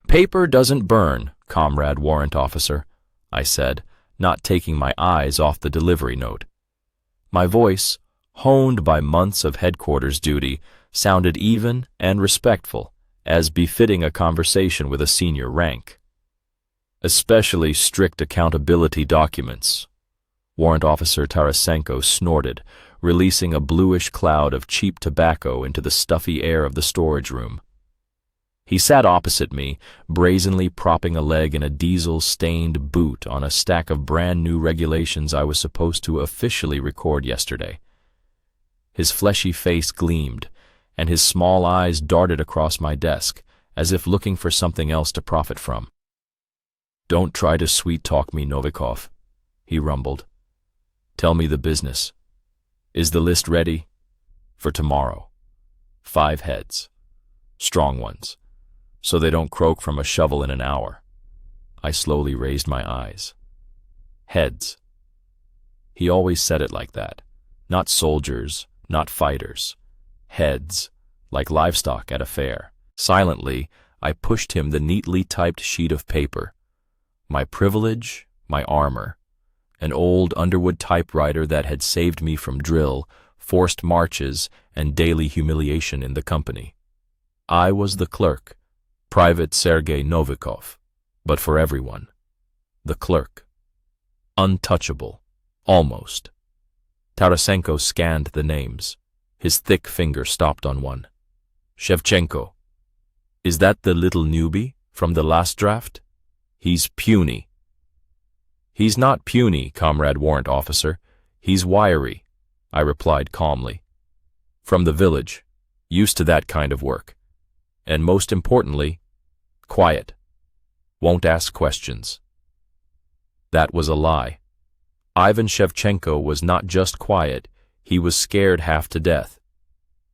Paper doesn't burn, Comrade Warrant Officer, I said, not taking my eyes off the delivery note. My voice, honed by months of headquarters duty, sounded even and respectful, as befitting a conversation with a senior rank. Especially strict accountability documents. Warrant Officer Tarasenko snorted, releasing a bluish cloud of cheap tobacco into the stuffy air of the storage room. He sat opposite me, brazenly propping a leg in a diesel-stained boot on a stack of brand-new regulations I was supposed to officially record yesterday. His fleshy face gleamed, and his small eyes darted across my desk, as if looking for something else to profit from. "Don't try to sweet-talk me, Novikov," he rumbled. "Tell me the business. Is the list ready? For tomorrow. 5 heads. Strong ones, so they don't croak from a shovel in an hour." I slowly raised my eyes. Heads. He always said it like that. Not soldiers, not fighters. Heads, like livestock at a fair. Silently, I pushed him the neatly typed sheet of paper. My privilege, my armor. An old Underwood typewriter that had saved me from drill, forced marches, and daily humiliation in the company. I was the clerk, Private Sergei Novikov, but for everyone. The clerk. Untouchable. Almost. Tarasenko scanned the names. His thick finger stopped on one. Shevchenko. Is that the little newbie from the last draft? He's puny. He's not puny, Comrade Warrant Officer. He's wiry, I replied calmly. From the village, used to that kind of work. And most importantly, quiet. Won't ask questions. That was a lie. Ivan Shevchenko was not just quiet, he was scared half to death.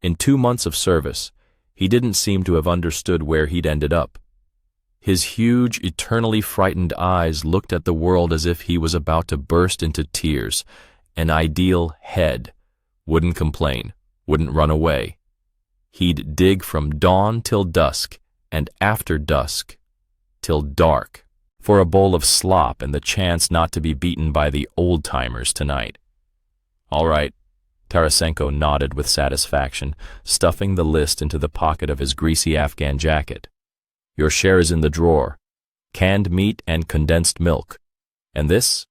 In 2 months of service, he didn't seem to have understood where he'd ended up. His huge, eternally frightened eyes looked at the world as if he was about to burst into tears. An ideal head. Wouldn't complain, wouldn't run away. He'd dig from dawn till dusk, and after dusk till dark, for a bowl of slop and the chance not to be beaten by the old-timers tonight. All right, Tarasenko nodded with satisfaction, stuffing the list into the pocket of his greasy Afghan jacket. Your share is in the drawer. Canned meat and condensed milk. And this?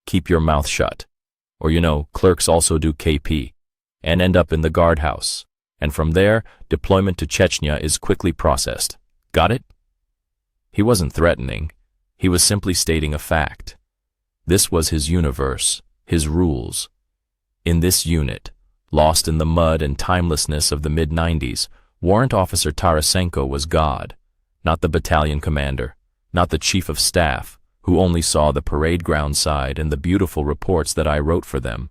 Keep your mouth shut. Or clerks also do KP, and end up in the guardhouse. And from there, deployment to Chechnya is quickly processed. Got it? He wasn't threatening. He was simply stating a fact. This was his universe, his rules. In this unit, lost in the mud and timelessness of the mid-90s, Warrant Officer Tarasenko was God. Not the battalion commander, not the chief of staff, who only saw the parade ground side and the beautiful reports that I wrote for them,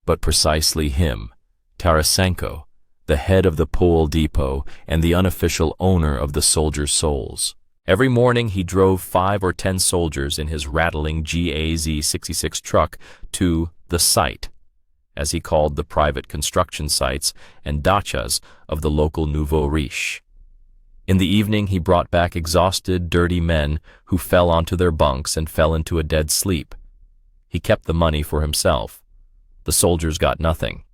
but precisely him, Tarasenko, the head of the Pole Depot and the unofficial owner of the soldiers' souls. Every morning he drove 5 or 10 soldiers in his rattling GAZ-66 truck to the site, as he called the private construction sites and dachas of the local nouveau riche. In the evening he brought back exhausted, dirty men who fell onto their bunks and fell into a dead sleep. He kept the money for himself. The soldiers got nothing.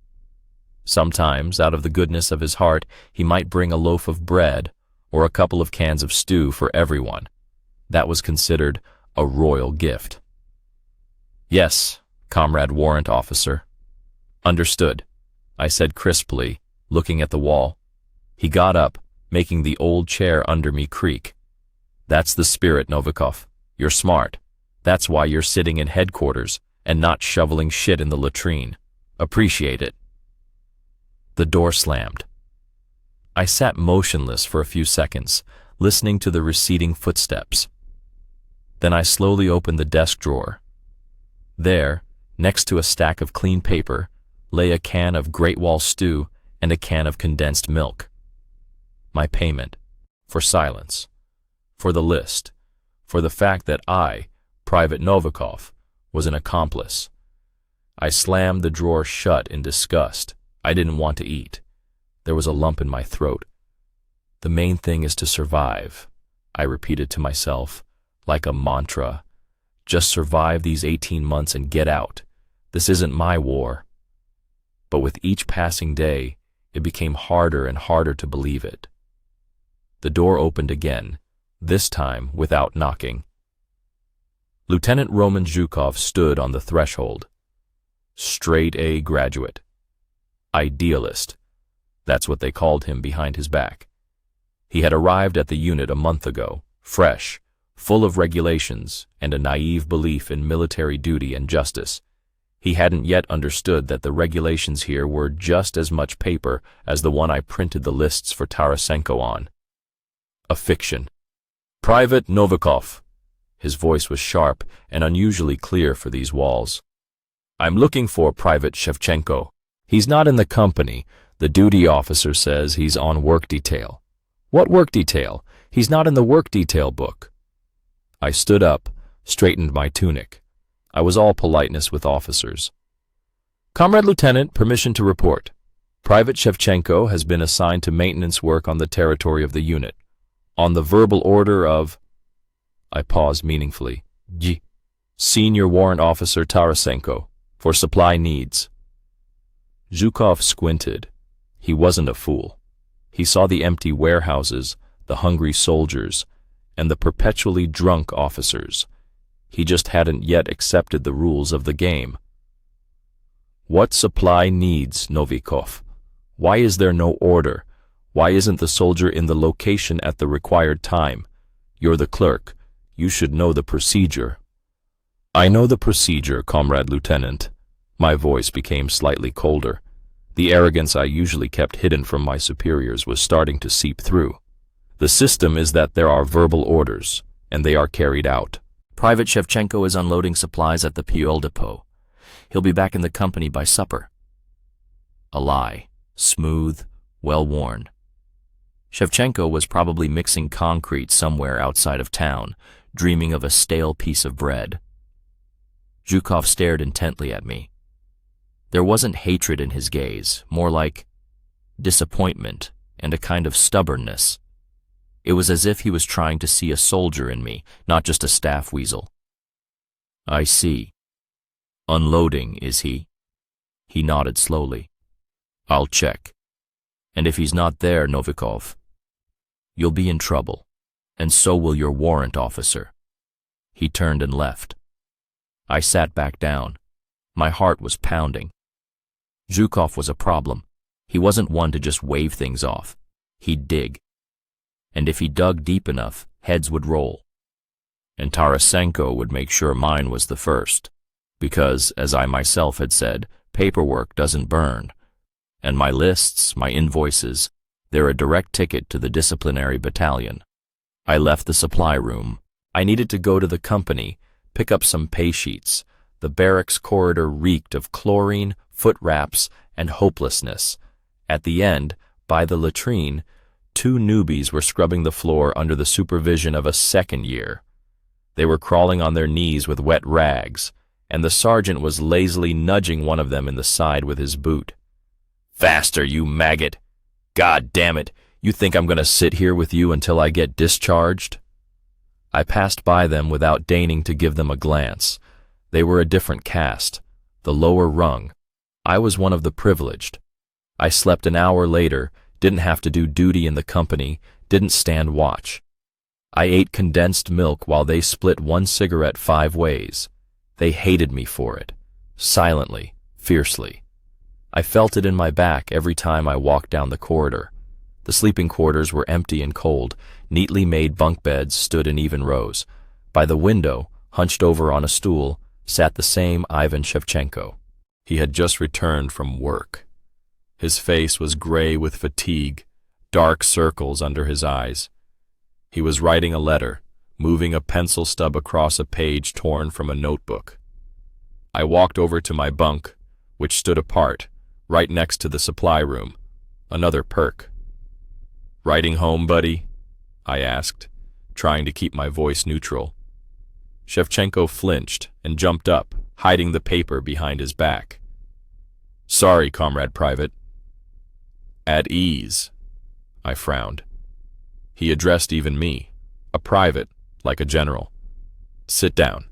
Sometimes, out of the goodness of his heart, he might bring a loaf of bread or a couple of cans of stew for everyone. That was considered a royal gift. Yes, Comrade Warrant Officer. Understood, I said crisply, looking at the wall. He got up, making the old chair under me creak. That's the spirit, Novikov. You're smart. That's why you're sitting in headquarters and not shoveling shit in the latrine. Appreciate it. The door slammed. I sat motionless for a few seconds, listening to the receding footsteps. Then I slowly opened the desk drawer. There, next to a stack of clean paper, lay a can of Great Wall stew and a can of condensed milk. My payment, for silence, for the list, for the fact that I, Private Novikov, was an accomplice. I slammed the drawer shut in disgust. I didn't want to eat. There was a lump in my throat. The main thing is to survive, I repeated to myself, like a mantra. Just survive these 18 months and get out. This isn't my war. But with each passing day, it became harder and harder to believe it. The door opened again, this time without knocking. Lieutenant Roman Zhukov stood on the threshold. Straight A graduate. Idealist. That's what they called him behind his back. He had arrived at the unit a month ago, fresh, full of regulations and a naive belief in military duty and justice. He hadn't yet understood that the regulations here were just as much paper as the one I printed the lists for Tarasenko on. A fiction. Private Novikov. His voice was sharp and unusually clear for these walls. I'm looking for Private Shevchenko. He's not in the company. The duty officer says he's on work detail. What work detail? He's not in the work detail book. I stood up, straightened my tunic. I was all politeness with officers. Comrade Lieutenant, permission to report. Private Shevchenko has been assigned to maintenance work on the territory of the unit. On the verbal order of... I paused meaningfully. Senior Warrant Officer Tarasenko, for supply needs. Zhukov squinted. He wasn't a fool. He saw the empty warehouses, the hungry soldiers, and the perpetually drunk officers. He just hadn't yet accepted the rules of the game. What supply needs, Novikov? Why is there no order? Why isn't the soldier in the location at the required time? You're the clerk. You should know the procedure. I know the procedure, Comrade Lieutenant. My voice became slightly colder. The arrogance I usually kept hidden from my superiors was starting to seep through. The system is that there are verbal orders, and they are carried out. Private Shevchenko is unloading supplies at the fuel depot. He'll be back in the company by supper. A lie. Smooth, well-worn. Shevchenko was probably mixing concrete somewhere outside of town, dreaming of a stale piece of bread. Zhukov stared intently at me. There wasn't hatred in his gaze, more like disappointment and a kind of stubbornness. It was as if he was trying to see a soldier in me, not just a staff weasel. I see. Unloading, is he? He nodded slowly. I'll check. And if he's not there, Novikov, you'll be in trouble, and so will your warrant officer. He turned and left. I sat back down. My heart was pounding. Zhukov was a problem. He wasn't one to just wave things off. He'd dig. And if he dug deep enough, heads would roll. And Tarasenko would make sure mine was the first, because, as I myself had said, paperwork doesn't burn. And my lists, my invoices, they're a direct ticket to the disciplinary battalion. I left the supply room. I needed to go to the company, pick up some pay sheets. The barracks corridor reeked of chlorine, foot wraps, and hopelessness. At the end, by the latrine, 2 newbies were scrubbing the floor under the supervision of a second year. They were crawling on their knees with wet rags, and the sergeant was lazily nudging one of them in the side with his boot. Faster, you maggot! God damn it! You think I'm going to sit here with you until I get discharged? I passed by them without deigning to give them a glance. They were a different caste, the lower rung. I was one of the privileged. I slept an hour later, didn't have to do duty in the company, didn't stand watch. I ate condensed milk while they split 1 cigarette 5 ways. They hated me for it, silently, fiercely. I felt it in my back every time I walked down the corridor. The sleeping quarters were empty and cold. Neatly made bunk beds stood in even rows. By the window, hunched over on a stool, sat the same Ivan Shevchenko. He had just returned from work. His face was gray with fatigue, dark circles under his eyes. He was writing a letter, moving a pencil stub across a page torn from a notebook. I walked over to my bunk, which stood apart, right next to the supply room, another perk. Writing home, buddy? I asked, trying to keep my voice neutral. Shevchenko flinched and jumped up, hiding the paper behind his back. Sorry, Comrade Private. At ease. I frowned. He addressed even me. A private, like a general. Sit down.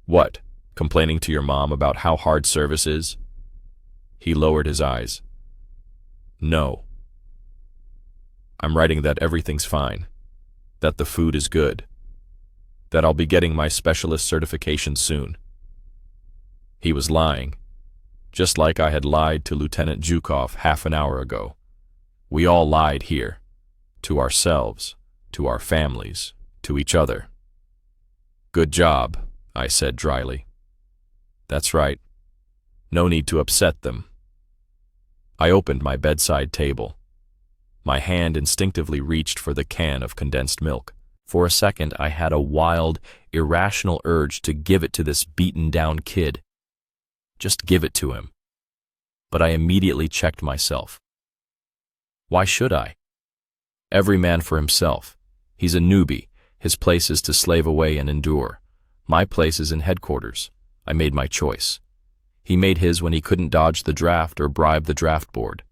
What? Complaining to your mom about how hard service is? He lowered his eyes. No. I'm writing that everything's fine, that the food is good, that I'll be getting my specialist certification soon. He was lying, just like I had lied to Lieutenant Zhukov half an hour ago. We all lied here, to ourselves, to our families, to each other. Good job, I said dryly. That's right. No need to upset them. I opened my bedside table. My hand instinctively reached for the can of condensed milk. For a second, I had a wild, irrational urge to give it to this beaten-down kid. Just give it to him. But I immediately checked myself. Why should I? Every man for himself. He's a newbie. His place is to slave away and endure. My place is in headquarters. I made my choice. He made his when he couldn't dodge the draft or bribe the draft board.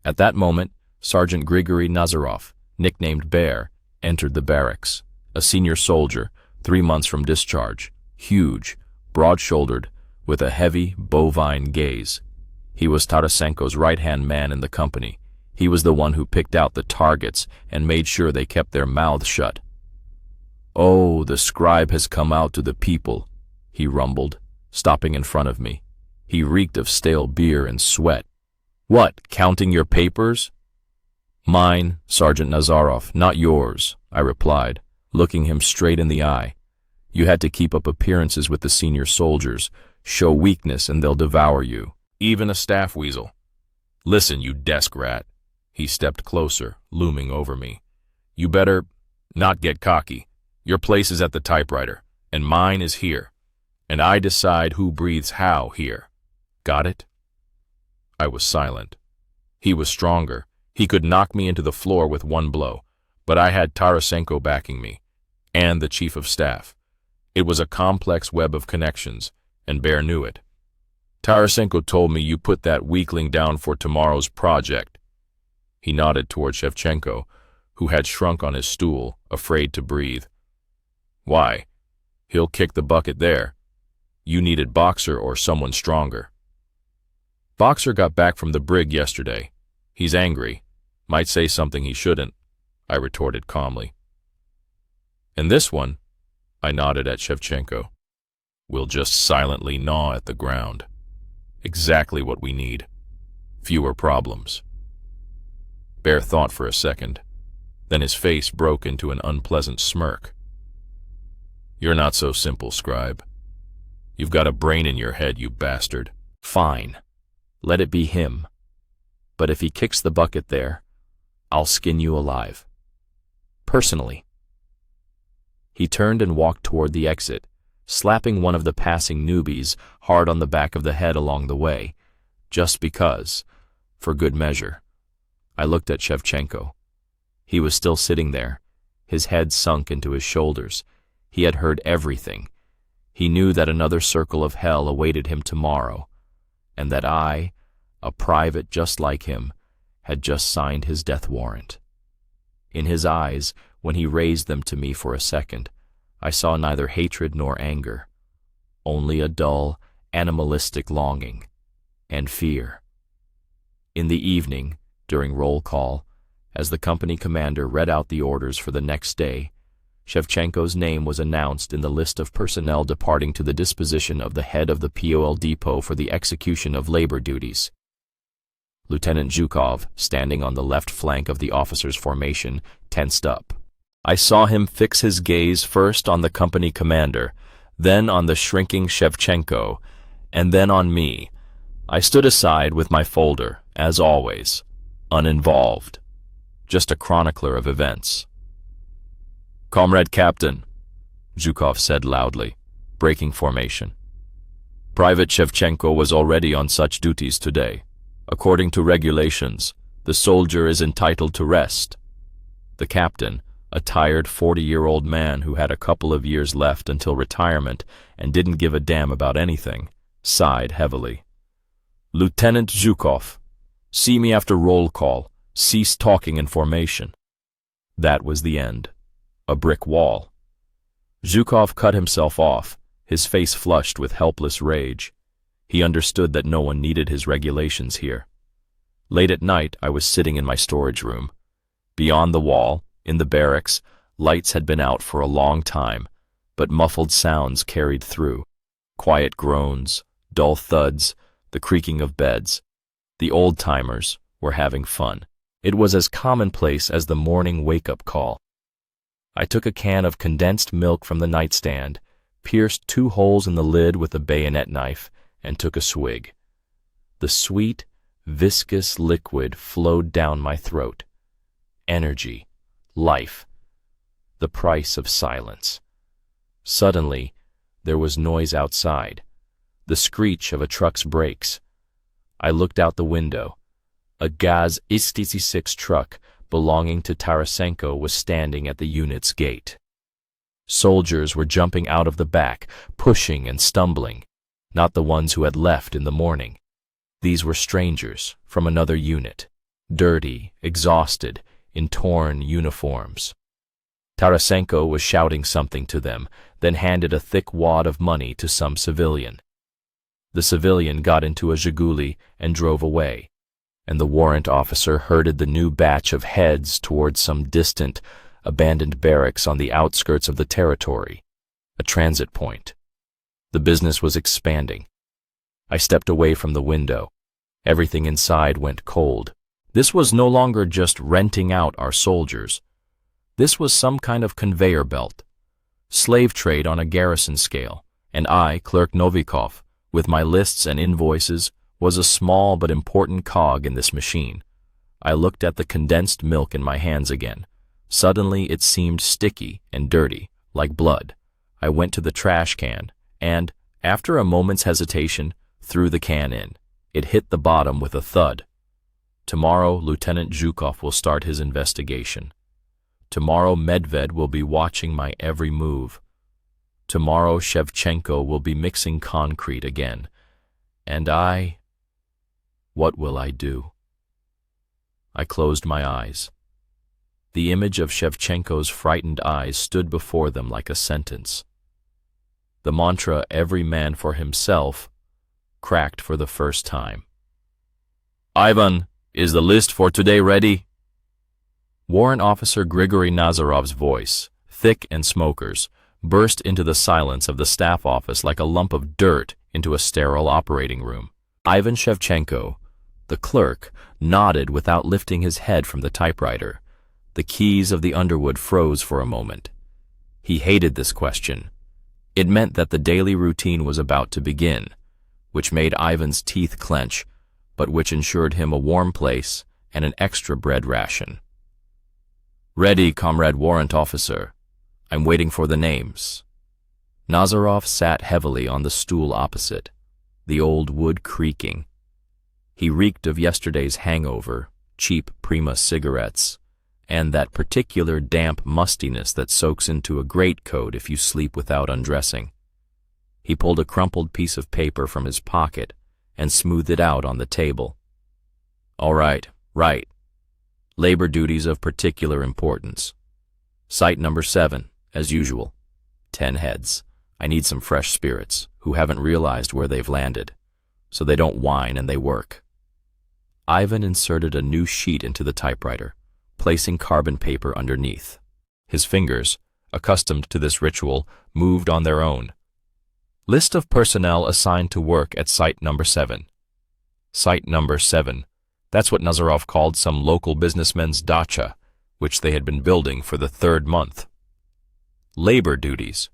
At that moment, Sergeant Grigory Nazarov, nicknamed Bear, entered the barracks. A senior soldier, 3 months from discharge, huge, broad-shouldered, with a heavy, bovine gaze. He was Tarasenko's right-hand man in the company. He was the one who picked out the targets and made sure they kept their mouths shut. "Oh, the scribe has come out to the people," he rumbled, stopping in front of me. He reeked of stale beer and sweat. "What, counting your papers?" "Mine, Sergeant Nazarov, not yours," I replied, looking him straight in the eye. "You had to keep up appearances with the senior soldiers. Show weakness and they'll devour you. Even a staff weasel. Listen, you desk rat." He stepped closer, looming over me. "You better not get cocky. Your place is at the typewriter, and mine is here. And I decide who breathes how here. Got it?" I was silent. He was stronger. He could knock me into the floor with one blow, but I had Tarasenko backing me, and the chief of staff. It was a complex web of connections, and Bear knew it. "Tarasenko told me you put that weakling down for tomorrow's project." He nodded toward Shevchenko, who had shrunk on his stool, afraid to breathe. "Why? He'll kick the bucket there. You needed Boxer or someone stronger." "Boxer got back from the brig yesterday. He's angry. Might say something he shouldn't," I retorted calmly. "And this one," I nodded at Shevchenko, "will just silently gnaw at the ground. Exactly what we need. Fewer problems." Bear thought for a second. Then his face broke into an unpleasant smirk. "You're not so simple, scribe. You've got a brain in your head, you bastard." "Fine. Let it be him. But if he kicks the bucket there, I'll skin you alive. Personally." He turned and walked toward the exit, slapping one of the passing newbies hard on the back of the head along the way, just because, for good measure. I looked at Shevchenko. He was still sitting there, his head sunk into his shoulders. He had heard everything. He knew that another circle of hell awaited him tomorrow, and that I, a private just like him, had just signed his death warrant. In his eyes, when he raised them to me for a second, I saw neither hatred nor anger, only a dull, animalistic longing and fear. In the evening, during roll call, as the company commander read out the orders for the next day, Shevchenko's name was announced in the list of personnel departing to the disposition of the head of the POL depot for the execution of labor duties. Lieutenant Zhukov, standing on the left flank of the officers' formation, tensed up. I saw him fix his gaze first on the company commander, then on the shrinking Shevchenko, and then on me. I stood aside with my folder, as always, uninvolved, just a chronicler of events. "Comrade Captain," Zhukov said loudly, breaking formation. "Private Shevchenko was already on such duties today. According to regulations, the soldier is entitled to rest." The captain, a tired 40-year-old man who had a couple of years left until retirement and didn't give a damn about anything, sighed heavily. "Lieutenant Zhukov, see me after roll call. Cease talking in formation." That was the end. a brick wall. Zhukov cut himself off, his face flushed with helpless rage. He understood that no one needed his regulations here. Late at night, I was sitting in my storage room. Beyond the wall, in the barracks, lights had been out for a long time, but muffled sounds carried through. Quiet groans, dull thuds, the creaking of beds. The old-timers were having fun. It was as commonplace as the morning wake-up call. I took a can of condensed milk from the nightstand, pierced 2 holes in the lid with a bayonet knife, and took a swig. The sweet, viscous liquid flowed down my throat. Energy, life, the price of silence. Suddenly, there was noise outside, the screech of a truck's brakes. I looked out the window. A Gaz IS-66 truck belonging to Tarasenko was standing at the unit's gate. Soldiers were jumping out of the back, pushing and stumbling, not the ones who had left in the morning. These were strangers from another unit, dirty, exhausted, in torn uniforms. Tarasenko was shouting something to them, then handed a thick wad of money to some civilian. The civilian got into a Zhiguli and drove away, and the warrant officer herded the new batch of heads towards some distant, abandoned barracks on the outskirts of the territory, a transit point. The business was expanding. I stepped away from the window. Everything inside went cold. This was no longer just renting out our soldiers. This was some kind of conveyor belt, slave trade on a garrison scale, and I, Clerk Novikov, with my lists and invoices, was a small but important cog in this machine. I looked at the condensed milk in my hands again. Suddenly it seemed sticky and dirty, like blood. I went to the trash can and, after a moment's hesitation, threw the can in. It hit the bottom with a thud. Tomorrow, Lieutenant Zhukov will start his investigation. Tomorrow, Medved will be watching my every move. Tomorrow, Shevchenko will be mixing concrete again. And what will I do? I closed my eyes. The image of Shevchenko's frightened eyes stood before them like a sentence. The mantra, "every man for himself," cracked for the first time. "Ivan, is the list for today ready?" Warrant Officer Grigory Nazarov's voice, thick and smoker's, burst into the silence of the staff office like a lump of dirt into a sterile operating room. Ivan Shevchenko, the clerk, nodded without lifting his head from the typewriter. The keys of the Underwood froze for a moment. He hated this question. It meant that the daily routine was about to begin, which made Ivan's teeth clench, but which ensured him a warm place and an extra bread ration. "Ready, Comrade Warrant Officer. I'm waiting for the names." Nazarov sat heavily on the stool opposite, the old wood creaking. He reeked of yesterday's hangover, cheap Prima cigarettes, and that particular damp mustiness that soaks into a greatcoat if you sleep without undressing. He pulled a crumpled piece of paper from his pocket and smoothed it out on the table. "All right, right. Labor duties of particular importance. Site number 7, as usual. 10 heads. I need some fresh spirits who haven't realized where they've landed, so they don't whine and they work." Ivan inserted a new sheet into the typewriter, placing carbon paper underneath. His fingers, accustomed to this ritual, moved on their own. List of personnel assigned to work at Site number 7. Site number 7. That's what Nazarov called some local businessmen's dacha, which they had been building for the 3rd month. Labor duties.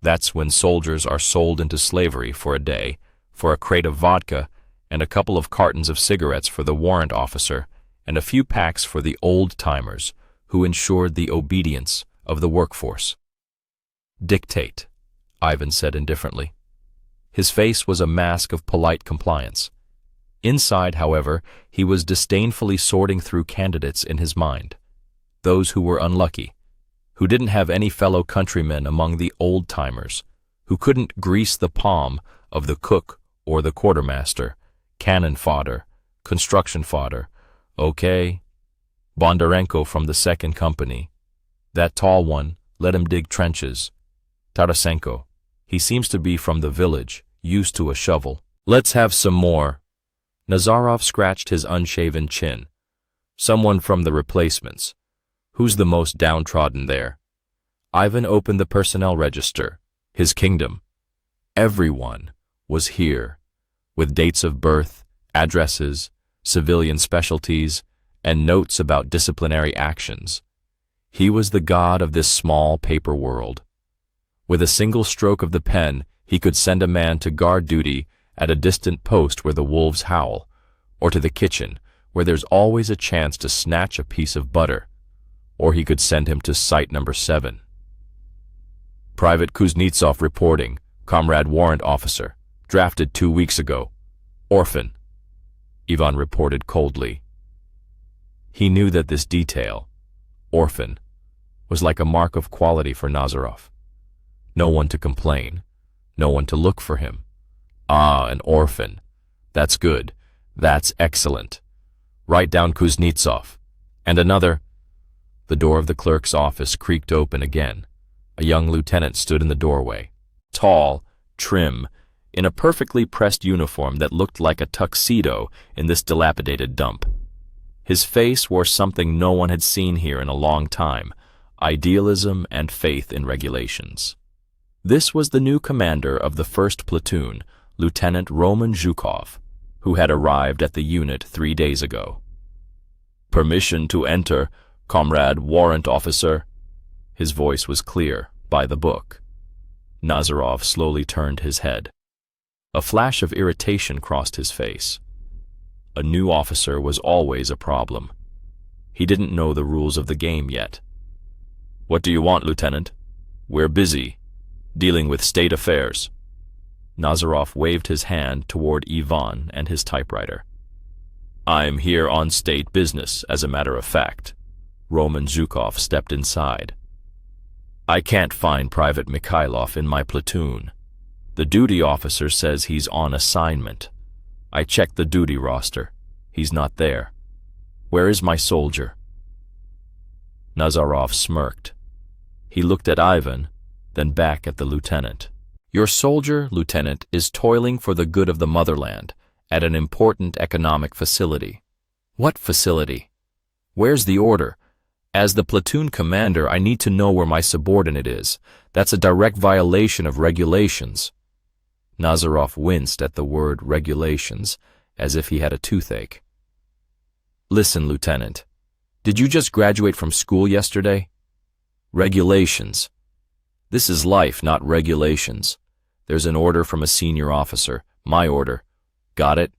That's when soldiers are sold into slavery for a day, for a crate of vodka, and a couple of cartons of cigarettes for the warrant officer, and a few packs for the old-timers, who ensured the obedience of the workforce. "Dictate," Ivan said indifferently. His face was a mask of polite compliance. Inside, however, he was disdainfully sorting through candidates in his mind, those who were unlucky, who didn't have any fellow countrymen among the old-timers, who couldn't grease the palm of the cook or the quartermaster, cannon fodder, construction fodder. Okay, Bondarenko from the 2nd Company. That tall one, let him dig trenches. Tarasenko. He seems to be from the village, used to a shovel. Let's have some more. Nazarov scratched his unshaven chin. Someone from the replacements. Who's the most downtrodden there? Ivan opened the personnel register. His kingdom. Everyone was here, with dates of birth, addresses, civilian specialties, and notes about disciplinary actions. He was the god of this small paper world. With a single stroke of the pen, he could send a man to guard duty at a distant post where the wolves howl, or to the kitchen, where there's always a chance to snatch a piece of butter, or he could send him to site number 7. Private Kuznetsov reporting, Comrade Warrant Officer, drafted 2 weeks ago. Orphan, Ivan reported coldly. He knew that this detail, orphan, was like a mark of quality for Nazarov. No one to complain, no one to look for him. Ah, an orphan. That's good. That's excellent. Write down Kuznetsov. And another. The door of the clerk's office creaked open again. A young lieutenant stood in the doorway. Tall, trim, in a perfectly pressed uniform that looked like a tuxedo in this dilapidated dump. His face wore something no one had seen here in a long time, idealism and faith in regulations. This was the new commander of the 1st Platoon, Lieutenant Roman Zhukov, who had arrived at the unit 3 days ago. Permission to enter, Comrade Warrant Officer. His voice was clear, by the book. Nazarov slowly turned his head. A flash of irritation crossed his face. A new officer was always a problem. He didn't know the rules of the game yet. What do you want, Lieutenant? We're busy, dealing with state affairs. Nazarov waved his hand toward Ivan and his typewriter. I'm here on state business, as a matter of fact. Roman Zhukov stepped inside. I can't find Private Mikhailov in my platoon. The duty officer says he's on assignment. I checked the duty roster. He's not there. Where is my soldier? Nazarov smirked. He looked at Ivan, then back at the lieutenant. Your soldier, Lieutenant, is toiling for the good of the motherland at an important economic facility. What facility? Where's the order? As the platoon commander, I need to know where my subordinate is. That's a direct violation of regulations. Nazarov winced at the word regulations, as if he had a toothache. Listen, Lieutenant. Did you just graduate from school yesterday? Regulations. This is life, not regulations. There's an order from a senior officer. My order. Got it?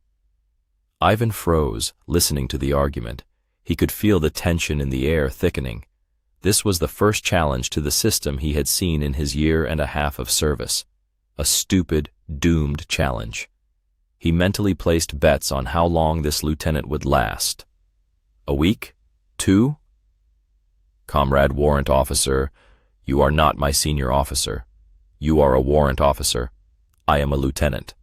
Ivan froze, listening to the argument. He could feel the tension in the air thickening. This was the first challenge to the system he had seen in his 1.5 years of service. A stupid, doomed challenge. He mentally placed bets on how long this lieutenant would last. A week? 2? Comrade Warrant Officer, you are not my senior officer. You are a warrant officer. I am a lieutenant,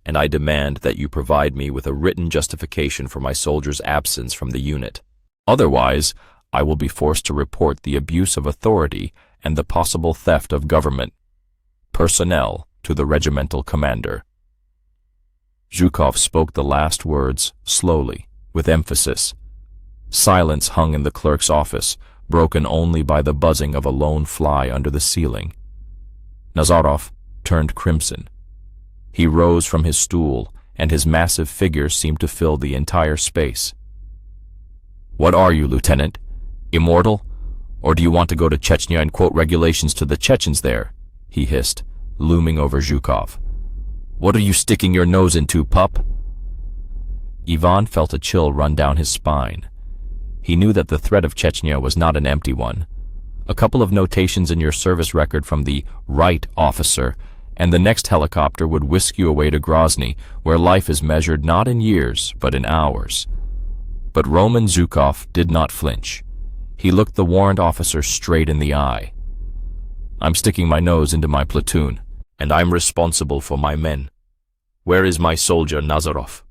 and I demand that you provide me with a written justification for my soldier's absence from the unit. Otherwise, I will be forced to report the abuse of authority and the possible theft of government personnel to the regimental commander. Zhukov spoke the last words slowly, with emphasis. Silence hung in the clerk's office, broken only by the buzzing of a lone fly under the ceiling. Nazarov turned crimson. He rose from his stool, and his massive figure seemed to fill the entire space. What are you, Lieutenant? Immortal? Or do you want to go to Chechnya and quote regulations to the Chechens there? He hissed, looming over Zhukov. What are you sticking your nose into, pup? Ivan felt a chill run down his spine. He knew that the threat of Chechnya was not an empty one. A couple of notations in your service record from the right officer, and the next helicopter would whisk you away to Grozny, where life is measured not in years, but in hours. But Roman Zhukov did not flinch. He looked the warrant officer straight in the eye. I'm sticking my nose into my platoon, and I'm responsible for my men. Where is my soldier, Nazarov?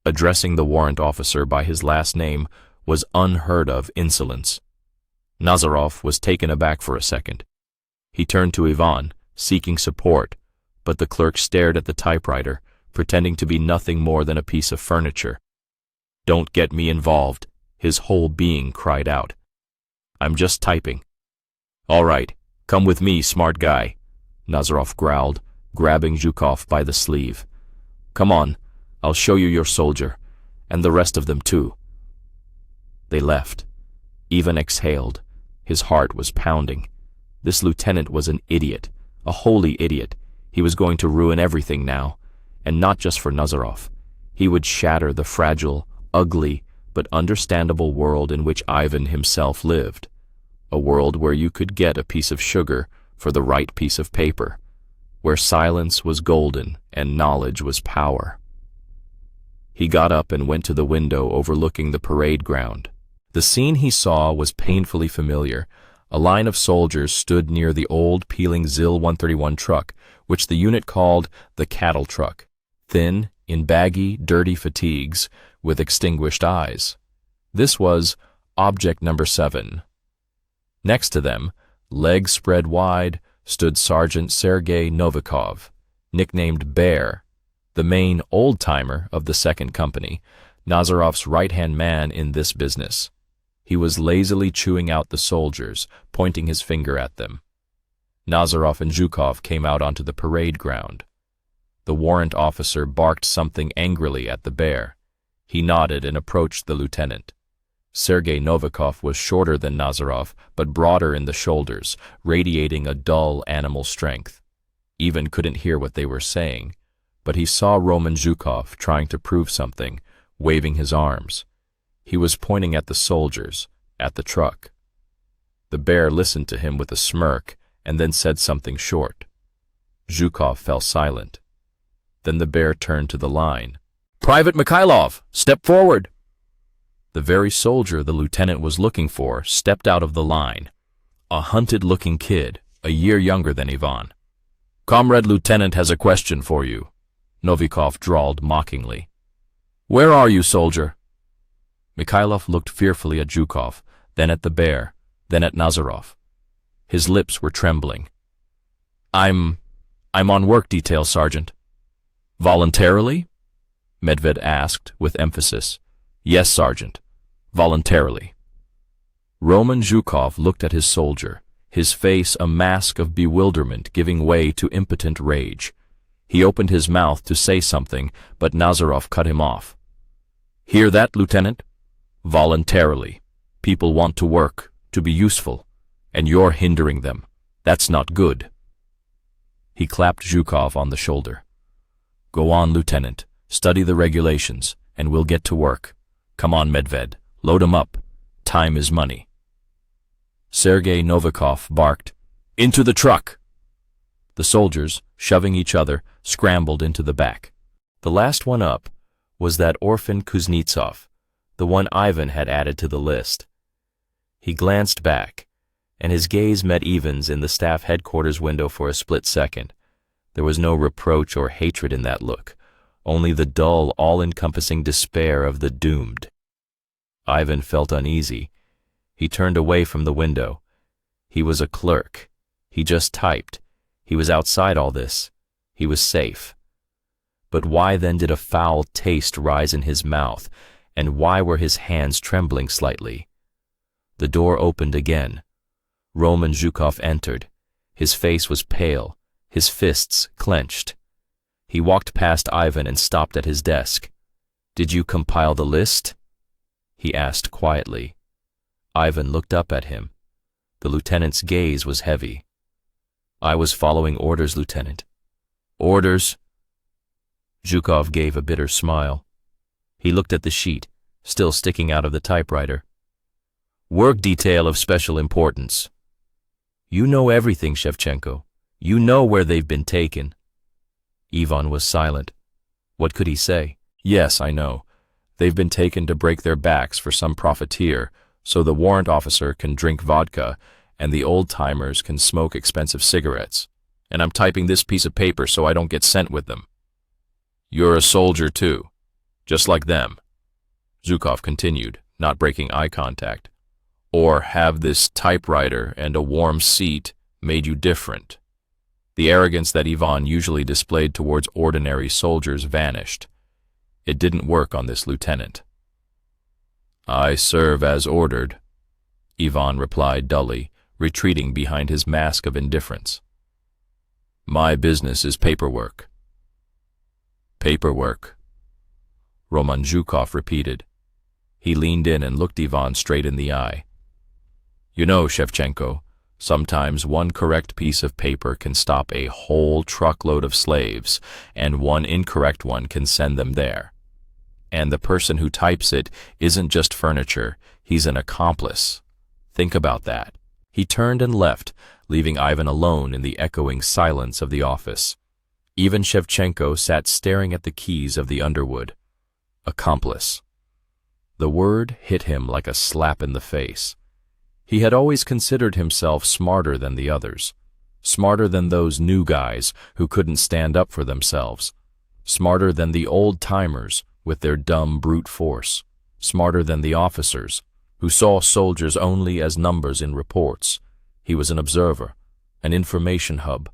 Addressing the warrant officer by his last name was unheard of insolence. Nazarov was taken aback for a second. He turned to Ivan, seeking support, but the clerk stared at the typewriter, pretending to be nothing more than a piece of furniture. "Don't get me involved," his whole being cried out. "I'm just typing." "All right, come with me, smart guy," Nazarov growled, grabbing Zhukov by the sleeve. "Come on, I'll show you your soldier, and the rest of them too." They left. Ivan exhaled. His heart was pounding. This lieutenant was an idiot, a holy idiot. He was going to ruin everything now, and not just for Nazarov. He would shatter the fragile, ugly, but understandable world in which Ivan himself lived. A world where you could get a piece of sugar for the right piece of paper, where silence was golden and knowledge was power. He got up and went to the window overlooking the parade ground. The scene he saw was painfully familiar. A line of soldiers stood near the old peeling ZIL 131 truck, which the unit called the cattle truck, thin, in baggy, dirty fatigues, with extinguished eyes. This was object number 7. Next to them, legs spread wide, stood Sergeant Sergei Novikov, nicknamed Bear, the main old-timer of the 2nd Company, Nazarov's right-hand man in this business. He was lazily chewing out the soldiers, pointing his finger at them. Nazarov and Zhukov came out onto the parade ground. The warrant officer barked something angrily at the Bear. He nodded and approached the lieutenant. Sergei Novikov was shorter than Nazarov, but broader in the shoulders, radiating a dull animal strength. Ivan couldn't hear what they were saying, but he saw Roman Zhukov trying to prove something, waving his arms. He was pointing at the soldiers, at the truck. The Bear listened to him with a smirk and then said something short. Zhukov fell silent. Then the Bear turned to the line. "Private Mikhailov, step forward!" The very soldier the lieutenant was looking for stepped out of the line. A hunted-looking kid, a year younger than Ivan. "Comrade Lieutenant has a question for you," Novikov drawled mockingly. "Where are you, soldier?" Mikhailov looked fearfully at Zhukov, then at the Bear, then at Nazarov. His lips were trembling. I'm on work detail, Sergeant." "Voluntarily?" Medved asked with emphasis. "Yes, Sergeant. Voluntarily." Roman Zhukov looked at his soldier, his face a mask of bewilderment giving way to impotent rage. He opened his mouth to say something, but Nazarov cut him off. "Hear that, Lieutenant? Voluntarily. People want to work, to be useful, and you're hindering them. That's not good." He clapped Zhukov on the shoulder. "Go on, Lieutenant. Study the regulations, and we'll get to work. Come on, Medved. Load 'em up. Time is money." Sergei Novikov barked, "Into the truck!" The soldiers, shoving each other, scrambled into the back. The last one up was that orphan Kuznetsov, the one Ivan had added to the list. He glanced back, and his gaze met Ivan's in the staff headquarters window for a split second. There was no reproach or hatred in that look, only the dull, all-encompassing despair of the doomed. Ivan felt uneasy. He turned away from the window. He was a clerk. He just typed. He was outside all this. He was safe. But why then did a foul taste rise in his mouth, and why were his hands trembling slightly? The door opened again. Roman Zhukov entered. His face was pale, his fists clenched. He walked past Ivan and stopped at his desk. "Did you compile the list?" he asked quietly. Ivan looked up at him. The lieutenant's gaze was heavy. "I was following orders, Lieutenant." "Orders?" Zhukov gave a bitter smile. He looked at the sheet, still sticking out of the typewriter. "Work detail of special importance." "You know everything, Shevchenko. You know where they've been taken." Ivan was silent. What could he say? "Yes, I know. They've been taken to break their backs for some profiteer, so the warrant officer can drink vodka and the old-timers can smoke expensive cigarettes. And I'm typing this piece of paper so I don't get sent with them." "You're a soldier too, just like them," Zhukov continued, not breaking eye contact. Or have this typewriter and a warm seat made you different? The arrogance that Ivan usually displayed towards ordinary soldiers vanished. It didn't work on this lieutenant. "I serve as ordered," Ivan replied dully, retreating behind his mask of indifference. "My business is paperwork." "Paperwork," Roman Zhukov repeated. He leaned in and looked Ivan straight in the eye. "You know, Shevchenko, sometimes one correct piece of paper can stop a whole truckload of slaves, and one incorrect one can send them there. And the person who types it isn't just furniture, he's an accomplice. Think about that." He turned and left, leaving Ivan alone in the echoing silence of the office. Even Shevchenko sat staring at the keys of the underwood. Accomplice. The word hit him like a slap in the face. He had always considered himself smarter than the others, smarter than those new guys who couldn't stand up for themselves, smarter than the old-timers with their dumb brute force, smarter than the officers who saw soldiers only as numbers in reports. He was an observer, an information hub,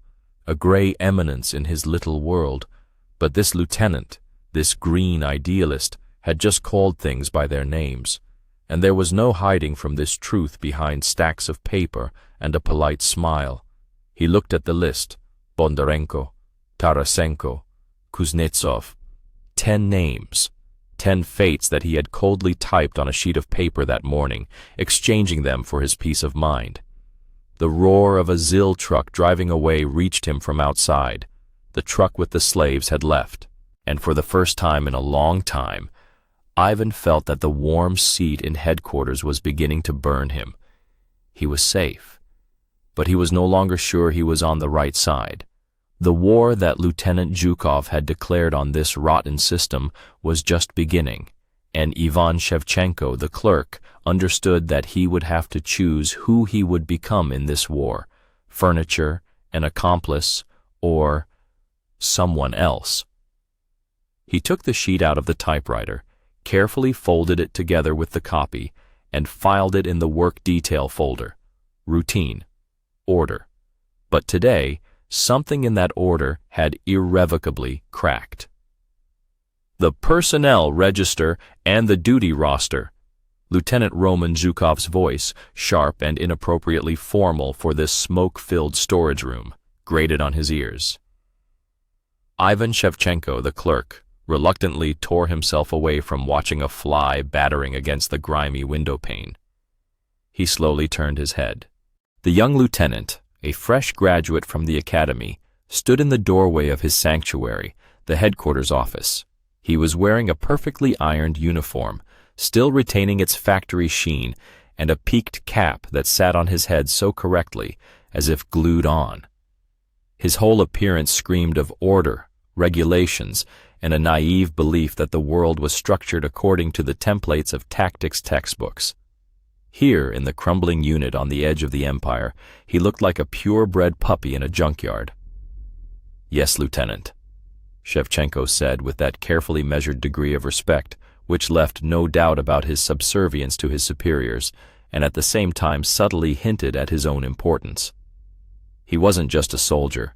a gray eminence in his little world, but this lieutenant, this green idealist, had just called things by their names, and there was no hiding from this truth behind stacks of paper and a polite smile. He looked at the list: Bondarenko, Tarasenko, Kuznetsov. 10 names, 10 fates that he had coldly typed on a sheet of paper that morning, exchanging them for his peace of mind. The roar of a ZIL truck driving away reached him from outside. The truck with the slaves had left, and for the first time in a long time, Ivan felt that the warm seat in headquarters was beginning to burn him. He was safe, but he was no longer sure he was on the right side. The war that Lieutenant Zhukov had declared on this rotten system was just beginning, and Ivan Shevchenko, the clerk, understood that he would have to choose who he would become in this war: furniture, an accomplice, or someone else. He took the sheet out of the typewriter, carefully folded it together with the copy, and filed it in the work detail folder. Routine. Order. But today, something in that order had irrevocably cracked. The personnel register and the duty roster. Lieutenant Roman Zhukov's voice, sharp and inappropriately formal for this smoke-filled storage room, grated on his ears. Ivan Shevchenko, the clerk, reluctantly tore himself away from watching a fly battering against the grimy window pane. He slowly turned his head. The young lieutenant, a fresh graduate from the academy, stood in the doorway of his sanctuary, the headquarters office. He was wearing a perfectly ironed uniform, still retaining its factory sheen, and a peaked cap that sat on his head so correctly, as if glued on. His whole appearance screamed of order, regulations, and a naive belief that the world was structured according to the templates of tactics textbooks. Here, in the crumbling unit on the edge of the empire, he looked like a purebred puppy in a junkyard. "Yes, Lieutenant," Shevchenko said with that carefully measured degree of respect which left no doubt about his subservience to his superiors, and at the same time subtly hinted at his own importance. He wasn't just a soldier.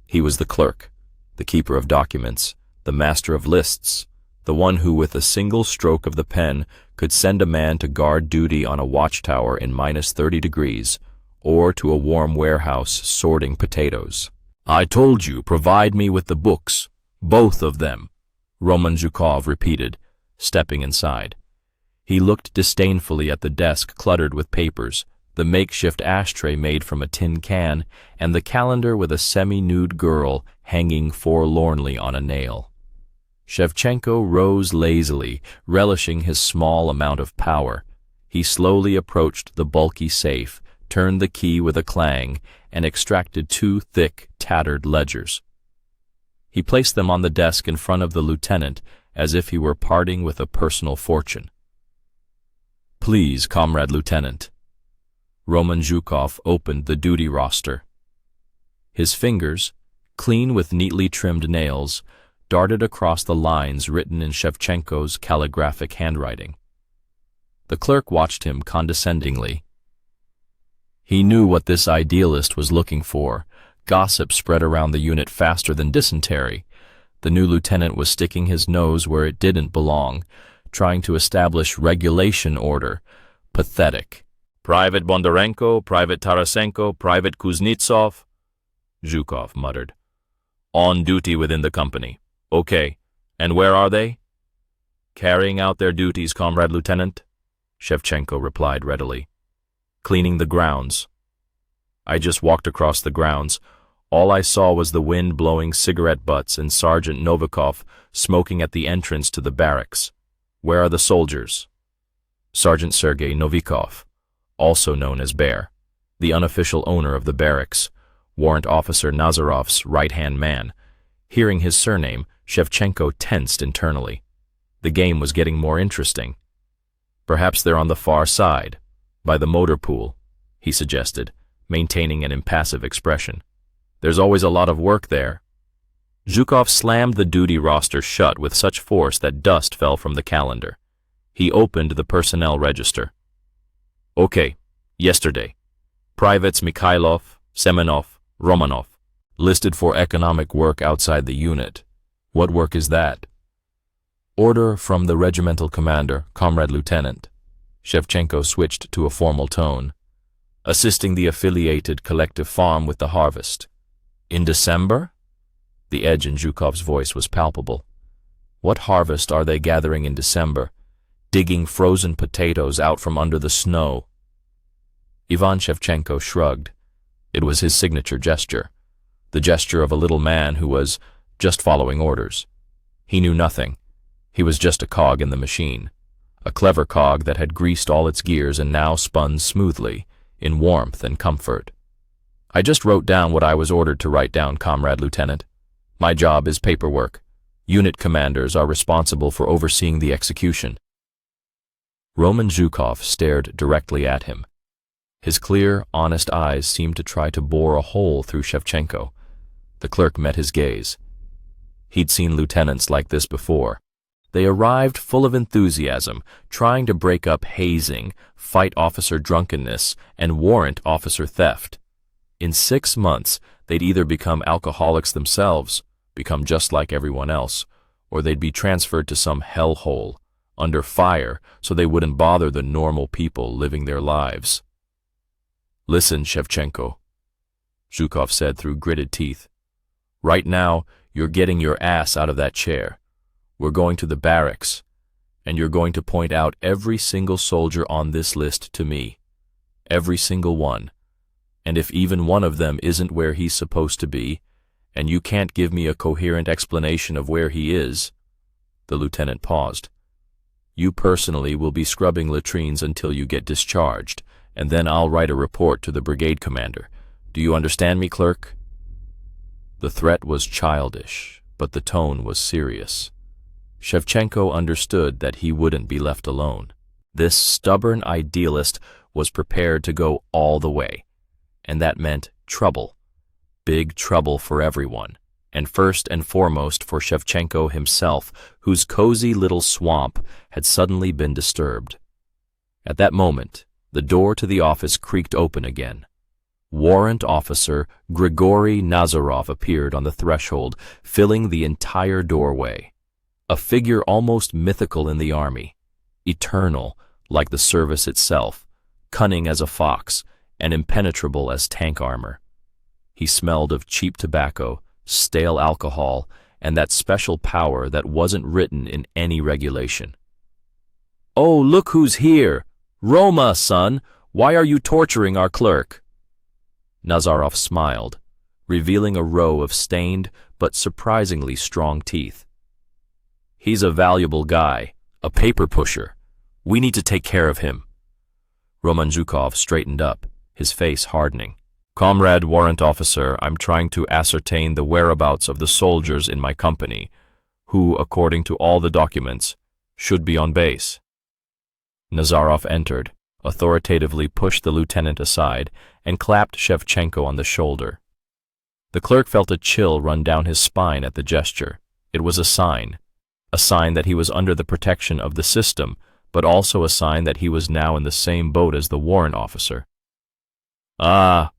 He was the clerk, the keeper of documents, the master of lists, the one who with a single stroke of the pen could send a man to guard duty on a watchtower in -30 degrees, or to a warm warehouse sorting potatoes. "I told you, provide me with the books, both of them," Roman Zhukov repeated, stepping inside. He looked disdainfully at the desk cluttered with papers, the makeshift ashtray made from a tin can, and the calendar with a semi-nude girl hanging forlornly on a nail. Shevchenko rose lazily, relishing his small amount of power. He slowly approached the bulky safe, turned the key with a clang, and extracted 2 thick, tattered ledgers. He placed them on the desk in front of the lieutenant as if he were parting with a personal fortune. "Please, Comrade Lieutenant." Roman Zhukov opened the duty roster. His fingers, clean with neatly trimmed nails, darted across the lines written in Shevchenko's calligraphic handwriting. The clerk watched him condescendingly. He knew what this idealist was looking for. Gossip spread around the unit faster than dysentery. The new lieutenant was sticking his nose where it didn't belong, trying to establish regulation order. Pathetic. "Private Bondarenko, Private Tarasenko, Private Kuznetsov," Zhukov muttered. "On duty within the company. Okay, and where are they?" "Carrying out their duties, Comrade Lieutenant," Shevchenko replied readily. "Cleaning the grounds." I just walked across the grounds. All I saw was the wind blowing cigarette butts and Sergeant Novikov smoking at the entrance to the barracks. "Where are the soldiers?" Sergeant Sergei Novikov, also known as Bear, the unofficial owner of the barracks, Warrant Officer Nazarov's right-hand man. Hearing his surname, Shevchenko tensed internally. The game was getting more interesting. "Perhaps they're on the far side, by the motor pool," he suggested, maintaining an impassive expression. "There's always a lot of work there." Zhukov slammed the duty roster shut with such force that dust fell from the calendar. He opened the personnel register. "Okay, yesterday. Privates Mikhailov, Semenov, Romanov, listed for economic work outside the unit. What work is that?" "Order from the regimental commander, Comrade Lieutenant." Shevchenko switched to a formal tone. "Assisting the affiliated collective farm with the harvest." "In December?" The edge in Zhukov's voice was palpable. "What harvest are they gathering in December? Digging frozen potatoes out from under the snow?" Ivan Shevchenko shrugged. It was his signature gesture, the gesture of a little man who was just following orders. He knew nothing. He was just a cog in the machine, a clever cog that had greased all its gears and now spun smoothly, in warmth and comfort. "I just wrote down what I was ordered to write down, Comrade Lieutenant. My job is paperwork. Unit commanders are responsible for overseeing the execution." Roman Zhukov stared directly at him. His clear, honest eyes seemed to try to bore a hole through Shevchenko. The clerk met his gaze. He'd seen lieutenants like this before. They arrived full of enthusiasm, trying to break up hazing, fight officer drunkenness, and warrant officer theft. In 6 months, they'd either become alcoholics themselves, become just like everyone else, or they'd be transferred to some hellhole, under fire, so they wouldn't bother the normal people living their lives. "Listen, Shevchenko," Zhukov said through gritted teeth. "Right now, you're getting your ass out of that chair. We're going to the barracks, and you're going to point out every single soldier on this list to me. Every single one. And if even one of them isn't where he's supposed to be, and you can't give me a coherent explanation of where he is," the lieutenant paused, "you personally will be scrubbing latrines until you get discharged, and then I'll write a report to the brigade commander. Do you understand me, clerk?" The threat was childish, but the tone was serious. Shevchenko understood that he wouldn't be left alone. This stubborn idealist was prepared to go all the way, and that meant trouble. Big trouble for everyone, and first and foremost for Shevchenko himself, whose cozy little swamp had suddenly been disturbed. At that moment, the door to the office creaked open again. Warrant Officer Grigory Nazarov appeared on the threshold, filling the entire doorway. A figure almost mythical in the army, eternal like the service itself, cunning as a fox, and impenetrable as tank armor. He smelled of cheap tobacco, stale alcohol, and that special power that wasn't written in any regulation. "Oh, look who's here! Roma, son! Why are you torturing our clerk?" Nazarov smiled, revealing a row of stained but surprisingly strong teeth. "He's a valuable guy, a paper pusher. We need to take care of him." Roman Zhukov straightened up, his face hardening. "Comrade Warrant Officer, I'm trying to ascertain the whereabouts of the soldiers in my company, who, according to all the documents, should be on base." Nazarov entered, authoritatively pushed the lieutenant aside, and clapped Shevchenko on the shoulder. The clerk felt a chill run down his spine at the gesture. It was a sign that he was under the protection of the system, but also a sign that he was now in the same boat as the warrant officer. "Ah,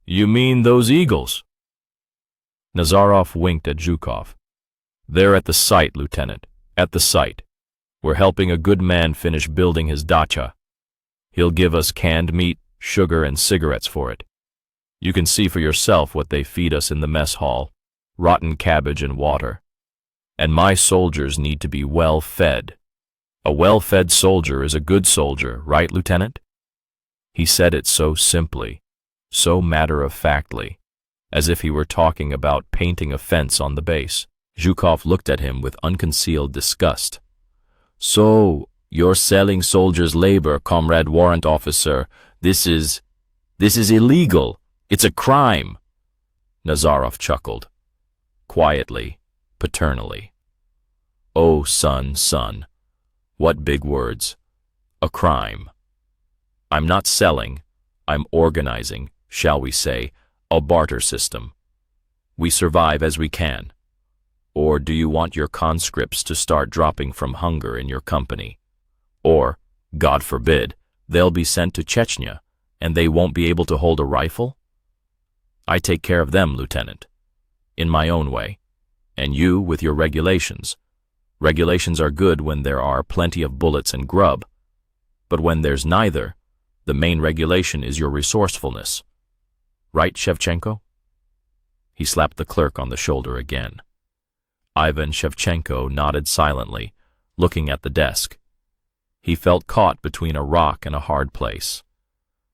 you mean those eagles?" Nazarov winked at Zhukov. "They're at the site, Lieutenant, at the site. We're helping a good man finish building his dacha. He'll give us canned meat, sugar, and cigarettes for it. You can see for yourself what they feed us in the mess hall, rotten cabbage and water. And my soldiers need to be well fed. A well-fed soldier is a good soldier, right, Lieutenant?" He said it so simply, so matter-of-factly, as if he were talking about painting a fence on the base. Zhukov looked at him with unconcealed disgust. "So, you're selling soldiers' labor, Comrade Warrant Officer. This is illegal. It's a crime." Nazarov chuckled, quietly, paternally. "Oh, son, what big words. A crime. I'm not selling, I'm organizing, shall we say, a barter system. We survive as we can. Or do you want your conscripts to start dropping from hunger in your company? Or, God forbid, they'll be sent to Chechnya, and they won't be able to hold a rifle? I take care of them, Lieutenant, in my own way, and you with your regulations. Regulations are good when there are plenty of bullets and grub, but when there's neither, the main regulation is your resourcefulness. Right, Shevchenko?" He slapped the clerk on the shoulder again. Ivan Shevchenko nodded silently, looking at the desk. He felt caught between a rock and a hard place.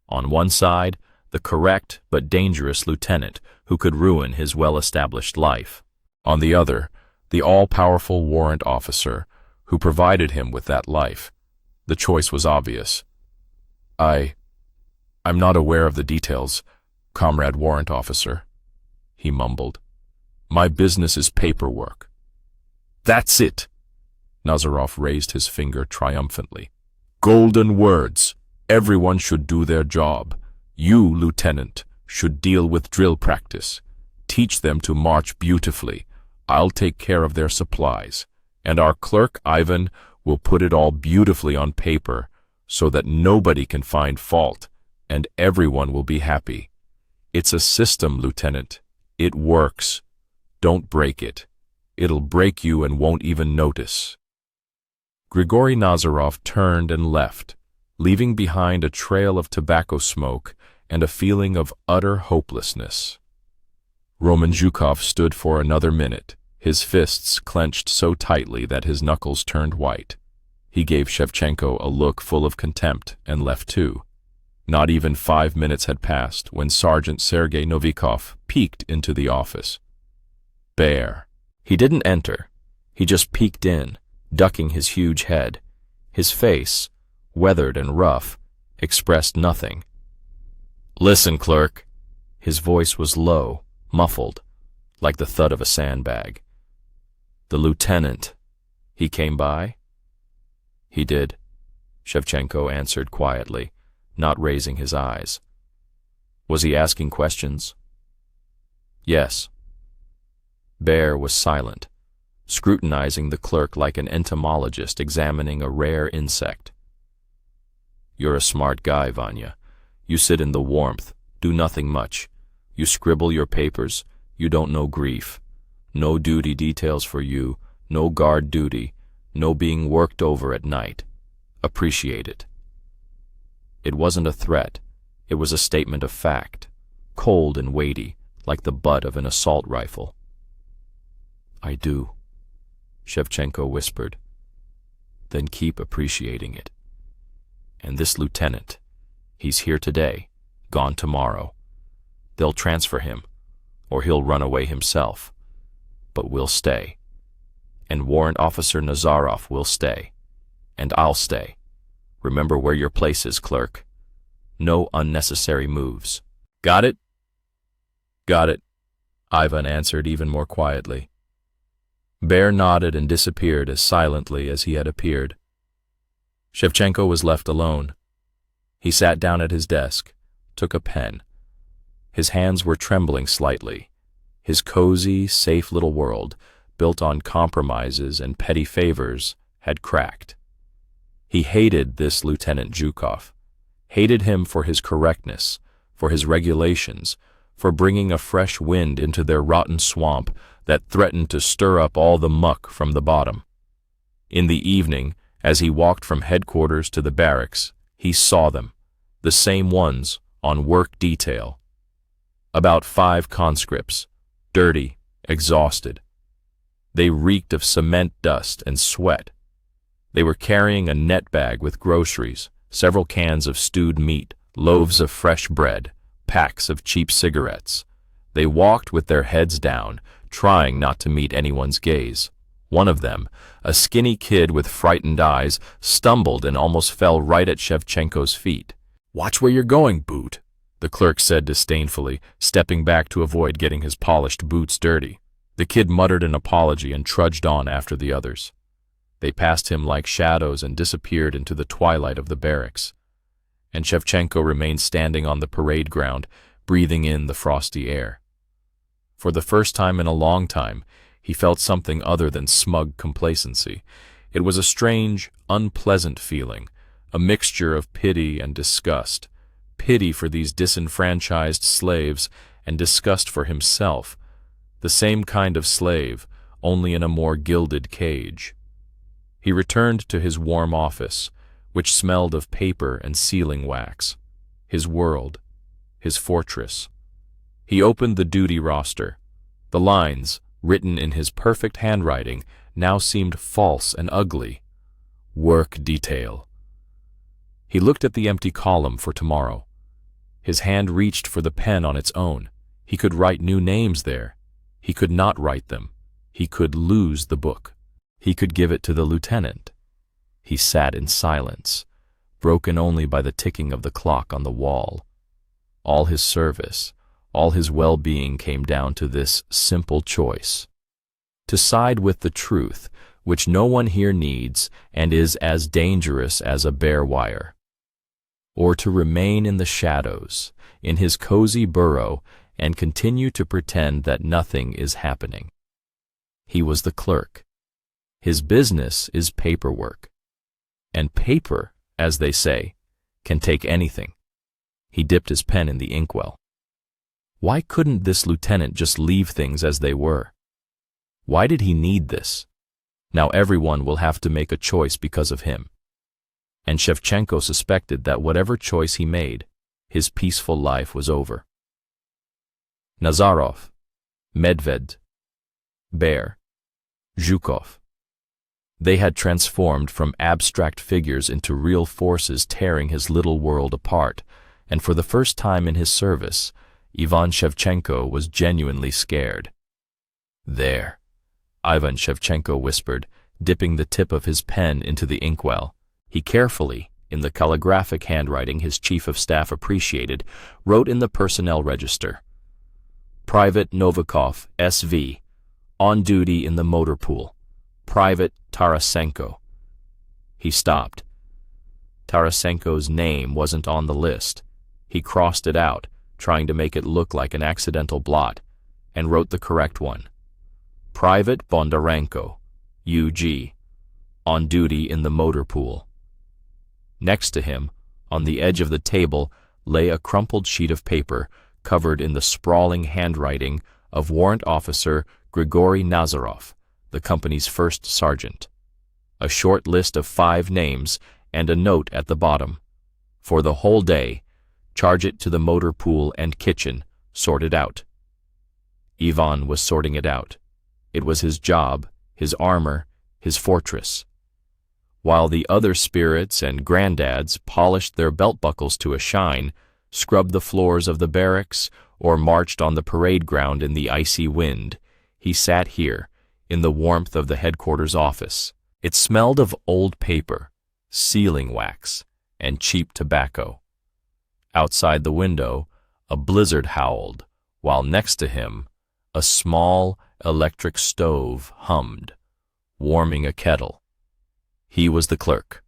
On one side, the correct but dangerous lieutenant who could ruin his well-established life. On the other, the all-powerful warrant officer who provided him with that life. The choice was obvious. I'm not aware of the details, Comrade Warrant Officer," he mumbled. "My business is paperwork." "That's it!" Nazarov raised his finger triumphantly. "Golden words. Everyone should do their job. You, Lieutenant, should deal with drill practice. Teach them to march beautifully. I'll take care of their supplies. And our clerk, Ivan, will put it all beautifully on paper so that nobody can find fault, and everyone will be happy. It's a system, Lieutenant. It works. Don't break it. It'll break you and won't even notice." Grigory Nazarov turned and left, leaving behind a trail of tobacco smoke and a feeling of utter hopelessness. Roman Zhukov stood for another minute, his fists clenched so tightly that his knuckles turned white. He gave Shevchenko a look full of contempt and left too. Not even 5 minutes had passed when Sergeant Sergei Novikov peeked into the office. Bear. He didn't enter. He just peeked in, ducking his huge head. His face, weathered and rough, expressed nothing. "Listen, clerk." His voice was low, muffled, like the thud of a sandbag. "The lieutenant. He came by?" "He did," Shevchenko answered quietly, not raising his eyes. "Was he asking questions?" "Yes." Bear was silent, scrutinizing the clerk like an entomologist examining a rare insect. "You're a smart guy, Vanya. You sit in the warmth, do nothing much. You scribble your papers, you don't know grief. No duty details for you, no guard duty, no being worked over at night. Appreciate it." It wasn't a threat, it was a statement of fact, cold and weighty, like the butt of an assault rifle. "I do," Shevchenko whispered. "Then keep appreciating it. And this lieutenant, he's here today, gone tomorrow. They'll transfer him, or he'll run away himself. But we'll stay. And Warrant Officer Nazarov will stay. And I'll stay. Remember where your place is, clerk. No unnecessary moves. Got it?" "Got it," Ivan answered even more quietly. Bear nodded and disappeared as silently as he had appeared. Shevchenko was left alone. He sat down at his desk, took a pen. His hands were trembling slightly. His cozy, safe little world, built on compromises and petty favors, had cracked. He hated this Lieutenant Zhukov, hated him for his correctness, for his regulations, for bringing a fresh wind into their rotten swamp that threatened to stir up all the muck from the bottom. In the evening, as he walked from headquarters to the barracks, he saw them, the same ones, on work detail. About 5 conscripts, dirty, exhausted. They reeked of cement dust and sweat. They were carrying a net bag with groceries, several cans of stewed meat, loaves of fresh bread, packs of cheap cigarettes. They walked with their heads down, trying not to meet anyone's gaze. One of them, a skinny kid with frightened eyes, stumbled and almost fell right at Shevchenko's feet. "Watch where you're going, boot," the clerk said disdainfully, stepping back to avoid getting his polished boots dirty. The kid muttered an apology and trudged on after the others. They passed him like shadows and disappeared into the twilight of the barracks. And Shevchenko remained standing on the parade ground, breathing in the frosty air. For the first time in a long time, he felt something other than smug complacency. It was a strange, unpleasant feeling, a mixture of pity and disgust. Pity for these disenfranchised slaves and disgust for himself, the same kind of slave, only in a more gilded cage. He returned to his warm office, which smelled of paper and sealing wax, his world, his fortress. He opened the duty roster. The lines, written in his perfect handwriting, now seemed false and ugly. Work detail. He looked at the empty column for tomorrow. His hand reached for the pen on its own. He could write new names there. He could not write them. He could lose the book. He could give it to the lieutenant. He sat in silence, broken only by the ticking of the clock on the wall. All his service, all his well-being came down to this simple choice: to side with the truth, which no one here needs and is as dangerous as a bare wire, or to remain in the shadows, in his cozy burrow, and continue to pretend that nothing is happening. He was the clerk. His business is paperwork. And paper, as they say, can take anything. He dipped his pen in the inkwell. Why couldn't this lieutenant just leave things as they were? Why did he need this? Now everyone will have to make a choice because of him. And Shevchenko suspected that whatever choice he made, his peaceful life was over. Nazarov, Medved, Bear, Zhukov. They had transformed from abstract figures into real forces tearing his little world apart, and for the first time in his service, Ivan Shevchenko was genuinely scared. "There," Ivan Shevchenko whispered, dipping the tip of his pen into the inkwell. He carefully, in the calligraphic handwriting his chief of staff appreciated, wrote in the personnel register, "Private Novikov, SV, on duty in the motor pool. Private Tarasenko." He stopped. Tarasenko's name wasn't on the list. He crossed it out, trying to make it look like an accidental blot, and wrote the correct one. Private Bondarenko, UG, on duty in the motor pool. Next to him, on the edge of the table, lay a crumpled sheet of paper covered in the sprawling handwriting of Warrant Officer Grigory Nazarov, the company's first sergeant. A short list of 5 names and a note at the bottom. For the whole day, charge it to the motor pool and kitchen, sort it out. Ivan was sorting it out. It was his job, his armor, his fortress. While the other spirits and granddads polished their belt buckles to a shine, scrubbed the floors of the barracks, or marched on the parade ground in the icy wind, he sat here, in the warmth of the headquarters office. It smelled of old paper, sealing wax, and cheap tobacco. Outside the window, a blizzard howled, while next to him, a small electric stove hummed, warming a kettle. He was the clerk,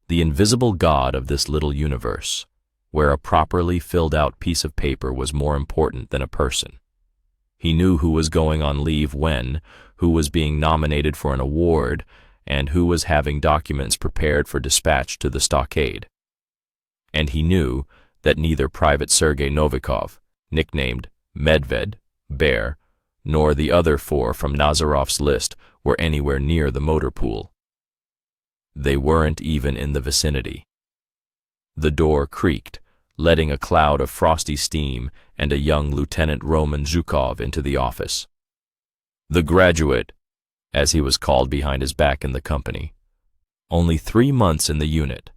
the invisible god of this little universe, where a properly filled-out piece of paper was more important than a person. He knew who was going on leave when, who was being nominated for an award, and who was having documents prepared for dispatch to the stockade. And he knew that neither Private Sergei Novikov, nicknamed Medved, Bear, nor the other 4 from Nazarov's list were anywhere near the motor pool. They weren't even in the vicinity. The door creaked, letting a cloud of frosty steam and a young Lieutenant Roman Zhukov into the office. The graduate, as he was called behind his back in the company. Only 3 months in the unit,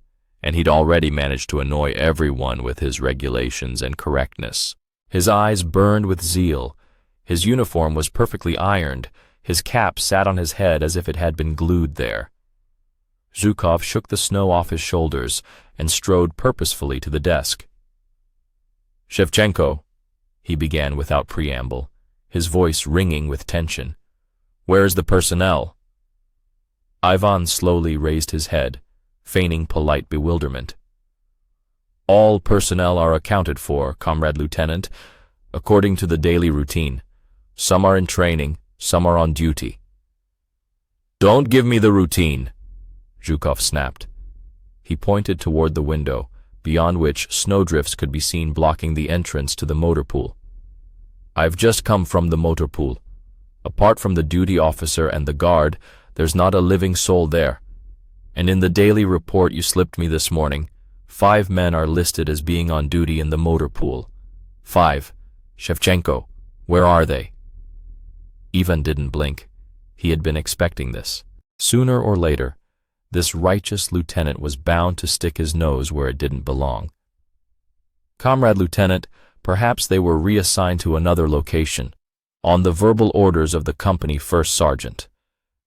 and he'd already managed to annoy everyone with his regulations and correctness. His eyes burned with zeal. His uniform was perfectly ironed. His cap sat on his head as if it had been glued there. Zhukov shook the snow off his shoulders and strode purposefully to the desk. "Shevchenko," he began without preamble, his voice ringing with tension. "Where's the personnel?" Ivan slowly raised his head, feigning polite bewilderment. "All personnel are accounted for, Comrade Lieutenant, according to the daily routine. Some are in training, some are on duty." "Don't give me the routine," Zhukov snapped. He pointed toward the window, beyond which snowdrifts could be seen blocking the entrance to the motor pool. "I've just come from the motor pool. Apart from the duty officer and the guard, there's not a living soul there. And in the daily report you slipped me this morning, 5 men are listed as being on duty in the motor pool. 5. Shevchenko, where are they?" Ivan didn't blink. He had been expecting this. Sooner or later, this righteous lieutenant was bound to stick his nose where it didn't belong. "Comrade Lieutenant, perhaps they were reassigned to another location, on the verbal orders of the company first sergeant.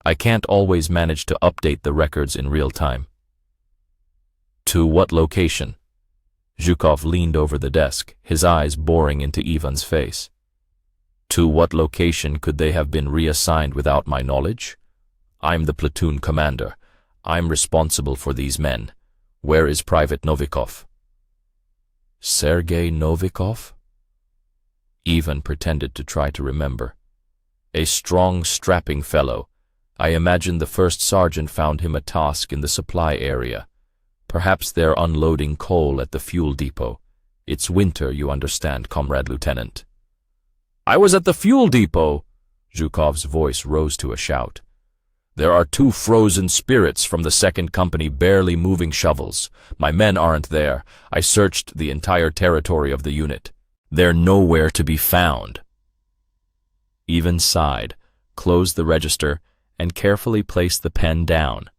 I can't always manage to update the records in real time." "To what location?" Zhukov leaned over the desk, his eyes boring into Ivan's face. "To what location could they have been reassigned without my knowledge? I'm the platoon commander. I'm responsible for these men. Where is Private Novikov?" "Sergei Novikov?" Ivan pretended to try to remember. "A strong, strapping fellow. I imagine the first sergeant found him a task in the supply area. Perhaps they're unloading coal at the fuel depot. It's winter, you understand, Comrade Lieutenant." "I was at the fuel depot!" Zhukov's voice rose to a shout. "There are 2 frozen spirits from the 2nd Company barely moving shovels. My men aren't there. I searched the entire territory of the unit. They're nowhere to be found." Ivan sighed, closed the register, and carefully placed the pen down.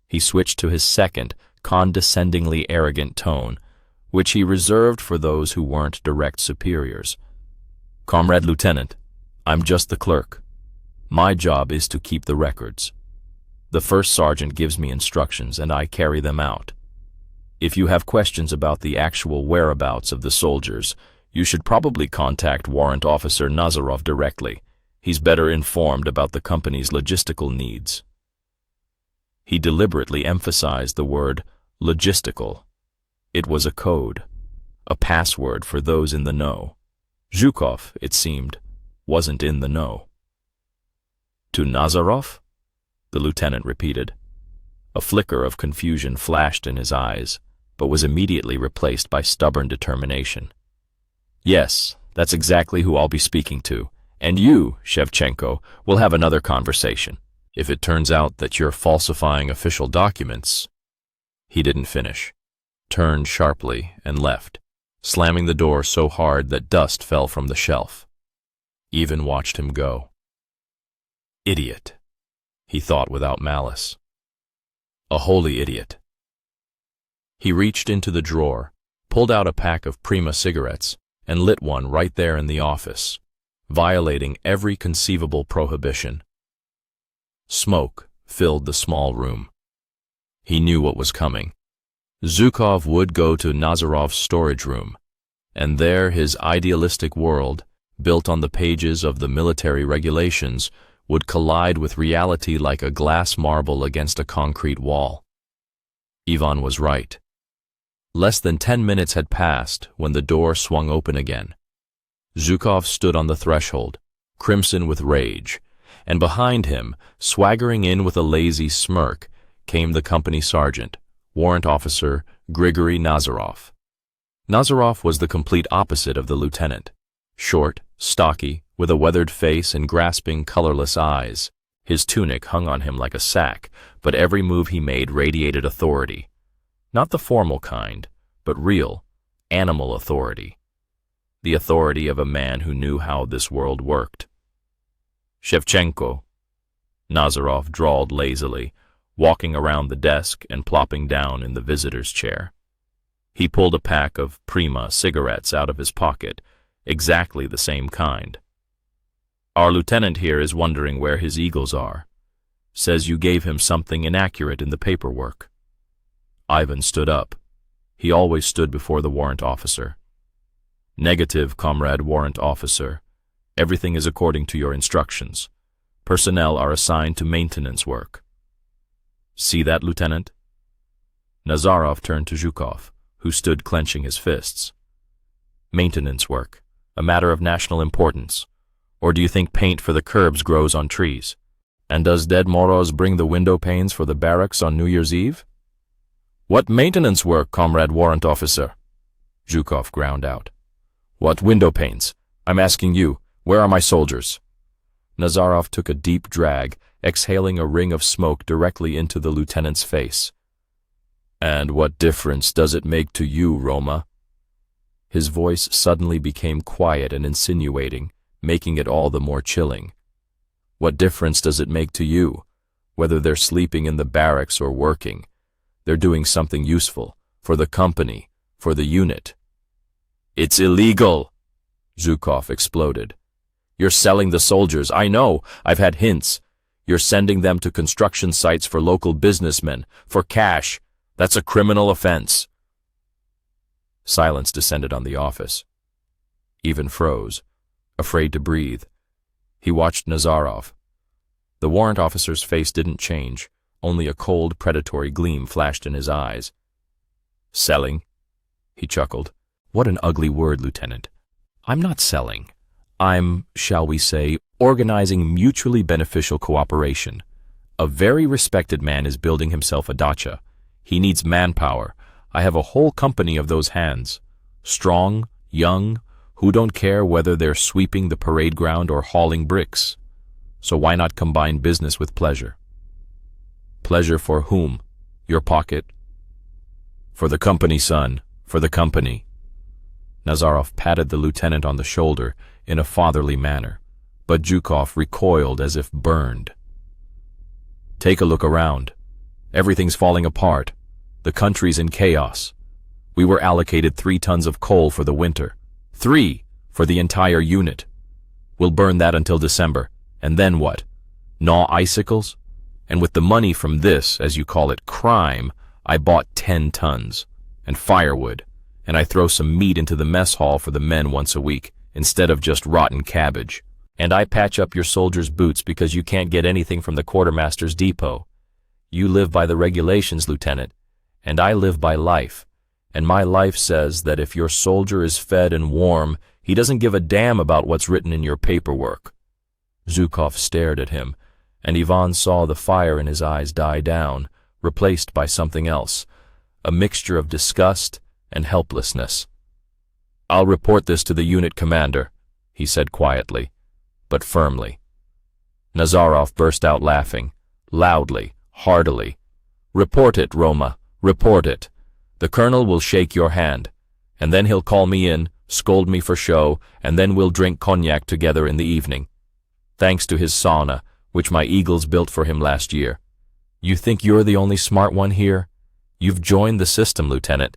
He switched to his second, condescendingly arrogant tone, which he reserved for those who weren't direct superiors. "Comrade Lieutenant, I'm just the clerk. My job is to keep the records. The first sergeant gives me instructions and I carry them out. If you have questions about the actual whereabouts of the soldiers, you should probably contact Warrant Officer Nazarov directly. He's better informed about the company's logistical needs." He deliberately emphasized the word logistical. It was a code, a password for those in the know. Zhukov, it seemed, wasn't in the know. "To Nazarov?" the lieutenant repeated. A flicker of confusion flashed in his eyes, but was immediately replaced by stubborn determination. "Yes, that's exactly who I'll be speaking to. And you, Shevchenko, will have another conversation. If it turns out that you're falsifying official documents—" He didn't finish, turned sharply, and left, slamming the door so hard that dust fell from the shelf. Ivan watched him go. "Idiot," he thought without malice. "A holy idiot." He reached into the drawer, pulled out a pack of Prima cigarettes, and lit one right there in the office, violating every conceivable prohibition. Smoke filled the small room. He knew what was coming. Zhukov would go to Nazarov's storage room, and there his idealistic world, built on the pages of the military regulations, would collide with reality like a glass marble against a concrete wall. Ivan was right. Less than 10 minutes had passed when the door swung open again. Zhukov stood on the threshold, crimson with rage, and behind him, swaggering in with a lazy smirk, came the company sergeant, Warrant Officer Grigory Nazarov. Nazarov was the complete opposite of the lieutenant. Short, stocky, with a weathered face and grasping, colorless eyes. His tunic hung on him like a sack, but every move he made radiated authority. Not the formal kind, but real, animal authority. The authority of a man who knew how this world worked. Shevchenko, Nazarov drawled lazily, walking around the desk and plopping down in the visitor's chair. He pulled a pack of Prima cigarettes out of his pocket, exactly the same kind. Our lieutenant here is wondering where his eagles are. Says you gave him something inaccurate in the paperwork. Ivan stood up. He always stood before the warrant officer. Negative, Comrade Warrant Officer. Everything is according to your instructions. Personnel are assigned to maintenance work. See that, Lieutenant? Nazarov turned to Zhukov, who stood clenching his fists. Maintenance work, a matter of national importance. Or do you think paint for the curbs grows on trees? And does Ded Moroz bring the window panes for the barracks on New Year's Eve? What maintenance work, Comrade Warrant Officer? Zhukov ground out. What window panes? I'm asking you, where are my soldiers? Nazarov took a deep drag, exhaling a ring of smoke directly into the lieutenant's face. And what difference does it make to you, Roma? His voice suddenly became quiet and insinuating, making it all the more chilling. What difference does it make to you, whether they're sleeping in the barracks or working? They're doing something useful, for the company, for the unit. It's illegal, Zhukov exploded. You're selling the soldiers, I know, I've had hints. You're sending them to construction sites for local businessmen, for cash. That's a criminal offense. Silence descended on the office. Ivan froze, afraid to breathe. He watched Nazarov. The warrant officer's face didn't change, only a cold, predatory gleam flashed in his eyes. Selling? He chuckled. What an ugly word, Lieutenant. I'm not selling. I'm, shall we say, organizing mutually beneficial cooperation. A very respected man is building himself a dacha. He needs manpower. I have a whole company of those hands. Strong, young, who don't care whether they're sweeping the parade ground or hauling bricks. So why not combine business with pleasure? Pleasure for whom? Your pocket? For the company, son, for the company. Nazarov patted the lieutenant on the shoulder in a fatherly manner, but Zhukov recoiled as if burned. Take a look around. Everything's falling apart. The country's in chaos. We were allocated 3 tons of coal for the winter. 3 for the entire unit. We'll burn that until December. And then what? Gnaw icicles? And with the money from this, as you call it, crime, I bought 10 tons. And firewood. And I throw some meat into the mess hall for the men once a week, instead of just rotten cabbage. And I patch up your soldiers' boots because you can't get anything from the quartermaster's depot. You live by the regulations, Lieutenant, and I live by life. And my life says that if your soldier is fed and warm, he doesn't give a damn about what's written in your paperwork. Zhukov stared at him, and Ivan saw the fire in his eyes die down, replaced by something else, a mixture of disgust and helplessness. I'll report this to the unit commander, he said quietly, but firmly. Nazarov burst out laughing, loudly, heartily. Report it, Roma, report it. The colonel will shake your hand, and then he'll call me in, scold me for show, and then we'll drink cognac together in the evening. Thanks to his sauna, which my eagles built for him last year. You think you're the only smart one here? You've joined the system, Lieutenant.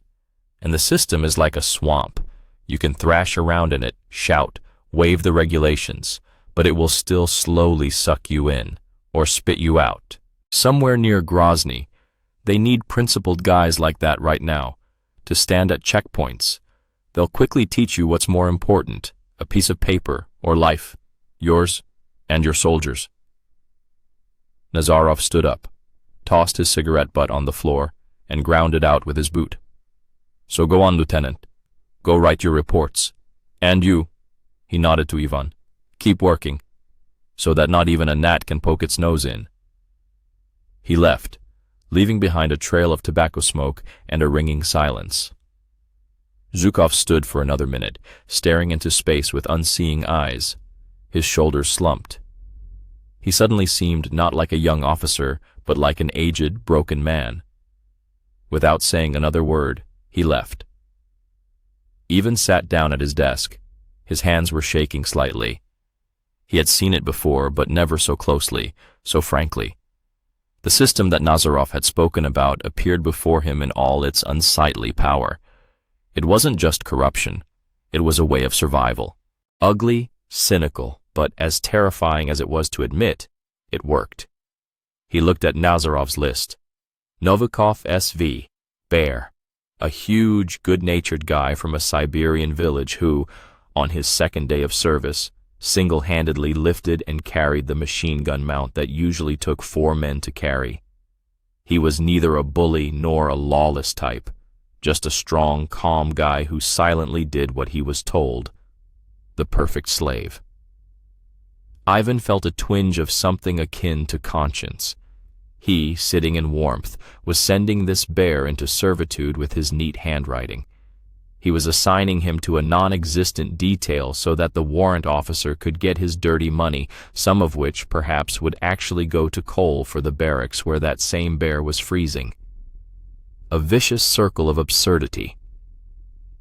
And the system is like a swamp. You can thrash around in it, shout, wave the regulations, but it will still slowly suck you in, or spit you out. Somewhere near Grozny, they need principled guys like that right now, to stand at checkpoints. They'll quickly teach you what's more important, a piece of paper or life, yours and your soldiers. Nazarov stood up, tossed his cigarette butt on the floor, and ground it out with his boot. So go on, Lieutenant. Go write your reports. And you, he nodded to Ivan, keep working. so that not even a gnat can poke its nose in." He left, leaving behind a trail of tobacco smoke and a ringing silence. Zhukov stood for another minute, staring into space with unseeing eyes. His shoulders slumped. He suddenly seemed not like a young officer, but like an aged, broken man. Without saying another word, he left. Ivan sat down at his desk. His hands were shaking slightly. He had seen it before, but never so closely, so frankly. The system that Nazarov had spoken about appeared before him in all its unsightly power. It wasn't just corruption. It was a way of survival. Ugly, cynical, but as terrifying as it was to admit, it worked. He looked at Nazarov's list. Novikov SV, Bear, a huge, good-natured guy from a Siberian village who, on his second day of service, single-handedly lifted and carried the machine gun mount that usually took 4 men to carry. He was neither a bully nor a lawless type, just a strong, calm guy who silently did what he was told. The perfect slave. Ivan felt a twinge of something akin to conscience. He, sitting in warmth, was sending this bear into servitude with his neat handwriting. He was assigning him to a non-existent detail so that the warrant officer could get his dirty money, some of which perhaps would actually go to coal for the barracks where that same bear was freezing. A vicious circle of absurdity.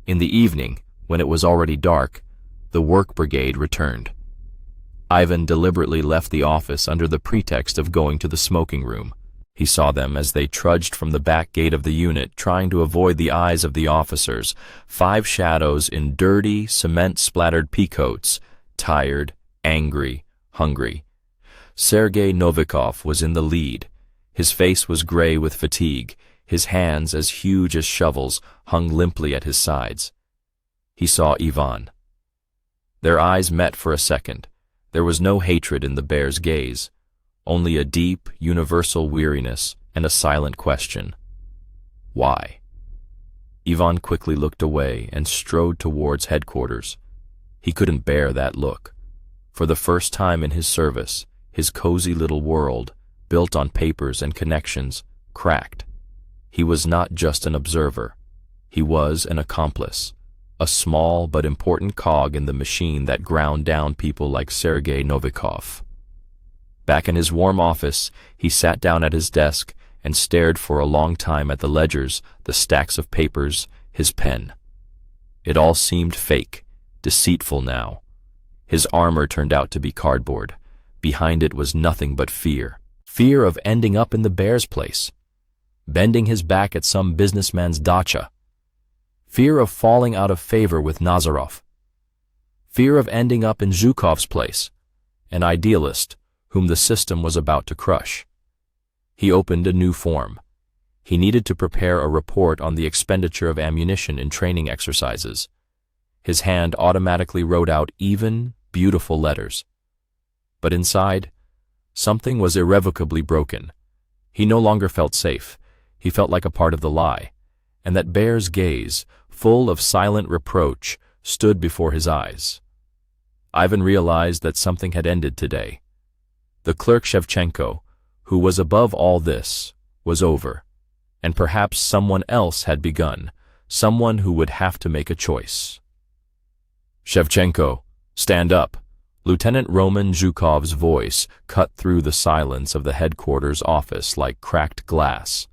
In the evening, when it was already dark, the work brigade returned. Ivan deliberately left the office under the pretext of going to the smoking room. He saw them as they trudged from the back gate of the unit, trying to avoid the eyes of the officers, 5 shadows in dirty, cement-splattered peacoats, tired, angry, hungry. Sergei Novikov was in the lead. His face was gray with fatigue. His hands, as huge as shovels, hung limply at his sides. He saw Ivan. Their eyes met for a second. There was no hatred in the bear's gaze, only a deep, universal weariness and a silent question. Why? Ivan quickly looked away and strode towards headquarters. He couldn't bear that look. For the first time in his service, his cozy little world, built on papers and connections, cracked. He was not just an observer. He was an accomplice, a small but important cog in the machine that ground down people like Sergei Novikov. Back in his warm office, he sat down at his desk and stared for a long time at the ledgers, the stacks of papers, his pen. It all seemed fake, deceitful now. His armor turned out to be cardboard. Behind it was nothing but fear. Fear of ending up in the bear's place, bending his back at some businessman's dacha. Fear of falling out of favor with Nazarov. Fear of ending up in Zhukov's place, an idealist whom the system was about to crush. He opened a new form. He needed to prepare a report on the expenditure of ammunition in training exercises. His hand automatically wrote out even, beautiful letters. But inside, something was irrevocably broken. He no longer felt safe. He felt like a part of the lie, and that bear's gaze, full of silent reproach, stood before his eyes. Ivan realized that something had ended today. The clerk Shevchenko, who was above all this, was over, and perhaps someone else had begun, someone who would have to make a choice. "Shevchenko, stand up." Lieutenant Roman Zhukov's voice cut through the silence of the headquarters office like cracked glass.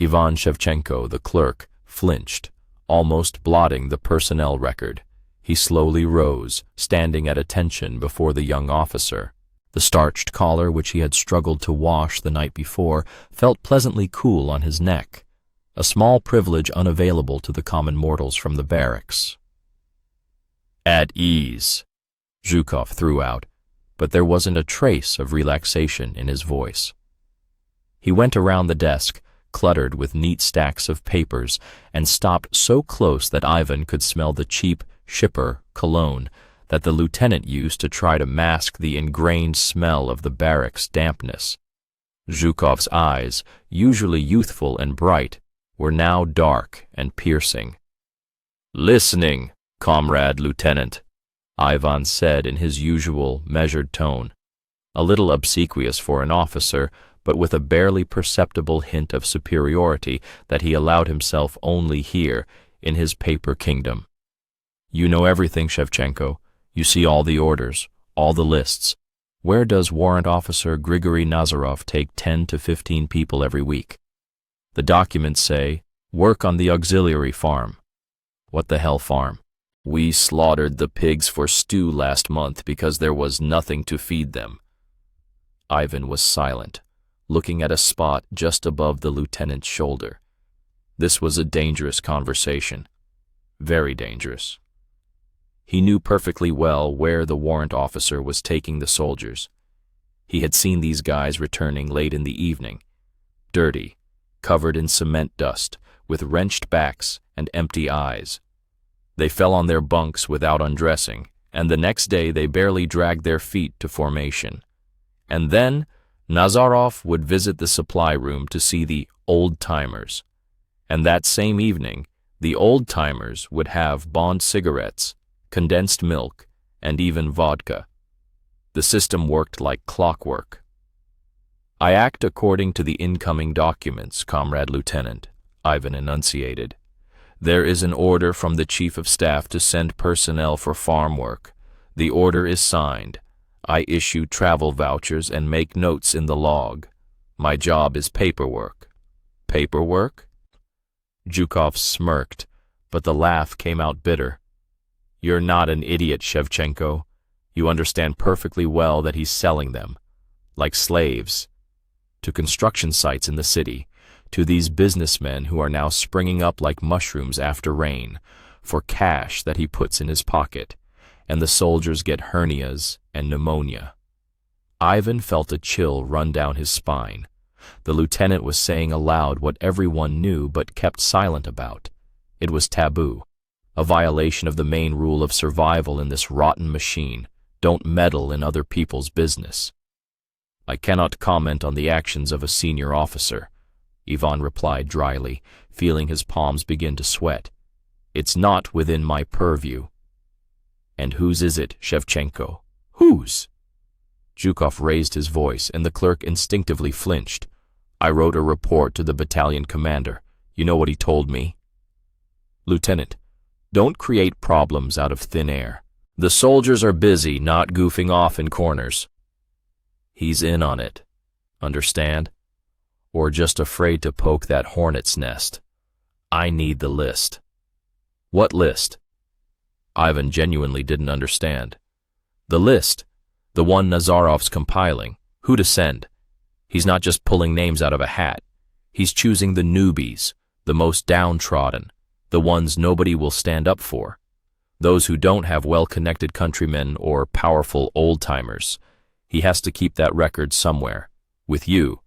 Ivan Shevchenko, the clerk, flinched, almost blotting the personnel record. He slowly rose, standing at attention before the young officer. The starched collar, which he had struggled to wash the night before, felt pleasantly cool on his neck, a small privilege unavailable to the common mortals from the barracks. "At ease," Zhukov threw out, but there wasn't a trace of relaxation in his voice. He went around the desk, cluttered with neat stacks of papers, and stopped so close that Ivan could smell the cheap shipper cologne that the lieutenant used to try to mask the ingrained smell of the barracks' dampness. Zhukov's eyes, usually youthful and bright, were now dark and piercing. "Listening, comrade lieutenant," Ivan said in his usual measured tone. a little obsequious for an officer, but with a barely perceptible hint of superiority that he allowed himself only here, in his paper kingdom. "You know everything, Shevchenko. You see all the orders, all the lists. Where does Warrant Officer Grigory Nazarov take 10 to 15 people every week? The documents say, work on the auxiliary farm." "What the hell farm?" "We slaughtered the pigs for stew last month because there was nothing to feed them." Ivan was silent, looking at a spot just above the lieutenant's shoulder. This was a dangerous conversation. Very dangerous. He knew perfectly well where the warrant officer was taking the soldiers. He had seen these guys returning late in the evening, dirty, covered in cement dust, with wrenched backs and empty eyes. They fell on their bunks without undressing, and the next day they barely dragged their feet to formation. And then Nazarov would visit the supply room to see the old-timers. And that same evening, the old-timers would have Bond cigarettes, condensed milk, and even vodka. The system worked like clockwork. "I act according to the incoming documents, Comrade Lieutenant," Ivan enunciated. "There is an order from the Chief of Staff to send personnel for farm work. The order is signed. I issue travel vouchers and make notes in the log. My job is paperwork." "Paperwork?" Zhukov smirked, but the laugh came out bitter. "You're not an idiot, Shevchenko. You understand perfectly well that he's selling them, like slaves, to construction sites in the city, to these businessmen who are now springing up like mushrooms after rain, for cash that he puts in his pocket, and the soldiers get hernias and pneumonia." Ivan felt a chill run down his spine. The lieutenant was saying aloud what everyone knew but kept silent about. It was taboo, a violation of the main rule of survival in this rotten machine. Don't meddle in other people's business. "I cannot comment on the actions of a senior officer," Ivan replied dryly, feeling his palms begin to sweat. "It's not within my purview." "And whose is it, Shevchenko? Whose?" Zhukov raised his voice, and the clerk instinctively flinched. "I wrote a report to the battalion commander. You know what he told me?" "Lieutenant, don't create problems out of thin air. The soldiers are busy, not goofing off in corners." "He's in on it. Understand? Or just afraid to poke that hornet's nest. I need the list." "What list?" Ivan genuinely didn't understand. "The list. The one Nazarov's compiling. Who to send. He's not just pulling names out of a hat. He's choosing the newbies, the most downtrodden, the ones nobody will stand up for, those who don't have well-connected countrymen or powerful old-timers. He has to keep that record somewhere. With you.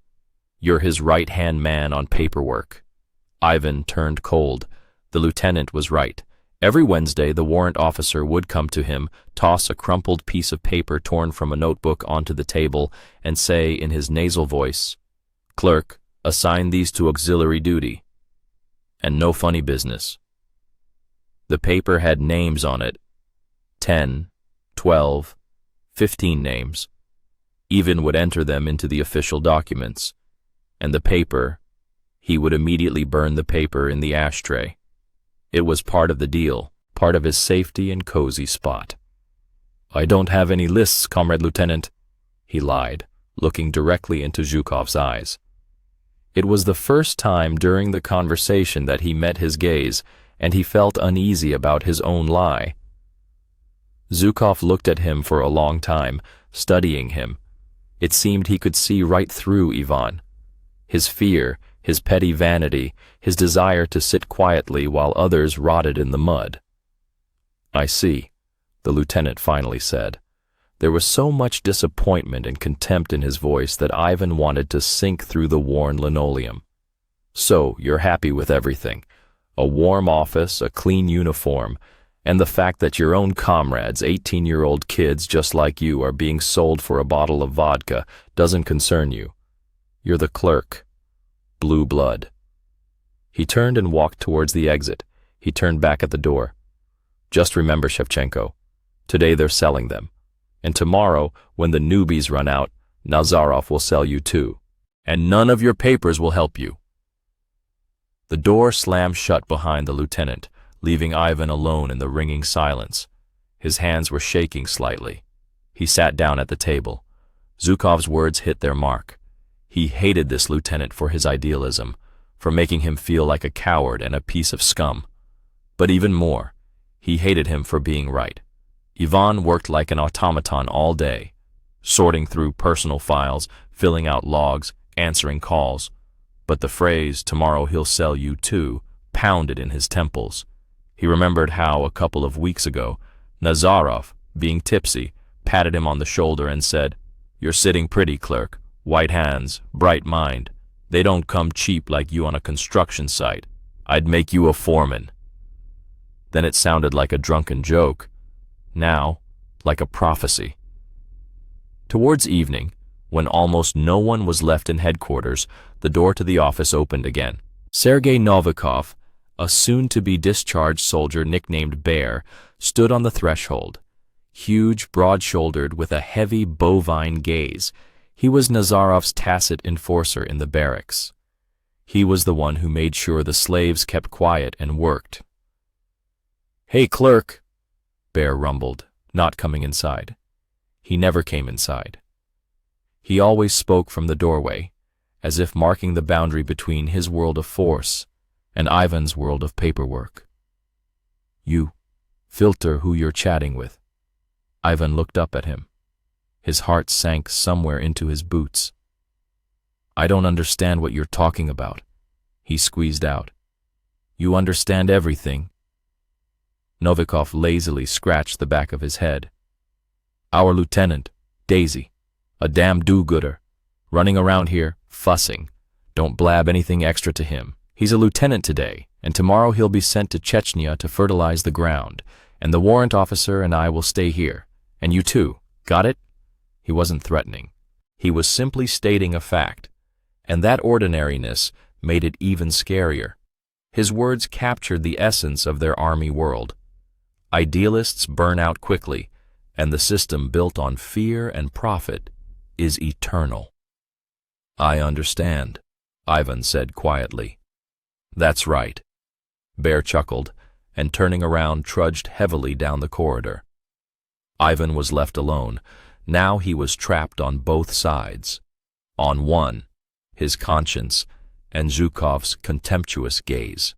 You're his right-hand man on paperwork." Ivan turned cold. The lieutenant was right. Every Wednesday, the warrant officer would come to him, toss a crumpled piece of paper torn from a notebook onto the table, and say in his nasal voice, "Clerk, assign these to auxiliary duty." And no funny business. The paper had names on it. 10, 12, 15 names. Ivan would enter them into the official documents. And the paper, he would immediately burn the paper in the ashtray. It was part of the deal, part of his safety and cozy spot. "I don't have any lists, Comrade Lieutenant," he lied, looking directly into Zhukov's eyes. It was the first time during the conversation that he met his gaze, and he felt uneasy about his own lie. Zhukov looked at him for a long time, studying him. It seemed he could see right through Ivan. His fear, his petty vanity, his desire to sit quietly while others rotted in the mud. "I see," the lieutenant finally said. There was so much disappointment and contempt in his voice that Ivan wanted to sink through the worn linoleum. "So, you're happy with everything. A warm office, a clean uniform, and the fact that your own comrades, 18-year-old kids just like you, are being sold for a bottle of vodka doesn't concern you. You're the clerk. Blue blood." He turned and walked towards the exit. He turned back at the door. "Just remember, Shevchenko, today they're selling them. And tomorrow, when the newbies run out, Nazarov will sell you too, and none of your papers will help you." The door slammed shut behind the lieutenant, leaving Ivan alone in the ringing silence. His hands were shaking slightly. He sat down at the table. Zhukov's words hit their mark. He hated this lieutenant for his idealism, for making him feel like a coward and a piece of scum. But even more, he hated him for being right. Ivan worked like an automaton all day, sorting through personal files, filling out logs, answering calls. But the phrase, "tomorrow he'll sell you too," pounded in his temples. He remembered how, a couple of weeks ago, Nazarov, being tipsy, patted him on the shoulder and said, "You're sitting pretty, clerk. White hands, bright mind. They don't come cheap like you on a construction site. I'd make you a foreman." Then it sounded like a drunken joke. Now, like a prophecy. Towards evening, when almost no one was left in headquarters, the door to the office opened again. Sergei Novikov, a soon-to-be discharged soldier nicknamed Bear, stood on the threshold. Huge, broad-shouldered, with a heavy bovine gaze, he was Nazarov's tacit enforcer in the barracks. He was the one who made sure the slaves kept quiet and worked. "Hey, clerk," Bear rumbled, not coming inside. He never came inside. He always spoke from the doorway, as if marking the boundary between his world of force and Ivan's world of paperwork. "You, filter who you're chatting with." Ivan looked up at him. His heart sank somewhere into his boots. "I don't understand what you're talking about," he squeezed out. "You understand everything." Novikov lazily scratched the back of his head. "Our lieutenant, Daisy, a damn do-gooder, running around here, fussing. Don't blab anything extra to him. He's a lieutenant today, and tomorrow he'll be sent to Chechnya to fertilize the ground, and the warrant officer and I will stay here. And you too, got it?" He wasn't threatening. He was simply stating a fact, and that ordinariness made it even scarier. His words captured the essence of their army world. Idealists burn out quickly, and the system built on fear and profit is eternal. "I understand," Ivan said quietly. "That's right." Bear chuckled, and turning around trudged heavily down the corridor. Ivan was left alone. Now he was trapped on both sides. On one, his conscience and Zhukov's contemptuous gaze.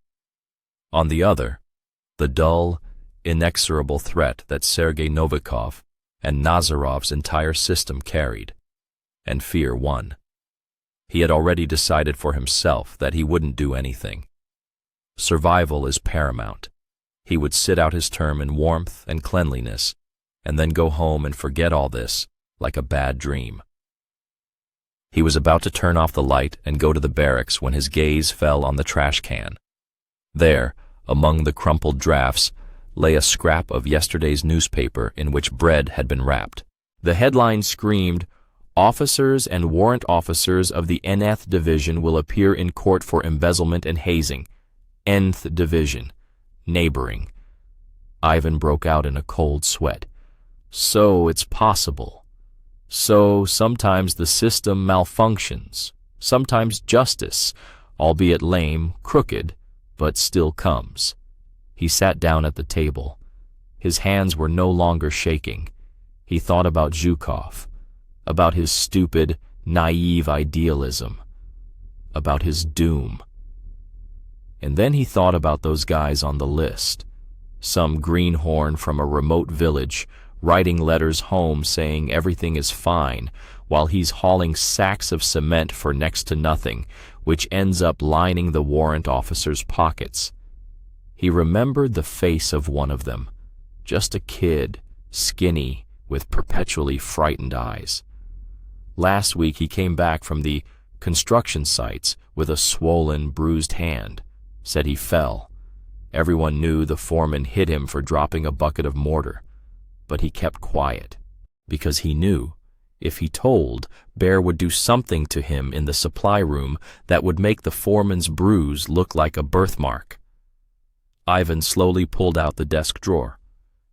On the other, the dull, inexorable threat that Sergei Novikov and Nazarov's entire system carried. And fear won. He had already decided for himself that he wouldn't do anything. Survival is paramount. He would sit out his term in warmth and cleanliness, and then go home and forget all this like a bad dream. He was about to turn off the light and go to the barracks when his gaze fell on the trash can. There, among the crumpled drafts, lay a scrap of yesterday's newspaper in which bread had been wrapped. The headline screamed, "Officers and warrant officers of the Nth Division will appear in court for embezzlement and hazing. Nth Division. Neighboring." Ivan broke out in a cold sweat. So it's possible. So sometimes the system malfunctions. Sometimes justice, albeit lame, crooked, but still comes. He sat down at the table. His hands were no longer shaking. He thought about Zhukov, about his stupid, naive idealism, about his doom. And then he thought about those guys on the list. Some greenhorn from a remote village, writing letters home saying everything is fine, while he's hauling sacks of cement for next to nothing, which ends up lining the warrant officer's pockets. He remembered the face of one of them, just a kid, skinny, with perpetually frightened eyes. Last week he came back from the construction sites with a swollen, bruised hand, said he fell. Everyone knew the foreman hit him for dropping a bucket of mortar, but he kept quiet, because he knew, if he told, Bear would do something to him in the supply room that would make the foreman's bruise look like a birthmark. Ivan slowly pulled out the desk drawer,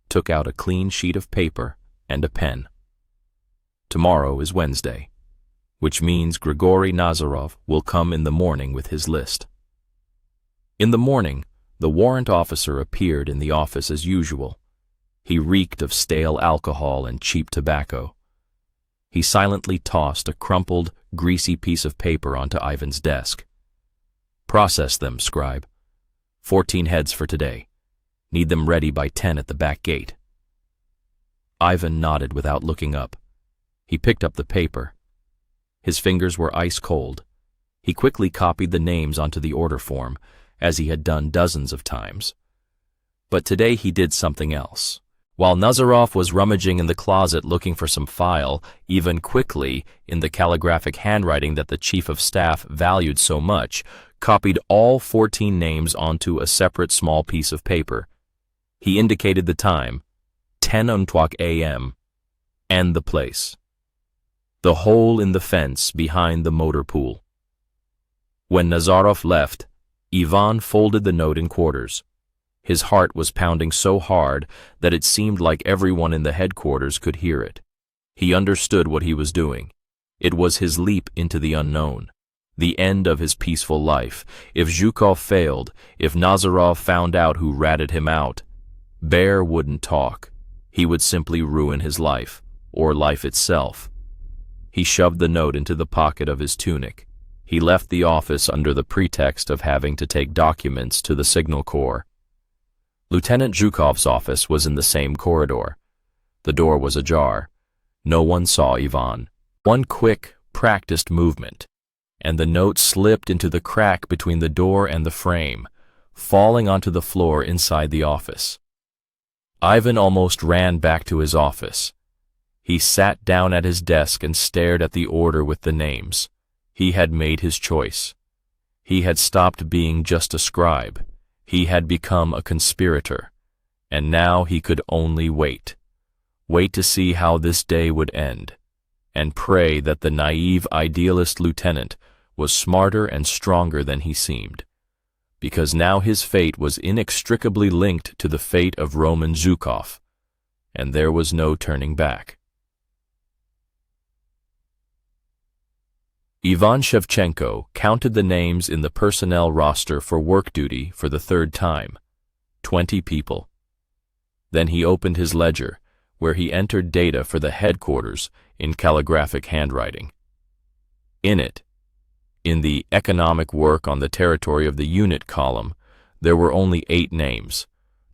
took out a clean sheet of paper and a pen. "Tomorrow is Wednesday," which means Grigory Nazarov will come in the morning with his list. In the morning, the warrant officer appeared in the office as usual. He reeked of stale alcohol and cheap tobacco. He silently tossed a crumpled, greasy piece of paper onto Ivan's desk. "Process them, scribe. 14 heads for today. Need them ready by 10 at the back gate." Ivan nodded without looking up. He picked up the paper. His fingers were ice cold. He quickly copied the names onto the order form, as he had done dozens of times. But today he did something else. While Nazarov was rummaging in the closet looking for some file, Ivan quickly, in the calligraphic handwriting that the chief of staff valued so much, copied all 14 names onto a separate small piece of paper. He indicated the time, 10:00 a.m., and the place. The hole in the fence behind the motor pool. When Nazarov left, Ivan folded the note in quarters. His heart was pounding so hard that it seemed like everyone in the headquarters could hear it. He understood what he was doing. It was his leap into the unknown, the end of his peaceful life. If Zhukov failed, if Nazarov found out who ratted him out, Bear wouldn't talk. He would simply ruin his life, or life itself. He shoved the note into the pocket of his tunic. He left the office under the pretext of having to take documents to the Signal Corps. Lieutenant Zhukov's office was in the same corridor. The door was ajar. No one saw Ivan. One quick, practiced movement, and the note slipped into the crack between the door and the frame, falling onto the floor inside the office. Ivan almost ran back to his office. He sat down at his desk and stared at the order with the names. He had made his choice. He had stopped being just a scribe. He had become a conspirator. And now he could only wait. Wait to see how this day would end. And pray that the naive idealist lieutenant was smarter and stronger than he seemed. Because now his fate was inextricably linked to the fate of Roman Zhukov. And there was no turning back. Ivan Shevchenko counted the names in the personnel roster for work duty for the third time. 20 people. Then he opened his ledger, where he entered data for the headquarters in calligraphic handwriting. In it, in the economic work on the territory of the unit column, there were only 8 names.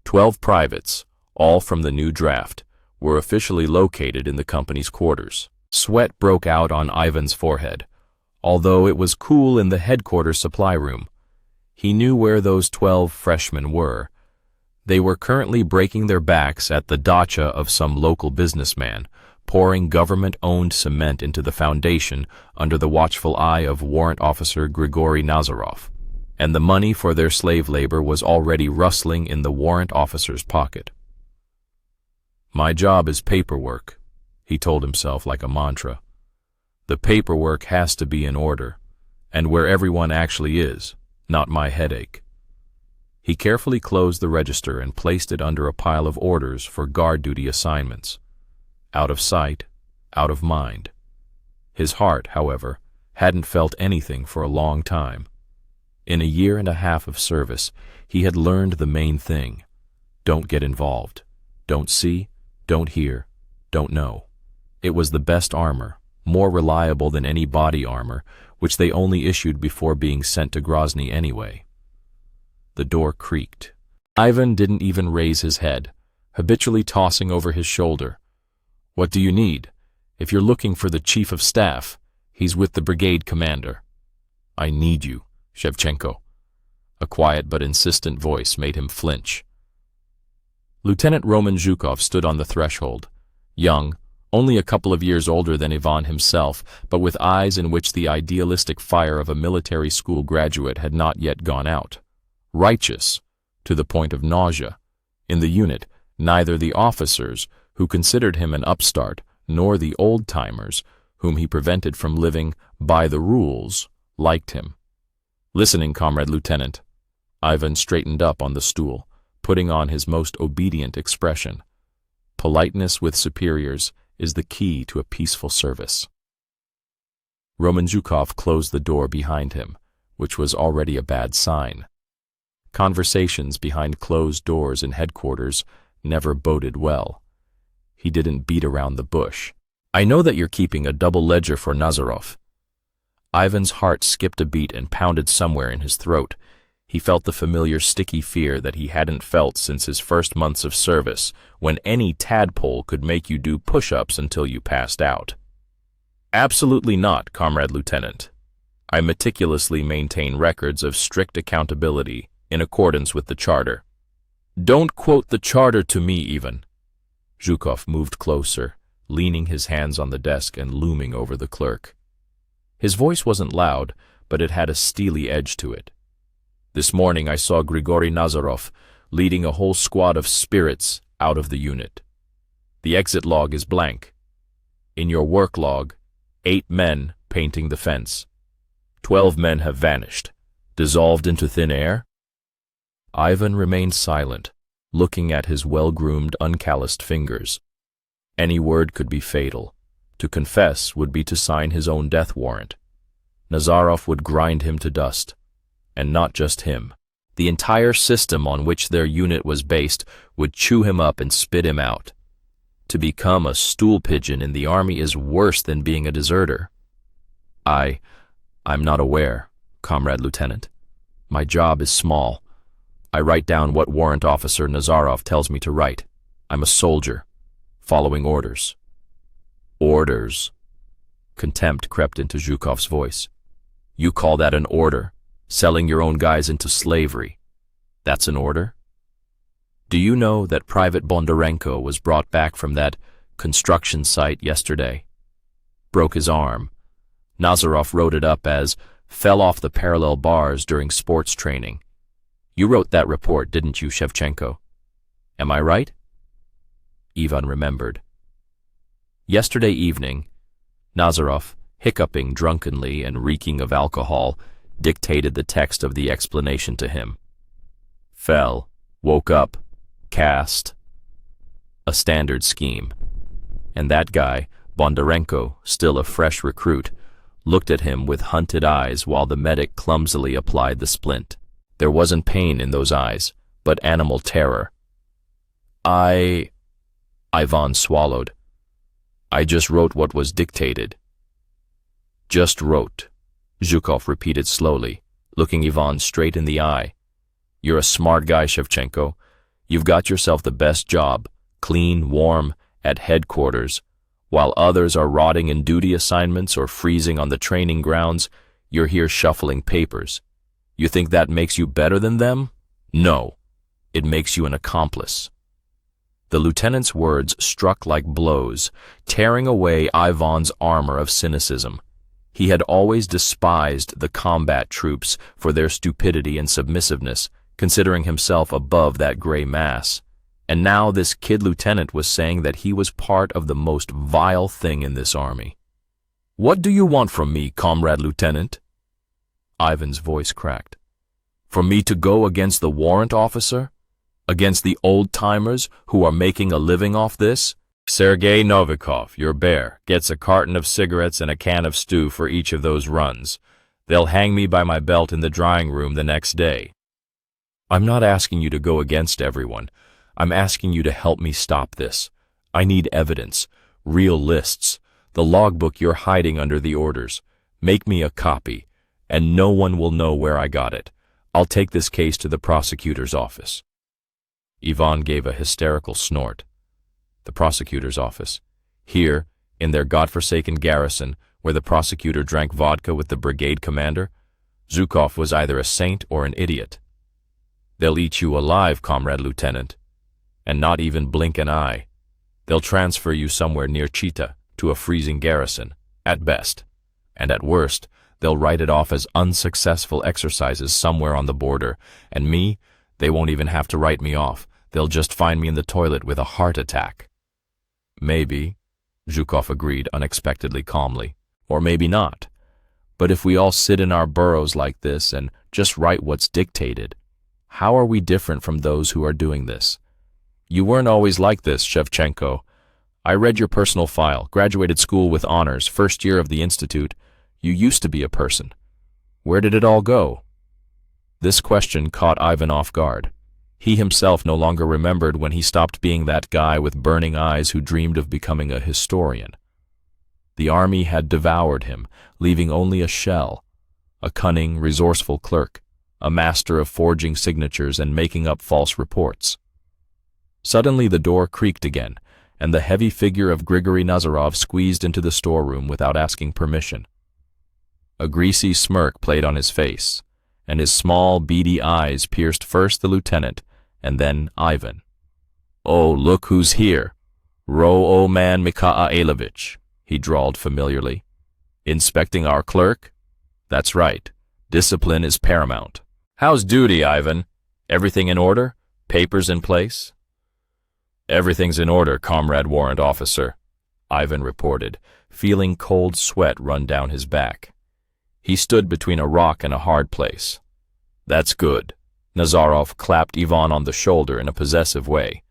12 privates, all from the new draft, were officially located in the company's quarters. Sweat broke out on Ivan's forehead. Although it was cool in the headquarters supply room, he knew where those 12 freshmen were. They were currently breaking their backs at the dacha of some local businessman, pouring government-owned cement into the foundation under the watchful eye of Warrant Officer Grigory Nazarov, and the money for their slave labor was already rustling in the warrant officer's pocket. "My job is paperwork," he told himself like a mantra. "The paperwork has to be in order, and where everyone actually is, not my headache." He carefully closed the register and placed it under a pile of orders for guard duty assignments. Out of sight, out of mind. His heart, however, hadn't felt anything for a long time. In a year and a half of service, he had learned the main thing. Don't get involved. Don't see, don't hear, don't know. It was the best armor, more reliable than any body armor, which they only issued before being sent to Grozny anyway. The door creaked. Ivan didn't even raise his head, habitually tossing over his shoulder. "What do you need? If you're looking for the chief of staff, he's with the brigade commander." "I need you, Shevchenko." A quiet but insistent voice made him flinch. Lieutenant Roman Zhukov stood on the threshold, young, only a couple of years older than Ivan himself, but with eyes in which the idealistic fire of a military school graduate had not yet gone out. Righteous, to the point of nausea. In the unit, neither the officers, who considered him an upstart, nor the old-timers, whom he prevented from living by the rules, liked him. "Listening, Comrade Lieutenant." Ivan straightened up on the stool, putting on his most obedient expression. Politeness with superiors is the key to a peaceful service. Roman Zhukov closed the door behind him, which was already a bad sign. Conversations behind closed doors in headquarters never boded well. He didn't beat around the bush. I know that you're keeping a double ledger for Nazarov. Ivan's heart skipped a beat and pounded somewhere in his throat. He felt the familiar sticky fear that he hadn't felt since his first months of service, when any tadpole could make you do push-ups until you passed out. Absolutely not, Comrade Lieutenant. I meticulously maintain records of strict accountability in accordance with the charter. Don't quote the charter to me, even. Zhukov moved closer, leaning his hands on the desk and looming over the clerk. His voice wasn't loud, but it had a steely edge to it. This morning I saw Grigory Nazarov leading a whole squad of spirits out of the unit. The exit log is blank. In your work log, 8 men painting the fence. 12 men have vanished, dissolved into thin air. Ivan remained silent, looking at his well-groomed, uncalloused fingers. Any word could be fatal. To confess would be to sign his own death warrant. Nazarov would grind him to dust. And not just him. The entire system on which their unit was based would chew him up and spit him out. To become a stool pigeon in the army is worse than being a deserter. I'm not aware, Comrade Lieutenant. My job is small. I write down what Warrant Officer Nazarov tells me to write. I'm a soldier, following orders. Orders. Contempt crept into Zhukov's voice. You call that an order? Selling your own guys into slavery. That's an order? Do you know that Private Bondarenko was brought back from that construction site yesterday? Broke his arm. Nazarov wrote it up as fell off the parallel bars during sports training. You wrote that report, didn't you, Shevchenko? Am I right? Ivan remembered. Yesterday evening, Nazarov, hiccuping drunkenly and reeking of alcohol, dictated the text of the explanation to him. Fell, woke up, cast. A standard scheme. And that guy, Bondarenko, still a fresh recruit, looked at him with hunted eyes while the medic clumsily applied the splint. There wasn't pain in those eyes, but animal terror. Ivan swallowed. I just wrote what was dictated. Just wrote, Zhukov repeated slowly, looking Ivan straight in the eye. You're a smart guy, Shevchenko. You've got yourself the best job, clean, warm, at headquarters. While others are rotting in duty assignments or freezing on the training grounds, you're here shuffling papers. You think that makes you better than them? No. It makes you an accomplice. The lieutenant's words struck like blows, tearing away Ivan's armor of cynicism. He had always despised the combat troops for their stupidity and submissiveness, considering himself above that gray mass. And now this kid lieutenant was saying that he was part of the most vile thing in this army. What do you want from me, Comrade Lieutenant? Ivan's voice cracked. For me to go against the warrant officer? Against the old-timers who are making a living off this? Sergei Novikov, your bear, gets a carton of cigarettes and a can of stew for each of those runs. They'll hang me by my belt in the drying room the next day. I'm not asking you to go against everyone. I'm asking you to help me stop this. I need evidence, real lists, the logbook you're hiding under the orders. Make me a copy, and no one will know where I got it. I'll take this case to the prosecutor's office. Ivan gave a hysterical snort. The prosecutor's office. Here, in their godforsaken garrison, where the prosecutor drank vodka with the brigade commander, Zhukov was either a saint or an idiot. They'll eat you alive, Comrade Lieutenant, and not even blink an eye. They'll transfer you somewhere near Chita to a freezing garrison, at best, and at worst, they'll write it off as unsuccessful exercises somewhere on the border, and me, they won't even have to write me off. They'll just find me in the toilet with a heart attack. Maybe, Zhukov agreed unexpectedly calmly, or maybe not. But if we all sit in our burrows like this and just write what's dictated, how are we different from those who are doing this? You weren't always like this, Shevchenko. I read your personal file, graduated school with honors, first year of the institute. You used to be a person. Where did it all go? This question caught Ivan off guard. He himself no longer remembered when he stopped being that guy with burning eyes who dreamed of becoming a historian. The army had devoured him, leaving only a shell, a cunning, resourceful clerk, a master of forging signatures and making up false reports. Suddenly the door creaked again, and the heavy figure of Grigory Nazarov squeezed into the storeroom without asking permission. A greasy smirk played on his face, and his small, beady eyes pierced first the lieutenant and then Ivan. "Oh, look who's here. Ro-o man Mikhailovich," he drawled familiarly. "Inspecting our clerk? That's right. Discipline is paramount. How's duty, Ivan? Everything in order? Papers in place?" "Everything's in order, Comrade Warrant Officer," Ivan reported, feeling cold sweat run down his back. He stood between a rock and a hard place. "That's good." Nazarov clapped Ivan on the shoulder in a possessive way,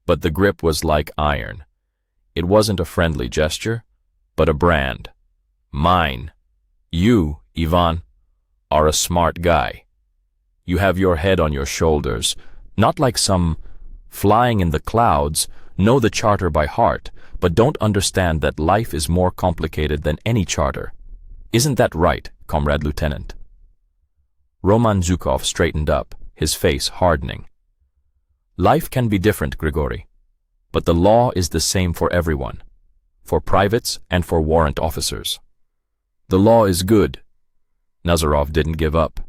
but the grip was like iron. It wasn't a friendly gesture, but a brand. "Mine. You, Ivan, are a smart guy. You have your head on your shoulders, not like some flying in the clouds, know the charter by heart, but don't understand that life is more complicated than any charter. Isn't that right, Comrade Lieutenant?" Roman Zhukov straightened up, his face hardening. "Life can be different, Grigory, but the law is the same for everyone, for privates and for warrant officers. The law is good." Nazarov didn't give up.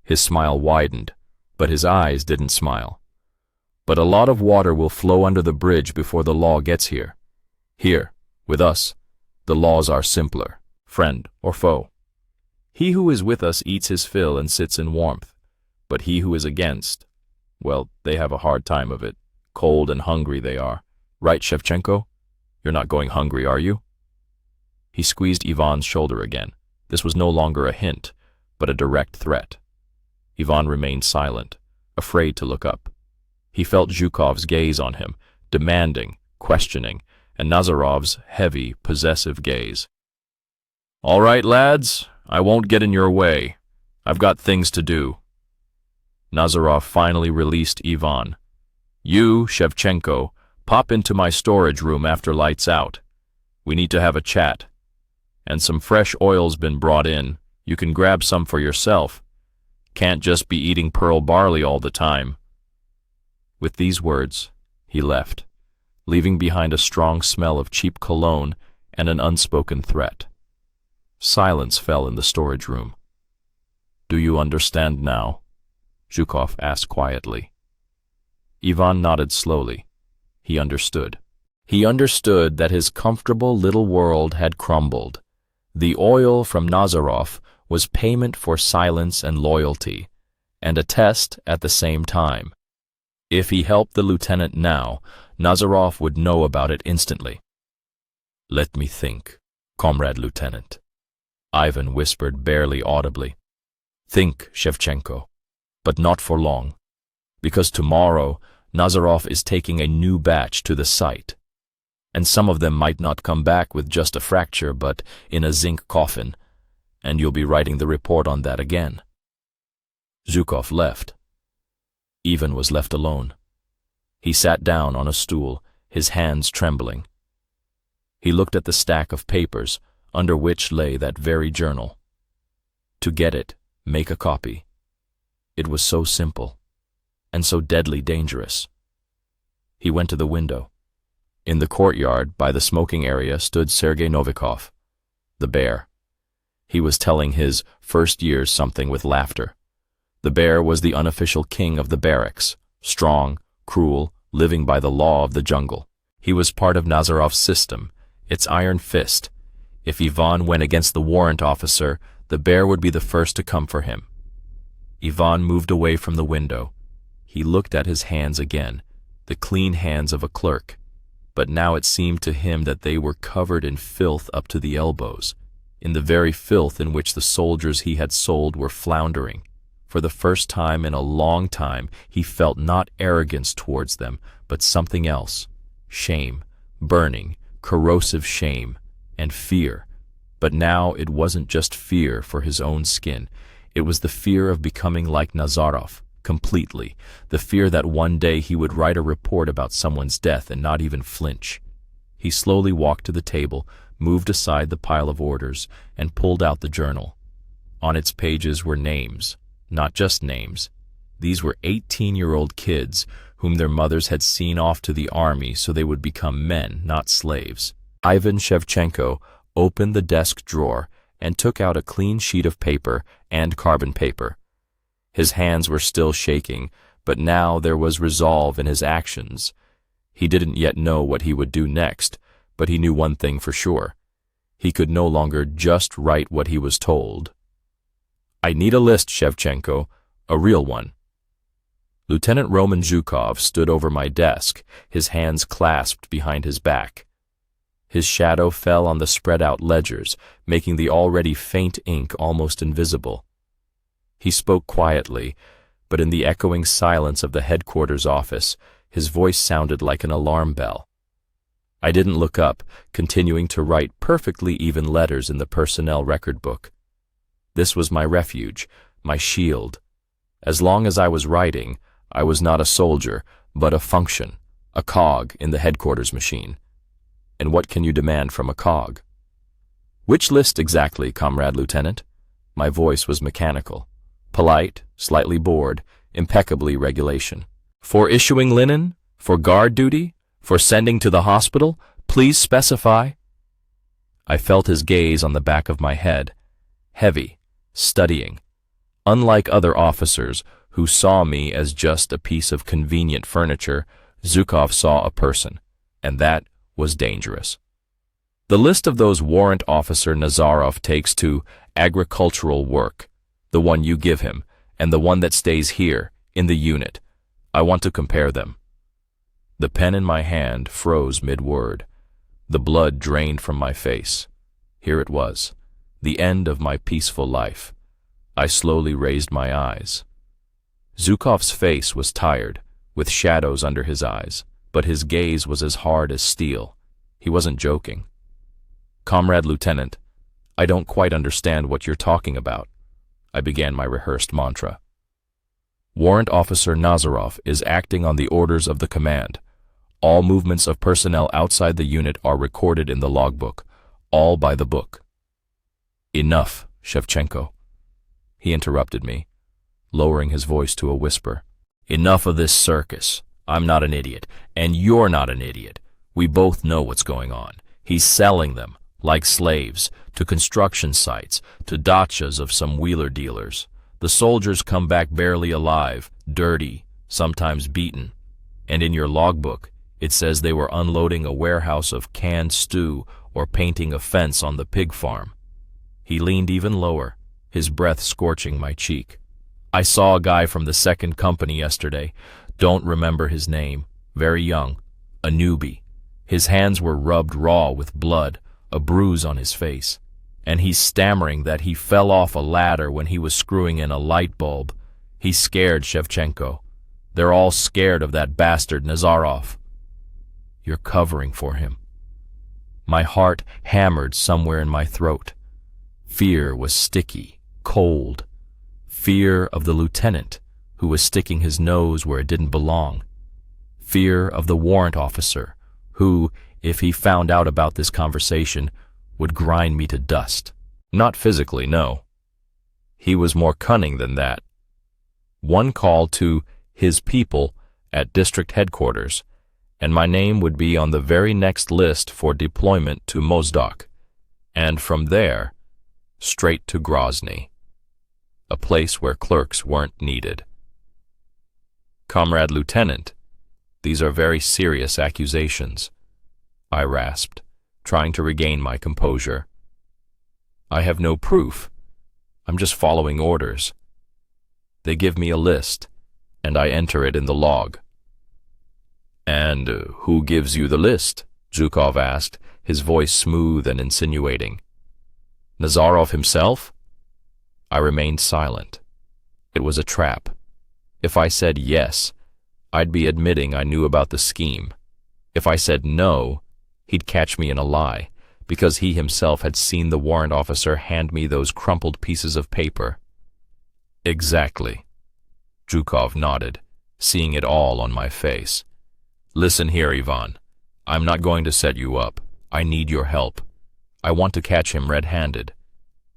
His smile widened, but his eyes didn't smile. "But a lot of water will flow under the bridge before the law gets here. Here, with us, the laws are simpler, friend or foe. He who is with us eats his fill and sits in warmth, but he who is against, well, they have a hard time of it. Cold and hungry they are. Right, Shevchenko? You're not going hungry, are you?" He squeezed Ivan's shoulder again. This was no longer a hint, but a direct threat. Ivan remained silent, afraid to look up. He felt Zhukov's gaze on him, demanding, questioning, and Nazarov's heavy, possessive gaze. "All right, lads, I won't get in your way. I've got things to do." Nazarov finally released Ivan. "You, Shevchenko, pop into my storage room after lights out. We need to have a chat. And some fresh oil's been brought in. You can grab some for yourself. Can't just be eating pearl barley all the time." With these words, he left, leaving behind a strong smell of cheap cologne and an unspoken threat. Silence fell in the storage room. "Do you understand now?" Zhukov asked quietly. Ivan nodded slowly. He understood. He understood that his comfortable little world had crumbled. The oil from Nazarov was payment for silence and loyalty, and a test at the same time. If he helped the lieutenant now, Nazarov would know about it instantly. "Let me think, Comrade Lieutenant," Ivan whispered barely audibly. "Think, Shevchenko, but not for long, because tomorrow Nazarov is taking a new batch to the site, and some of them might not come back with just a fracture but in a zinc coffin, and you'll be writing the report on that again." Zhukov left. Ivan was left alone. He sat down on a stool, his hands trembling. He looked at the stack of papers under which lay that very journal. To get it, make a copy. It was so simple, and so deadly dangerous. He went to the window. In the courtyard, by the smoking area, stood Sergei Novikov, the bear. He was telling his first years something with laughter. The bear was the unofficial king of the barracks, strong, cruel, living by the law of the jungle. He was part of Nazarov's system, its iron fist. If Ivan went against the warrant officer, the bear would be the first to come for him. Ivan moved away from the window. He looked at his hands again, the clean hands of a clerk, but now it seemed to him that they were covered in filth up to the elbows, in the very filth in which the soldiers he had sold were floundering. For the first time in a long time, he felt not arrogance towards them, but something else, shame, burning, corrosive shame, and fear, But now it wasn't just fear for his own skin. It was the fear of becoming like Nazarov, completely. The fear that one day he would write a report about someone's death and not even flinch. He slowly walked to the table, moved aside the pile of orders, and pulled out the journal. On its pages were names, not just names. These were 18-year-old kids whom their mothers had seen off to the army so they would become men, not slaves. Ivan Shevchenko opened the desk drawer and took out a clean sheet of paper and carbon paper. His hands were still shaking, but now there was resolve in his actions. He didn't yet know what he would do next, but he knew one thing for sure. He could no longer just write what he was told. "I need a list, Shevchenko, a real one." Lieutenant Roman Zhukov stood over my desk, his hands clasped behind his back. His shadow fell on the spread-out ledgers, making the already faint ink almost invisible. He spoke quietly, but in the echoing silence of the headquarters office, his voice sounded like an alarm bell. I didn't look up, continuing to write perfectly even letters in the personnel record book. This was my refuge, my shield. As long as I was writing, I was not a soldier, but a function, a cog in the headquarters machine. And what can you demand from a cog? "Which list exactly, Comrade Lieutenant?" My voice was mechanical, polite, slightly bored, impeccably regulation. "For issuing linen? For guard duty? For sending to the hospital? Please specify." I felt his gaze on the back of my head, heavy, studying. Unlike other officers who saw me as just a piece of convenient furniture, Zhukov saw a person, and that was dangerous. "The list of those Warrant Officer Nazarov takes to agricultural work, the one you give him, and the one that stays here, in the unit. I want to compare them." The pen in my hand froze mid-word. The blood drained from my face. Here it was, the end of my peaceful life. I slowly raised my eyes. Zhukov's face was tired, with shadows under his eyes, but his gaze was as hard as steel. He wasn't joking. "Comrade Lieutenant, I don't quite understand what you're talking about," I began my rehearsed mantra. "Warrant Officer Nazarov is acting on the orders of the command. All movements of personnel outside the unit are recorded in the logbook, all by the book." "Enough, Shevchenko," he interrupted me, lowering his voice to a whisper. "Enough of this circus. I'm not an idiot, and you're not an idiot. We both know what's going on. He's selling them, like slaves, to construction sites, to dachas of some wheeler dealers. The soldiers come back barely alive, dirty, sometimes beaten. And in your logbook, it says they were unloading a warehouse of canned stew or painting a fence on the pig farm." He leaned even lower, his breath scorching my cheek. "I saw a guy from the 2nd Company yesterday. Don't remember his name. Very young. A newbie. His hands were rubbed raw with blood, a bruise on his face. And he's stammering that he fell off a ladder when he was screwing in a light bulb. He's scared, Shevchenko. They're all scared of that bastard Nazarov." "You're covering for him." My heart hammered somewhere in my throat. Fear was sticky, cold. Fear of the lieutenant, who was sticking his nose where it didn't belong. Fear of the warrant officer, who, if he found out about this conversation, would grind me to dust. Not physically, no. He was more cunning than that. One call to his people at district headquarters, and my name would be on the very next list for deployment to Mozdok, and from there, straight to Grozny, a place where clerks weren't needed. "Comrade Lieutenant, these are very serious accusations," I rasped, trying to regain my composure. "I have no proof. I'm just following orders. They give me a list, and I enter it in the log." "And who gives you the list?" Zhukov asked, his voice smooth and insinuating. "Nazarov himself?" I remained silent. It was a trap. If I said yes, I'd be admitting I knew about the scheme. If I said no, he'd catch me in a lie, because he himself had seen the warrant officer hand me those crumpled pieces of paper. Exactly. Zhukov nodded, seeing it all on my face. Listen here, Ivan. I'm not going to set you up. I need your help. I want to catch him red-handed.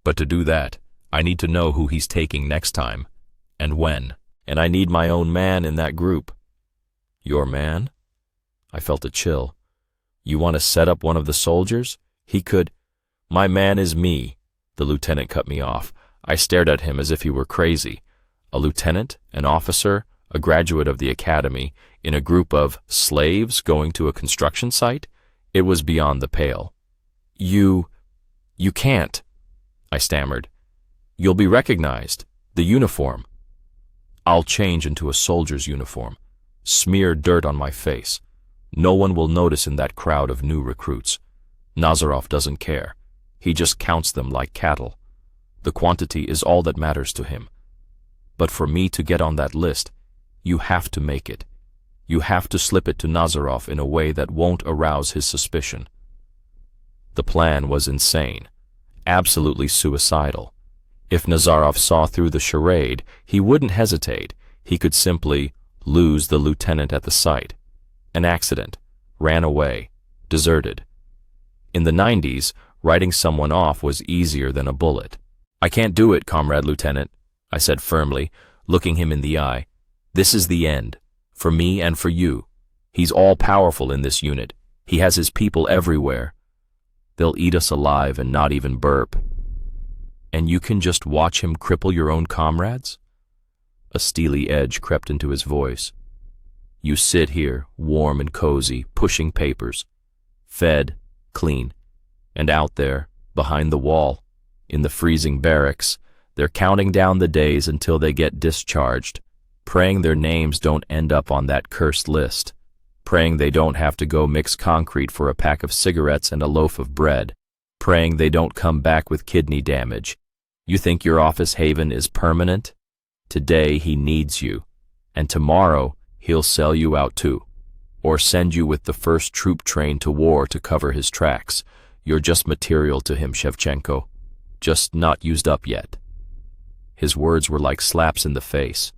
But to do that, I need to know who he's taking next time, and when. And I need my own man in that group. Your man? I felt a chill. You want to set up one of the soldiers? He could. My man is me. The lieutenant cut me off. I stared at him as if he were crazy. A lieutenant, an officer, a graduate of the academy, in a group of slaves going to a construction site? It was beyond the pale. You can't, I stammered. You'll be recognized. The uniform. I'll change into a soldier's uniform. Smear dirt on my face. No one will notice in that crowd of new recruits. Nazarov doesn't care. He just counts them like cattle. The quantity is all that matters to him. But for me to get on that list, you have to make it. You have to slip it to Nazarov in a way that won't arouse his suspicion. The plan was insane, absolutely suicidal. If Nazarov saw through the charade, he wouldn't hesitate. He could simply lose the lieutenant at the site. An accident, ran away, deserted. In the 90s, writing someone off was easier than a bullet. I can't do it, Comrade Lieutenant, I said firmly, looking him in the eye. This is the end, for me and for you. He's all-powerful in this unit. He has his people everywhere. They'll eat us alive and not even burp. And you can just watch him cripple your own comrades? A steely edge crept into his voice. You sit here, warm and cozy, pushing papers. Fed, clean. And out there, behind the wall, in the freezing barracks, they're counting down the days until they get discharged, praying their names don't end up on that cursed list, praying they don't have to go mix concrete for a pack of cigarettes and a loaf of bread, praying they don't come back with kidney damage. You think your office haven is permanent? Today he needs you, and tomorrow he'll sell you out too, or send you with the first troop train to war to cover his tracks. You're just material to him, Shevchenko, just not used up yet. His words were like slaps in the face.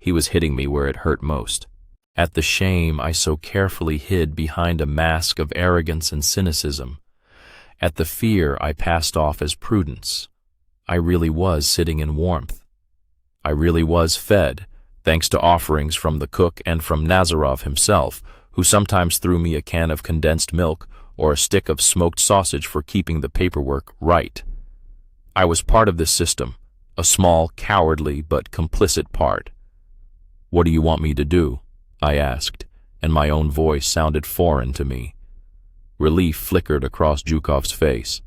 He was hitting me where it hurt most. At the shame I so carefully hid behind a mask of arrogance and cynicism. At the fear I passed off as prudence. I really was sitting in warmth. I really was fed, thanks to offerings from the cook and from Nazarov himself, who sometimes threw me a can of condensed milk or a stick of smoked sausage for keeping the paperwork right. I was part of this system, a small, cowardly, but complicit part. What do you want me to do? I asked, and my own voice sounded foreign to me. Relief flickered across Zhukov's face.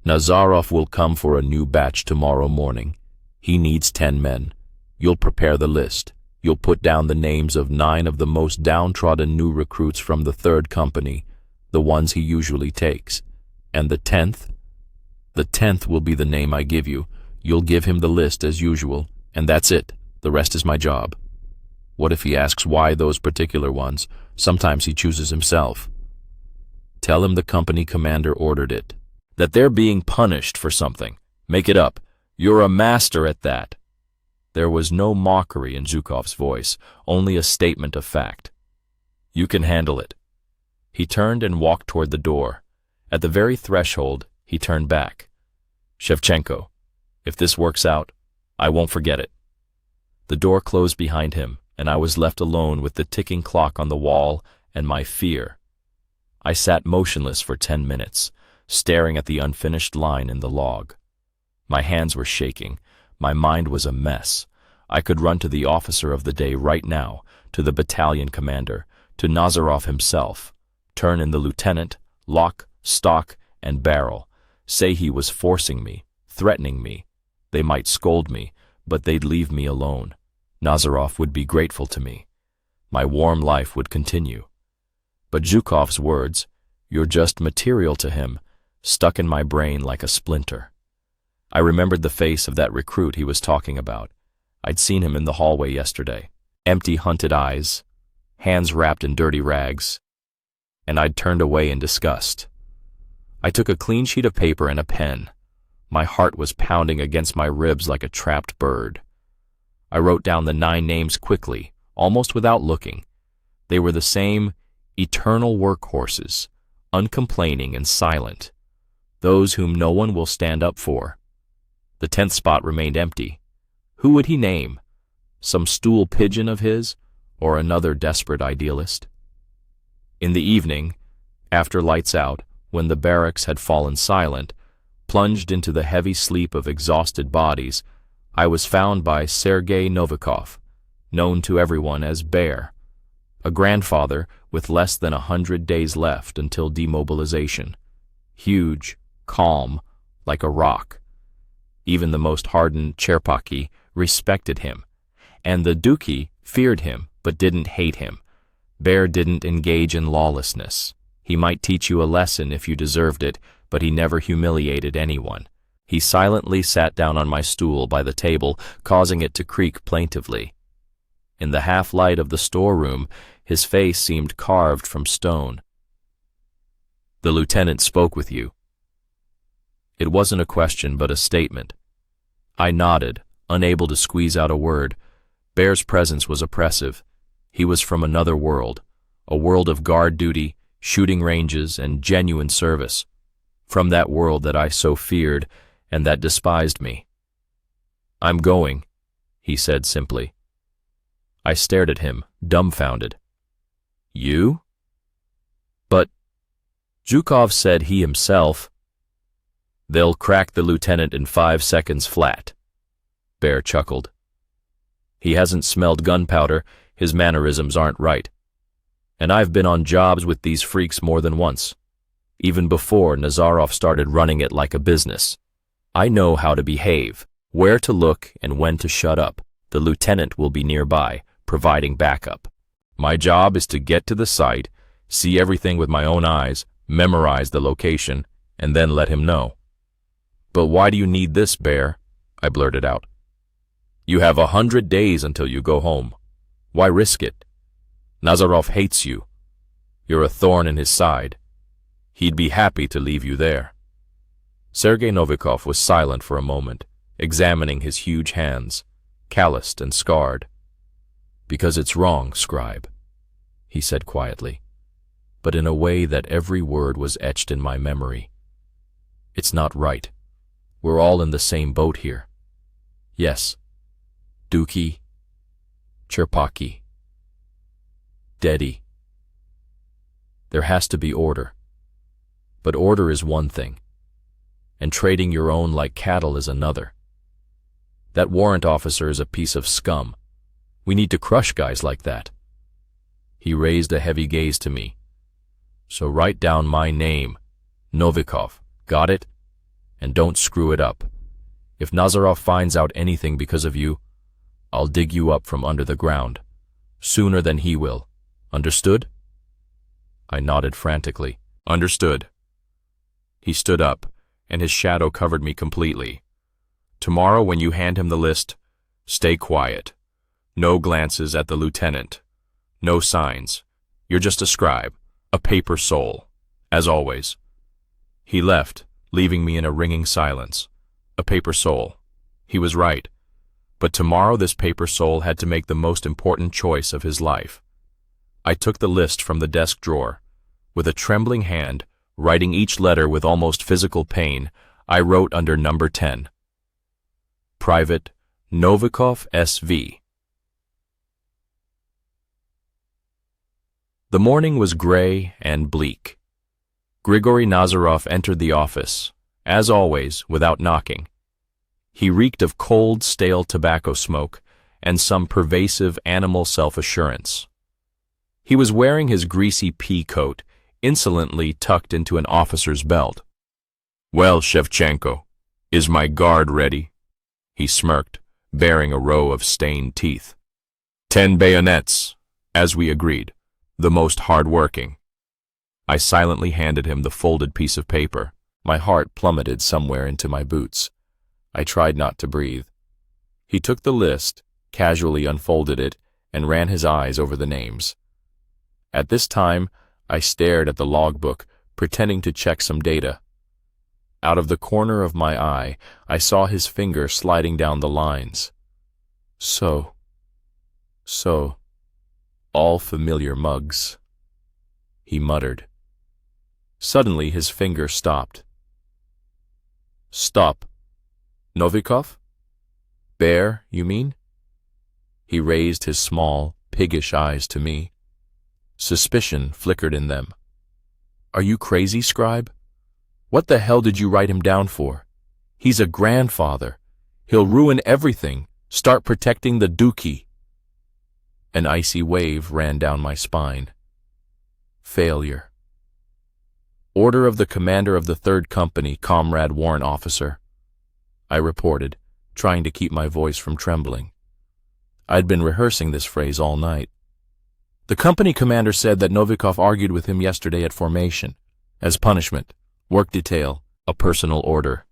Nazarov will come for a new batch tomorrow morning. He needs 10 men. You'll prepare the list. You'll put down the names of 9 of the most downtrodden new recruits from the 3rd Company, the ones he usually takes. And the 10th? The 10th will be the name I give you. You'll give him the list as usual, and that's it. The rest is my job. What if he asks why those particular ones? Sometimes he chooses himself. Tell him the company commander ordered it. That they're being punished for something. Make it up. You're a master at that. There was no mockery in Zhukov's voice, only a statement of fact. You can handle it. He turned and walked toward the door. At the very threshold, he turned back. Shevchenko, if this works out, I won't forget it. The door closed behind him, and I was left alone with the ticking clock on the wall and my fear. I sat motionless for 10 minutes, staring at the unfinished line in the log. My hands were shaking. My mind was a mess. I could run to the officer of the day right now, to the battalion commander, to Nazarov himself, turn in the lieutenant, lock, stock, and barrel, say he was forcing me, threatening me. They might scold me, but they'd leave me alone. Nazarov would be grateful to me. My warm life would continue. But Zhukov's words, "You're just material to him," stuck in my brain like a splinter. I remembered the face of that recruit he was talking about. I'd seen him in the hallway yesterday. Empty, hunted eyes, hands wrapped in dirty rags, and I'd turned away in disgust. I took a clean sheet of paper and a pen. My heart was pounding against my ribs like a trapped bird. I wrote down the 9 names quickly, almost without looking. They were the same eternal workhorses, uncomplaining and silent, those whom no one will stand up for. The 10th spot remained empty. Who would he name? Some stool pigeon of his, or another desperate idealist? In the evening, after lights out, when the barracks had fallen silent, plunged into the heavy sleep of exhausted bodies, I was found by Sergei Novikov, known to everyone as Bear, a grandfather with less than 100 days left until demobilization. Huge, calm, like a rock. Even the most hardened Cherpaki respected him, and the Duki feared him but didn't hate him. Bear didn't engage in lawlessness. He might teach you a lesson if you deserved it, but he never humiliated anyone. He silently sat down on my stool by the table, causing it to creak plaintively. In the half-light of the storeroom, his face seemed carved from stone. "The lieutenant spoke with you." It wasn't a question, but a statement. I nodded, unable to squeeze out a word. Bear's presence was oppressive. He was from another world, a world of guard duty, shooting ranges, and genuine service. From that world that I so feared and that despised me. "I'm going," he said simply. I stared at him, dumbfounded. "You?" "But," Zhukov said he himself. "They'll crack the lieutenant in 5 seconds flat." Bear chuckled. "He hasn't smelled gunpowder, his mannerisms aren't right. And I've been on jobs with these freaks more than once, even before Nazarov started running it like a business. I know how to behave, where to look and when to shut up. The lieutenant will be nearby, providing backup. My job is to get to the site, see everything with my own eyes, memorize the location, and then let him know." "But why do you need this, Bear?" I blurted out. "You have 100 days until you go home. Why risk it? Nazarov hates you. You're a thorn in his side. He'd be happy to leave you there." Sergei Novikov was silent for a moment, examining his huge hands, calloused and scarred. "Because it's wrong, scribe," he said quietly, but in a way that every word was etched in my memory. "It's not right. We're all in the same boat here. Yes, Duki, Cherpaki, Dedi. There has to be order. But order is one thing, and trading your own like cattle is another. That warrant officer is a piece of scum. We need to crush guys like that." He raised a heavy gaze to me. "So write down my name, Novikov, got it? And don't screw it up. If Nazarov finds out anything because of you, I'll dig you up from under the ground, sooner than he will. Understood?" I nodded frantically. "Understood." He stood up, and his shadow covered me completely. "Tomorrow when you hand him the list, stay quiet. No glances at the lieutenant. No signs. You're just a scribe, a paper soul, as always." He left, leaving me in a ringing silence. A paper soul. He was right. But tomorrow this paper soul had to make the most important choice of his life. I took the list from the desk drawer. With a trembling hand, writing each letter with almost physical pain, I wrote under number 10. Private Novikov S.V. The morning was gray and bleak. Grigory Nazarov entered the office, as always, without knocking. He reeked of cold, stale tobacco smoke and some pervasive animal self-assurance. He was wearing his greasy pea coat, insolently tucked into an officer's belt. "Well, Shevchenko, is my guard ready?" He smirked, baring a row of stained teeth. 10 bayonets, as we agreed, the most hard-working." I silently handed him the folded piece of paper. My heart plummeted somewhere into my boots. I tried not to breathe. He took the list, casually unfolded it, and ran his eyes over the names. At this time, I stared at the logbook, pretending to check some data. Out of the corner of my eye, I saw his finger sliding down the lines. So, all familiar mugs, he muttered. Suddenly his finger stopped. Stop. Novikov? Bear, you mean? He raised his small, piggish eyes to me. Suspicion flickered in them. Are you crazy, scribe? What the hell did you write him down for? He's a grandfather. He'll ruin everything. Start protecting the dookie. An icy wave ran down my spine. Failure. Order of the commander of the 3rd Company, Comrade Warrant Officer, I reported, trying to keep my voice from trembling. I'd been rehearsing this phrase all night. The company commander said that Novikov argued with him yesterday at formation. As punishment, work detail, a personal order.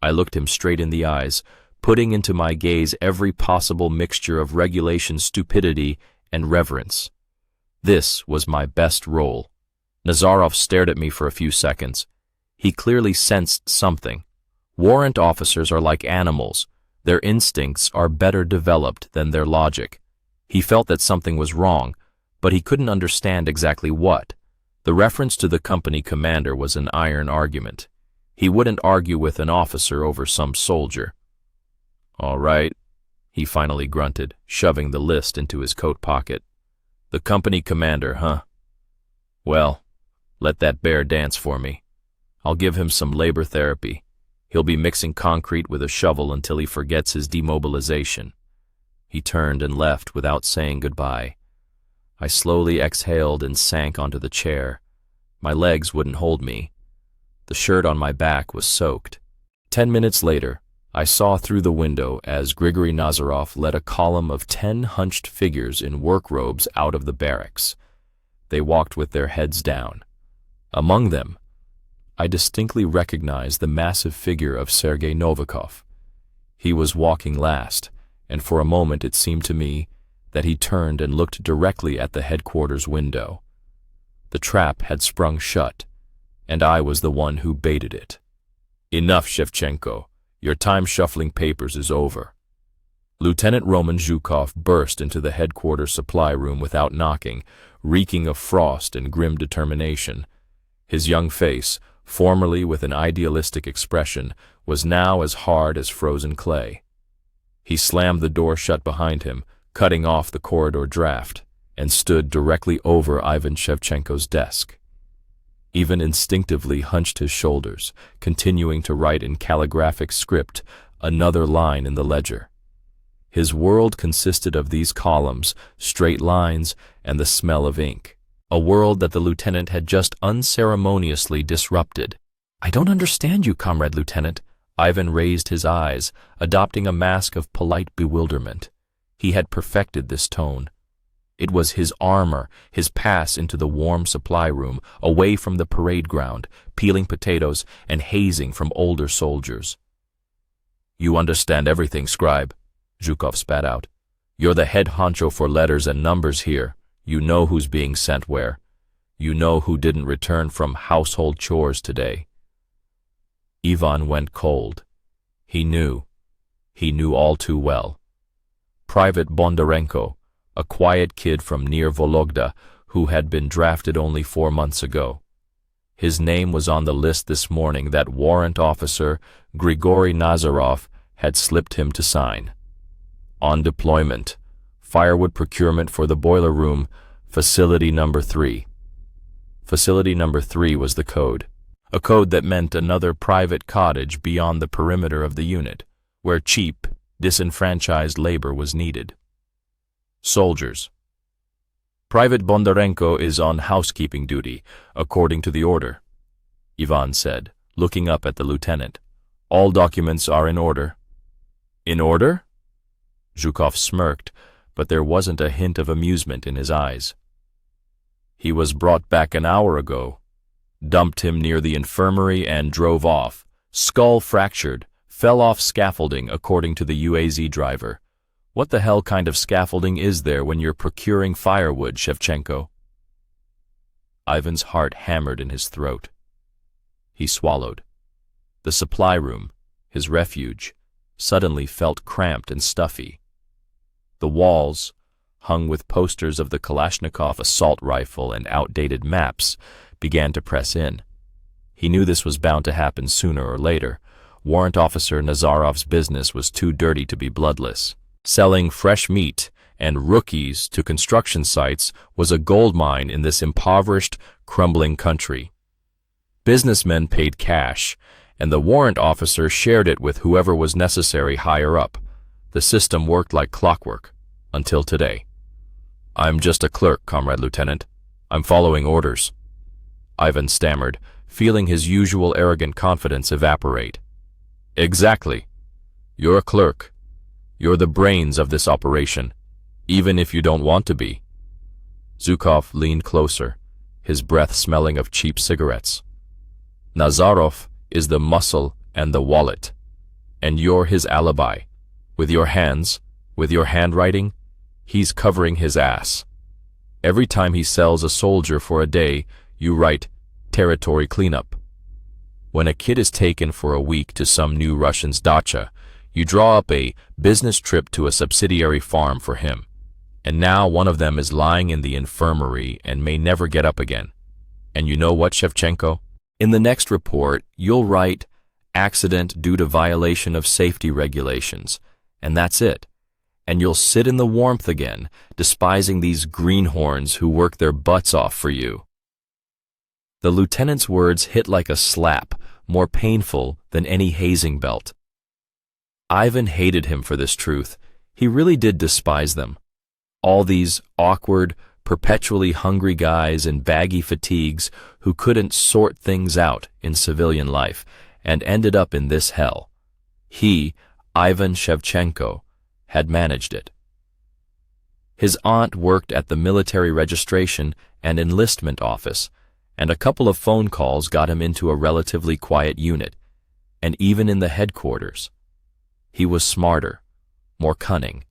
I looked him straight in the eyes, putting into my gaze every possible mixture of regulation stupidity and reverence. This was my best role. Nazarov stared at me for a few seconds. He clearly sensed something. Warrant officers are like animals. Their instincts are better developed than their logic. He felt that something was wrong, but he couldn't understand exactly what. The reference to the company commander was an iron argument. He wouldn't argue with an officer over some soldier. All right, he finally grunted, shoving the list into his coat pocket. The company commander, huh? Well, let that bear dance for me. I'll give him some labor therapy. He'll be mixing concrete with a shovel until he forgets his demobilization. He turned and left without saying goodbye. I slowly exhaled and sank onto the chair. My legs wouldn't hold me. The shirt on my back was soaked. 10 minutes later, I saw through the window as Grigory Nazarov led a column of 10 hunched figures in work robes out of the barracks. They walked with their heads down. Among them, I distinctly recognized the massive figure of Sergei Novikov. He was walking last, and for a moment it seemed to me that he turned and looked directly at the headquarters window. The trap had sprung shut, and I was the one who baited it. Enough, Shevchenko. Your time shuffling papers is over. Lieutenant Roman Zhukov burst into the headquarters supply room without knocking, reeking of frost and grim determination. His young face, formerly with an idealistic expression, was now as hard as frozen clay. He slammed the door shut behind him, cutting off the corridor draft, and stood directly over Ivan Shevchenko's desk. Ivan instinctively hunched his shoulders, continuing to write in calligraphic script another line in the ledger. His world consisted of these columns, straight lines, and the smell of ink. A world that the lieutenant had just unceremoniously disrupted. I don't understand you, Comrade Lieutenant. Ivan raised his eyes, adopting a mask of polite bewilderment. He had perfected this tone. It was his armor, his pass into the warm supply room, away from the parade ground, peeling potatoes and hazing from older soldiers. You understand everything, scribe, Zhukov spat out. You're the head honcho for letters and numbers here. You know who's being sent where. You know who didn't return from household chores today. Ivan went cold. He knew. He knew all too well. Private Bondarenko, a quiet kid from near Vologda who had been drafted only 4 months ago. His name was on the list this morning that Warrant Officer Grigory Nazarov had slipped him to sign. On deployment, firewood procurement for the boiler room, Facility Number 3. Facility Number 3 was the code, a code that meant another private cottage beyond the perimeter of the unit, where cheap, disenfranchised labor was needed. Soldiers. Private Bondarenko is on housekeeping duty, according to the order, Ivan said, looking up at the lieutenant. All documents are in order. In order? Zhukov smirked, but there wasn't a hint of amusement in his eyes. He was brought back an hour ago, dumped him near the infirmary and drove off. Skull fractured, fell off scaffolding according to the UAZ driver. What the hell kind of scaffolding is there when you're procuring firewood, Shevchenko? Ivan's heart hammered in his throat. He swallowed. The supply room, his refuge, suddenly felt cramped and stuffy. The walls, hung with posters of the Kalashnikov assault rifle and outdated maps, began to press in. He knew this was bound to happen sooner or later. Warrant Officer Nazarov's business was too dirty to be bloodless. Selling fresh meat and rookies to construction sites was a goldmine in this impoverished, crumbling country. Businessmen paid cash, and the warrant officer shared it with whoever was necessary higher up. The system worked like clockwork, until today. "I'm just a clerk, Comrade Lieutenant. I'm following orders," Ivan stammered, feeling his usual arrogant confidence evaporate. "Exactly. You're a clerk. You're the brains of this operation, even if you don't want to be." Zhukov leaned closer, his breath smelling of cheap cigarettes. "Nazarov is the muscle and the wallet, and you're his alibi. With your hands, with your handwriting, he's covering his ass. Every time he sells a soldier for a day, you write, 'Territory cleanup.' When a kid is taken for a week to some new Russian's dacha, you draw up a business trip to a subsidiary farm for him. And now one of them is lying in the infirmary and may never get up again. And you know what, Shevchenko? In the next report, you'll write, 'Accident due to violation of safety regulations,' and that's it. And you'll sit in the warmth again, despising these greenhorns who work their butts off for you." The lieutenant's words hit like a slap, more painful than any hazing belt. Ivan hated him for this truth. He really did despise them. All these awkward, perpetually hungry guys in baggy fatigues who couldn't sort things out in civilian life and ended up in this hell. He, Ivan Shevchenko, had managed it. His aunt worked at the military registration and enlistment office, and a couple of phone calls got him into a relatively quiet unit, and even in the headquarters. He was smarter, more cunning.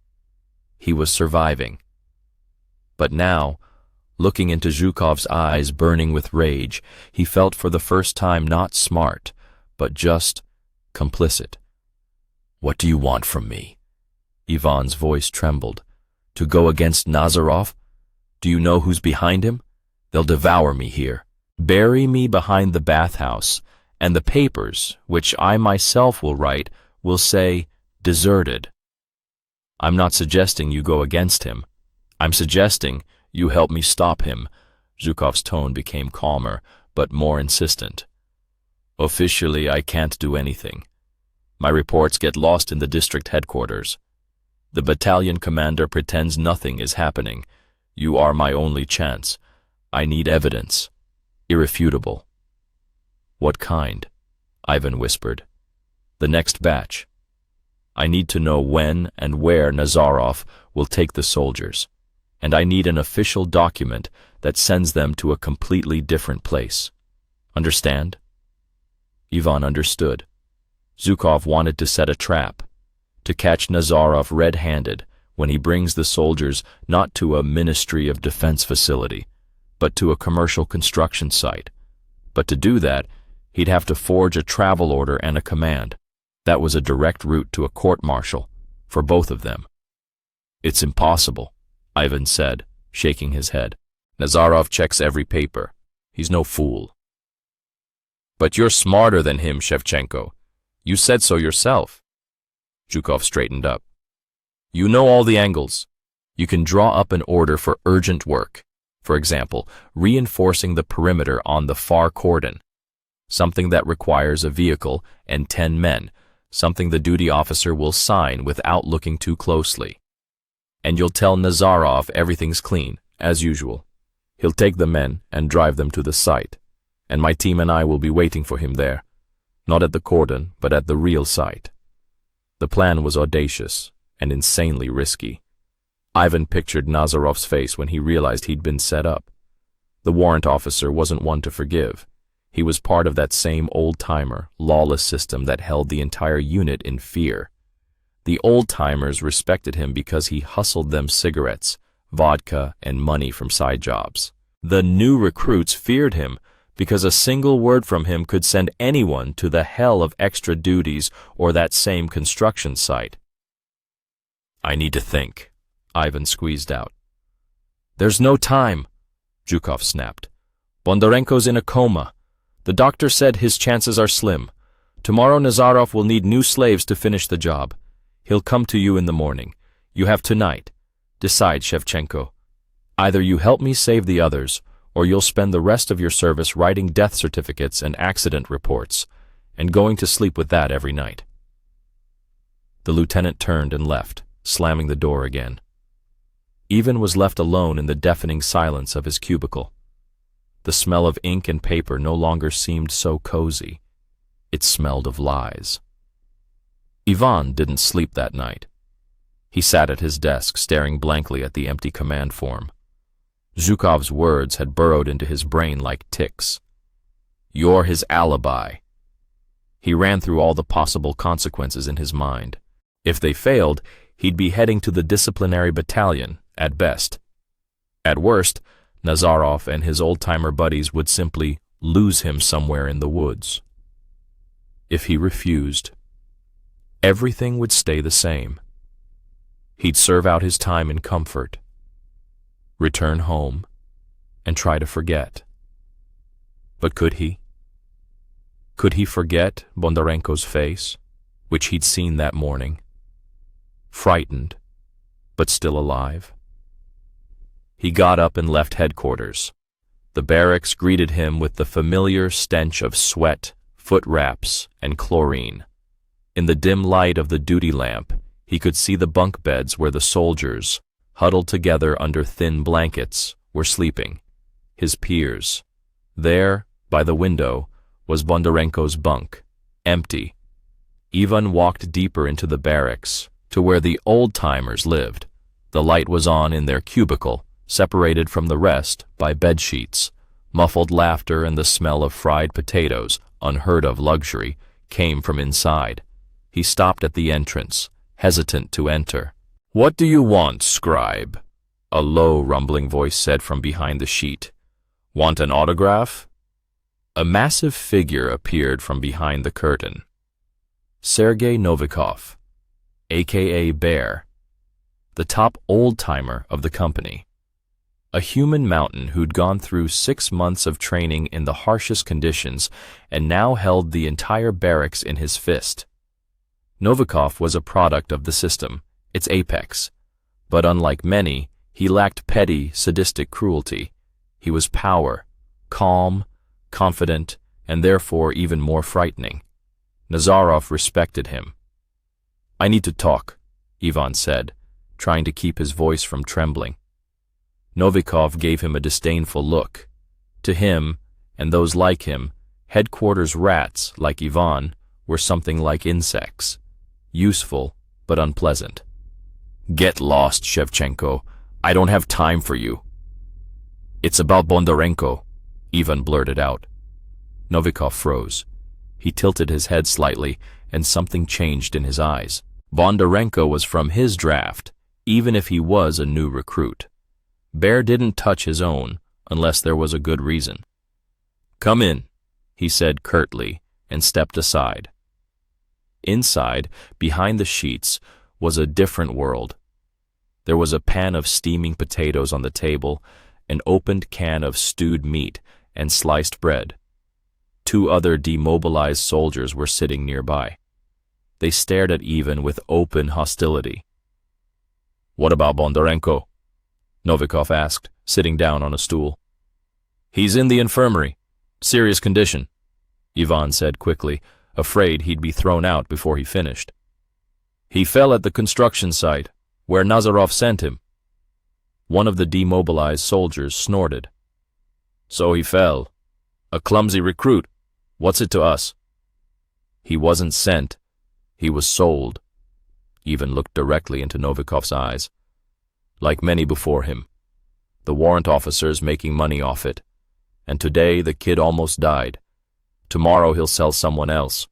He was surviving. But now, looking into Zhukov's eyes burning with rage, he felt for the first time not smart, but just complicit. "What do you want from me?" Ivan's voice trembled. "To go against Nazarov? Do you know who's behind him? They'll devour me here. Bury me behind the bathhouse, and the papers, which I myself will write, will say, 'Deserted.' I'm not suggesting you go against him. I'm suggesting you help me stop him." Zhukov's tone became calmer, but more insistent. "Officially, I can't do anything. My reports get lost in the district headquarters. The battalion commander pretends nothing is happening. You are my only chance. I need evidence. Irrefutable." "What kind?" Ivan whispered. "The next batch. I need to know when and where Nazarov will take the soldiers, and I need an official document that sends them to a completely different place. Understand?" Ivan understood. Zhukov wanted to set a trap, to catch Nazarov red-handed when he brings the soldiers not to a Ministry of Defense facility, but to a commercial construction site. But to do that, he'd have to forge a travel order and a command. That was a direct route to a court-martial, for both of them. "It's impossible," Ivan said, shaking his head. "Nazarov checks every paper. He's no fool." "But you're smarter than him, Shevchenko. You said so yourself." Zhukov straightened up. "You know all the angles. You can draw up an order for urgent work. For example, reinforcing the perimeter on the far cordon. Something that requires a vehicle and 10 men. Something the duty officer will sign without looking too closely. And you'll tell Nazarov everything's clean, as usual. He'll take the men and drive them to the site, and my team and I will be waiting for him there. Not at the cordon, but at the real site." The plan was audacious and insanely risky. Ivan pictured Nazarov's face when he realized he'd been set up. The warrant officer wasn't one to forgive. He was part of that same old-timer, lawless system that held the entire unit in fear. The old-timers respected him because he hustled them cigarettes, vodka, and money from side jobs. The new recruits feared him because a single word from him could send anyone to the hell of extra duties or that same construction site. "I need to think," Ivan squeezed out. "There's no time," Zhukov snapped. "Bondarenko's in a coma. The doctor said his chances are slim. Tomorrow Nazarov will need new slaves to finish the job. He'll come to you in the morning. You have tonight. Decide, Shevchenko. Either you help me save the others, or you'll spend the rest of your service writing death certificates and accident reports, and going to sleep with that every night." The lieutenant turned and left, slamming the door again. Ivan was left alone in the deafening silence of his cubicle. The smell of ink and paper no longer seemed so cozy. It smelled of lies. Ivan didn't sleep that night. He sat at his desk, staring blankly at the empty command form. Zhukov's words had burrowed into his brain like ticks. "You're his alibi." He ran through all the possible consequences in his mind. If they failed, he'd be heading to the disciplinary battalion, at best. At worst, Nazarov and his old-timer buddies would simply lose him somewhere in the woods. If he refused, everything would stay the same. He'd serve out his time in comfort, return home, and try to forget. But could he? Could he forget Bondarenko's face, which he'd seen that morning? Frightened, but still alive. He got up and left headquarters. The barracks greeted him with the familiar stench of sweat, foot wraps, and chlorine. In the dim light of the duty lamp, he could see the bunk beds where the soldiers, huddled together under thin blankets, were sleeping. His peers. There, by the window, was Bondarenko's bunk, empty. Ivan walked deeper into the barracks, to where the old-timers lived. The light was on in their cubicle, separated from the rest by bedsheets. Muffled laughter and the smell of fried potatoes, unheard-of luxury, came from inside. He stopped at the entrance, hesitant to enter. "What do you want, scribe?" a low, rumbling voice said from behind the sheet. "Want an autograph?" A massive figure appeared from behind the curtain. Sergei Novikov, a.k.a. Bear, the top old-timer of the company. A human mountain who'd gone through 6 months of training in the harshest conditions and now held the entire barracks in his fist. Novikov was a product of the system, its apex. But unlike many, he lacked petty, sadistic cruelty. He was power, calm, confident, and therefore even more frightening. Nazarov respected him. "I need to talk," Ivan said, trying to keep his voice from trembling. Novikov gave him a disdainful look. To him, and those like him, headquarters rats, like Ivan, were something like insects. Useful, but unpleasant. "Get lost, Shevchenko. I don't have time for you." "It's about Bondarenko," Ivan blurted out. Novikov froze. He tilted his head slightly, and something changed in his eyes. Bondarenko was from his draft, even if he was a new recruit. Bear didn't touch his own, unless there was a good reason. "Come in," he said curtly, and stepped aside. Inside, behind the sheets, was a different world. There was a pan of steaming potatoes on the table, an opened can of stewed meat, and sliced bread. 2 other demobilized soldiers were sitting nearby. They stared at Ivan with open hostility. "What about Bondarenko?" Novikov asked, sitting down on a stool. "He's in the infirmary. Serious condition," Ivan said quickly, afraid he'd be thrown out before he finished. "He fell at the construction site, where Nazarov sent him." One of the demobilized soldiers snorted. "So he fell. A clumsy recruit. What's it to us?" "He wasn't sent. He was sold." Ivan looked directly into Novikov's eyes. "Like many before him. The warrant officer's making money off it. And today the kid almost died. Tomorrow he'll sell someone else.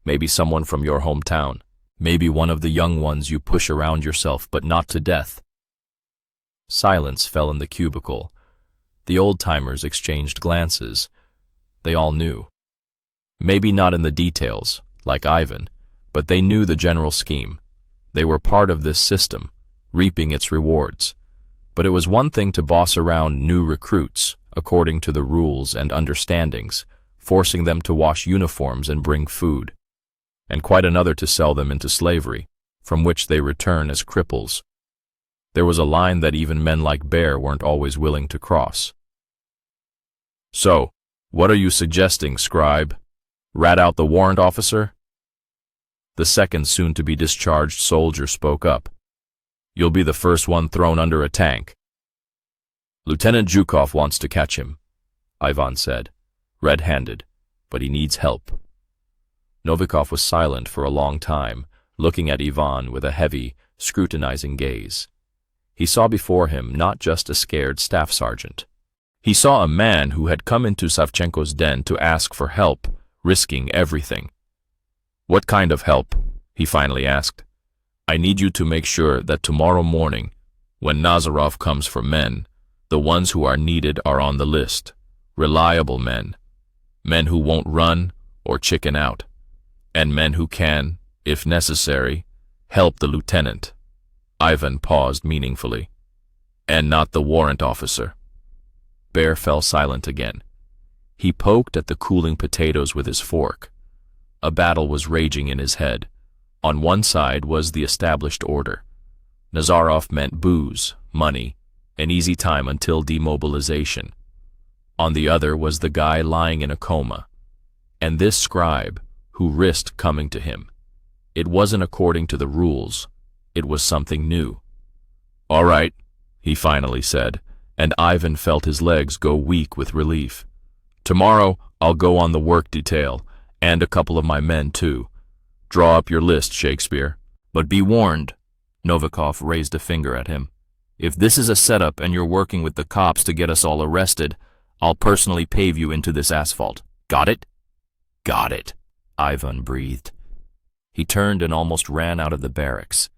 Maybe someone from your hometown. Maybe one of the young ones you push around yourself, but not to death." Silence fell in the cubicle. The old-timers exchanged glances. They all knew. Maybe not in the details, like Ivan, but they knew the general scheme. They were part of this system, reaping its rewards. But it was one thing to boss around new recruits, according to the rules and understandings, forcing them to wash uniforms and bring food, and quite another to sell them into slavery, from which they return as cripples. There was a line that even men like Bear weren't always willing to cross. "So, what are you suggesting, scribe? Rat out the warrant officer?" The second soon-to-be-discharged soldier spoke up. "You'll be the first one thrown under a tank." "Lieutenant Zhukov wants to catch him," Ivan said, red-handed, "but he needs help." Novikov was silent for a long time, looking at Ivan with a heavy, scrutinizing gaze. He saw before him not just a scared staff sergeant. He saw a man who had come into Shevchenko's den to ask for help, risking everything. "What kind of help?" he finally asked. "I need you to make sure that tomorrow morning, when Nazarov comes for men, the ones who are needed are on the list. Reliable men. Men who won't run or chicken out. And men who can, if necessary, help the lieutenant." Ivan paused meaningfully. "And not the warrant officer." Bear fell silent again. He poked at the cooling potatoes with his fork. A battle was raging in his head. On one side was the established order. Nazarov meant booze, money, an easy time until demobilization. On the other was the guy lying in a coma. And this scribe, who risked coming to him. It wasn't according to the rules. It was something new. "All right," he finally said, and Ivan felt his legs go weak with relief. "Tomorrow I'll go on the work detail, and a couple of my men too. Draw up your list, Shakespeare. But be warned," Novikov raised a finger at him. "If this is a setup and you're working with the cops to get us all arrested, I'll personally pave you into this asphalt. Got it?" "Got it," Ivan breathed. He turned and almost ran out of the barracks.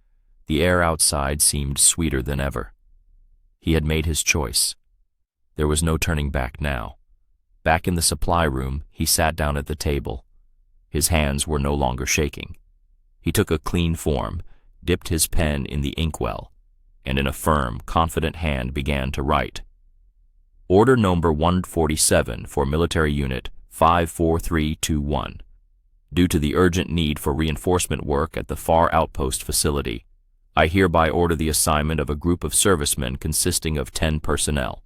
The air outside seemed sweeter than ever. He had made his choice. There was no turning back now. Back in the supply room, he sat down at the table. His hands were no longer shaking. He took a clean form, dipped his pen in the inkwell, and in a firm, confident hand began to write. Order number 147 for military unit 54321. Due to the urgent need for reinforcement work at the Far Outpost facility, I hereby order the assignment of a group of servicemen consisting of 10 personnel.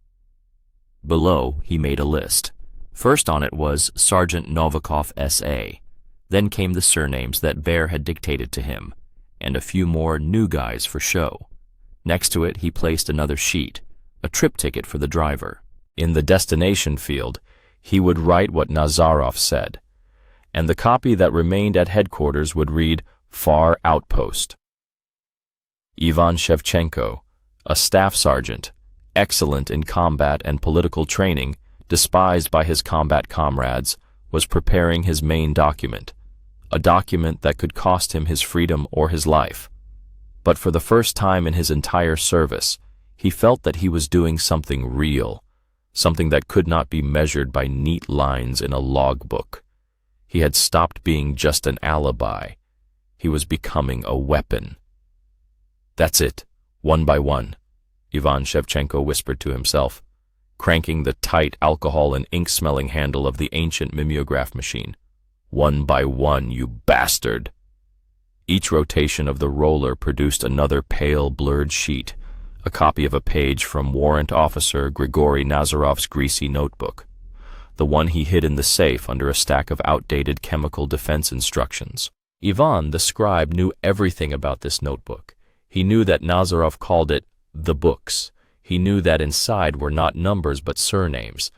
Below, he made a list. First on it was Sergeant Novikov S.A. Then came the surnames that Bear had dictated to him, and a few more new guys for show. Next to it, he placed another sheet, a trip ticket for the driver. In the destination field, he would write what Nazarov said, and the copy that remained at headquarters would read, Far Outpost. Ivan Shevchenko, a staff sergeant, excellent in combat and political training, despised by his combat comrades, was preparing his main document, a document that could cost him his freedom or his life. But for the first time in his entire service, he felt that he was doing something real, something that could not be measured by neat lines in a logbook. He had stopped being just an alibi. He was becoming a weapon. "That's it, one by one," Ivan Shevchenko whispered to himself, cranking the tight alcohol and ink-smelling handle of the ancient mimeograph machine. "One by one, you bastard!" Each rotation of the roller produced another pale, blurred sheet, a copy of a page from Warrant Officer Grigory Nazarov's greasy notebook, the one he hid in the safe under a stack of outdated chemical defense instructions. Ivan, the scribe, knew everything about this notebook. He knew that Nazarov called it the books. He knew that inside were not numbers but surnames,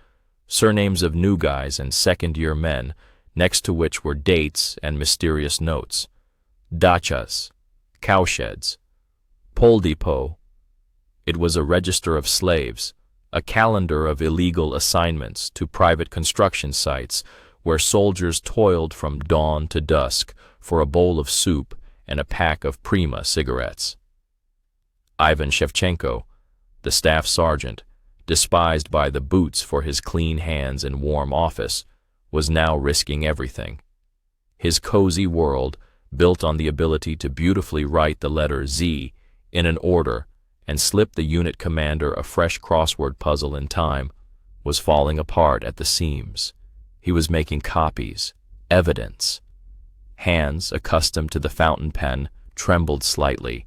surnames of new guys and second-year men, next to which were dates and mysterious notes. Dachas, cowsheds, pole depot. It was a register of slaves, a calendar of illegal assignments to private construction sites where soldiers toiled from dawn to dusk for a bowl of soup and a pack of Prima cigarettes. Ivan Shevchenko, the staff sergeant, despised by the boots for his clean hands and warm office, was now risking everything. His cozy world, built on the ability to beautifully write the letter Z in an order and slip the unit commander a fresh crossword puzzle in time, was falling apart at the seams. He was making copies, evidence. Hands, accustomed to the fountain pen, trembled slightly.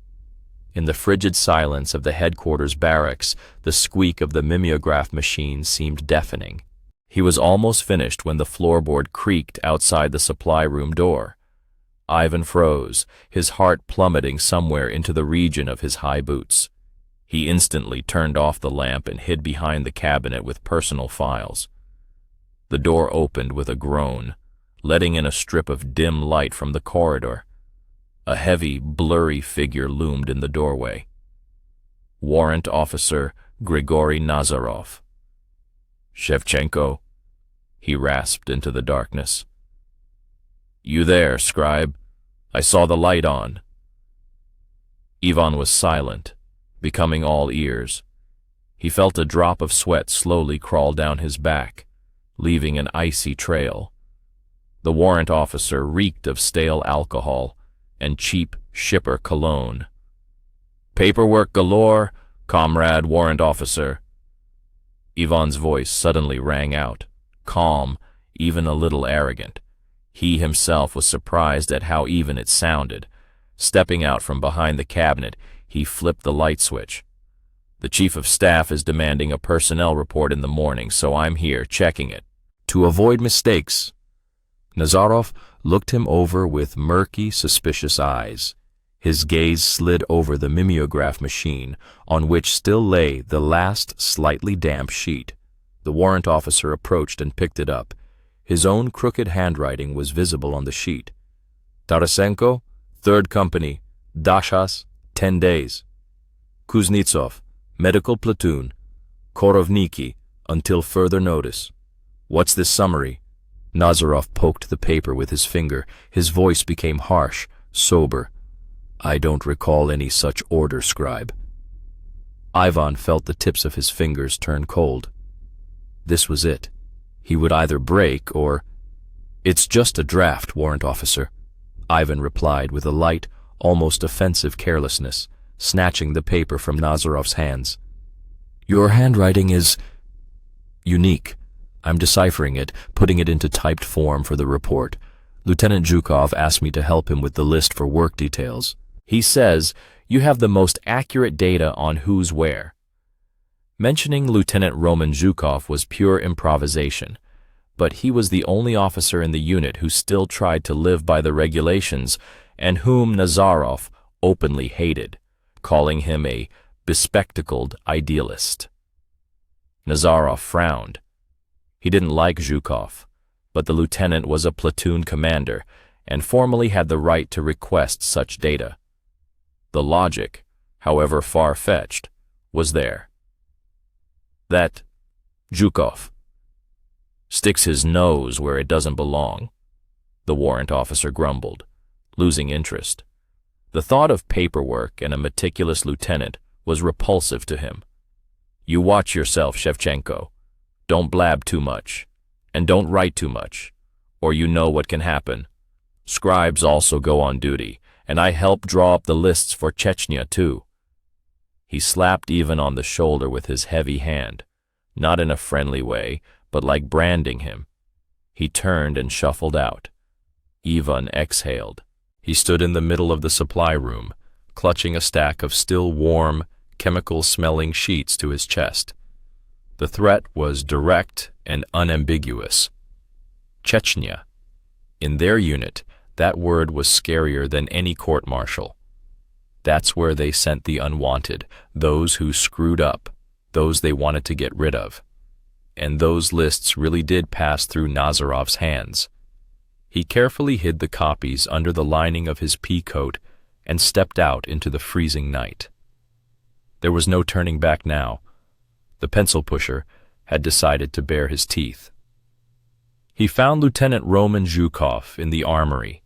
In the frigid silence of the headquarters barracks, the squeak of the mimeograph machine seemed deafening. He was almost finished when the floorboard creaked outside the supply room door. Ivan froze, his heart plummeting somewhere into the region of his high boots. He instantly turned off the lamp and hid behind the cabinet with personal files. The door opened with a groan, letting in a strip of dim light from the corridor. A heavy, blurry figure loomed in the doorway. Warrant Officer Grigory Nazarov. "Shevchenko," he rasped into the darkness. "You there, scribe? I saw the light on." Ivan was silent, becoming all ears. He felt a drop of sweat slowly crawl down his back, leaving an icy trail. The warrant officer reeked of stale alcohol and cheap shipper cologne. "Paperwork galore, comrade warrant officer." Ivan's voice suddenly rang out, calm, even a little arrogant. He himself was surprised at how even it sounded. Stepping out from behind the cabinet, he flipped the light switch. "The chief of staff is demanding a personnel report in the morning, so I'm here checking it. To avoid mistakes." Nazarov looked him over with murky, suspicious eyes. His gaze slid over the mimeograph machine, on which still lay the last slightly damp sheet. The warrant officer approached and picked it up. His own crooked handwriting was visible on the sheet. "Tarasenko, 3rd Company, dachas, 10 days. Kuznetsov, medical platoon, Korovniki, until further notice." "What's this summary?" Nazarov poked the paper with his finger. His voice became harsh, sober. "I don't recall any such order, scribe." Ivan felt the tips of his fingers turn cold. This was it. He would either break or— "It's just a draft, warrant officer," Ivan replied with a light, almost offensive carelessness, snatching the paper from Nazarov's hands. "Your handwriting is unique. I'm deciphering it, putting it into typed form for the report. Lieutenant Zhukov asked me to help him with the list for work details. He says you have the most accurate data on who's where." Mentioning Lieutenant Roman Zhukov was pure improvisation, but he was the only officer in the unit who still tried to live by the regulations and whom Nazarov openly hated, calling him a bespectacled idealist. Nazarov frowned. He didn't like Zhukov, but the lieutenant was a platoon commander and formally had the right to request such data. The logic, however far-fetched, was there. That Zhukov sticks his nose where it doesn't belong, the warrant officer grumbled, losing interest. The thought of paperwork and a meticulous lieutenant was repulsive to him. "You watch yourself, Shevchenko. Don't blab too much, and don't write too much, or you know what can happen. Scribes also go on duty, and I help draw up the lists for Chechnya too." He slapped Ivan on the shoulder with his heavy hand, not in a friendly way, but like branding him. He turned and shuffled out. Ivan exhaled. He stood in the middle of the supply room, clutching a stack of still warm, chemical-smelling sheets to his chest. The threat was direct and unambiguous. Chechnya. In their unit, that word was scarier than any court-martial. That's where they sent the unwanted, those who screwed up, those they wanted to get rid of. And those lists really did pass through Nazarov's hands. He carefully hid the copies under the lining of his pea coat and stepped out into the freezing night. There was no turning back now. The pencil pusher had decided to bare his teeth. He found Lieutenant Roman Zhukov in the armory.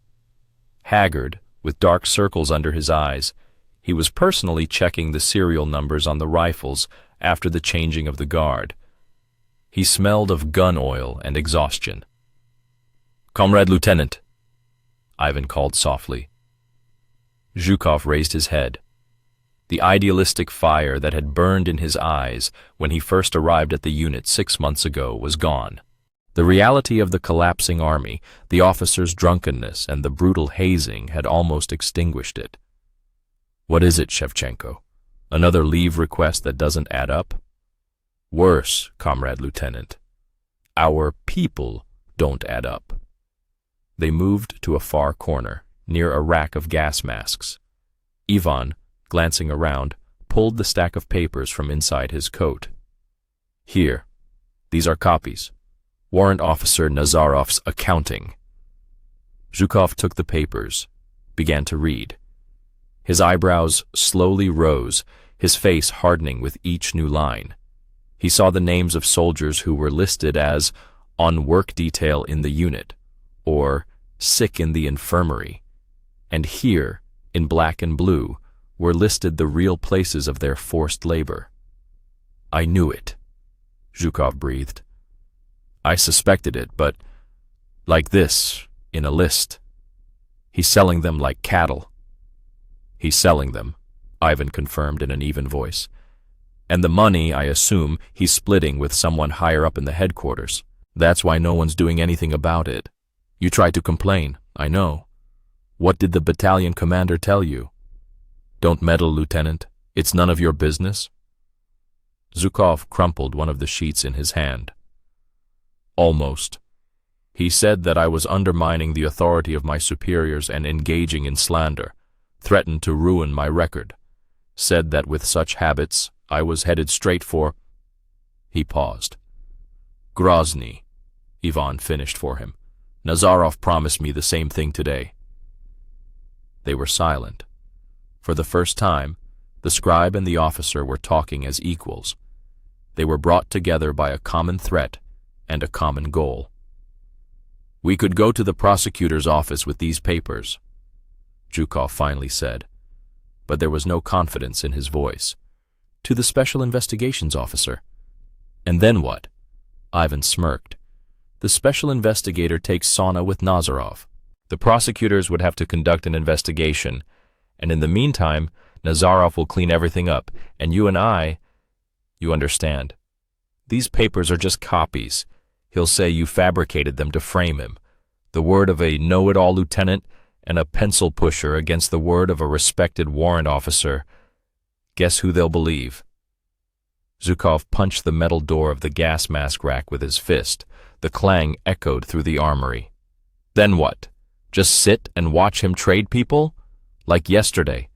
Haggard, with dark circles under his eyes, he was personally checking the serial numbers on the rifles after the changing of the guard. He smelled of gun oil and exhaustion. Comrade Lieutenant, Ivan called softly. Zhukov raised his head. The idealistic fire that had burned in his eyes when he first arrived at the unit 6 months ago was gone. The reality of the collapsing army, the officers' drunkenness, and the brutal hazing had almost extinguished it. What is it, Shevchenko? Another leave request that doesn't add up? Worse, Comrade Lieutenant. Our people don't add up. They moved to a far corner, near a rack of gas masks. Ivan, glancing around, pulled the stack of papers from inside his coat. Here, these are copies. Warrant Officer Nazarov's accounting. Zhukov took the papers, began to read. His eyebrows slowly rose, his face hardening with each new line. He saw the names of soldiers who were listed as on work detail in the unit, or sick in the infirmary, and here, in black and blue, were listed the real places of their forced labor. I knew it, Zhukov breathed. I suspected it, but like this, in a list. He's selling them like cattle. He's selling them, Ivan confirmed in an even voice. And the money, I assume, he's splitting with someone higher up in the headquarters. That's why no one's doing anything about it. You tried to complain, I know. What did the battalion commander tell you? Don't meddle, Lieutenant. It's none of your business. Zhukov crumpled one of the sheets in his hand. Almost. He said that I was undermining the authority of my superiors and engaging in slander, threatened to ruin my record, said that with such habits I was headed straight for... He paused. Grozny, Ivan finished for him. Nazarov promised me the same thing today. They were silent. For the first time, the scribe and the officer were talking as equals. They were brought together by a common threat and a common goal. We could go to the prosecutor's office with these papers, Zhukov finally said, but there was no confidence in his voice. To the special investigations officer. And then what? Ivan smirked. The special investigator takes sauna with Nazarov. The prosecutors would have to conduct an investigation, and in the meantime, Nazarov will clean everything up, and you and I, you understand. These papers are just copies. He'll say you fabricated them to frame him. The word of a know-it-all lieutenant and a pencil pusher against the word of a respected warrant officer. Guess who they'll believe? Zhukov punched the metal door of the gas mask rack with his fist. The clang echoed through the armory. Then what? Just sit and watch him trade people? Like yesterday.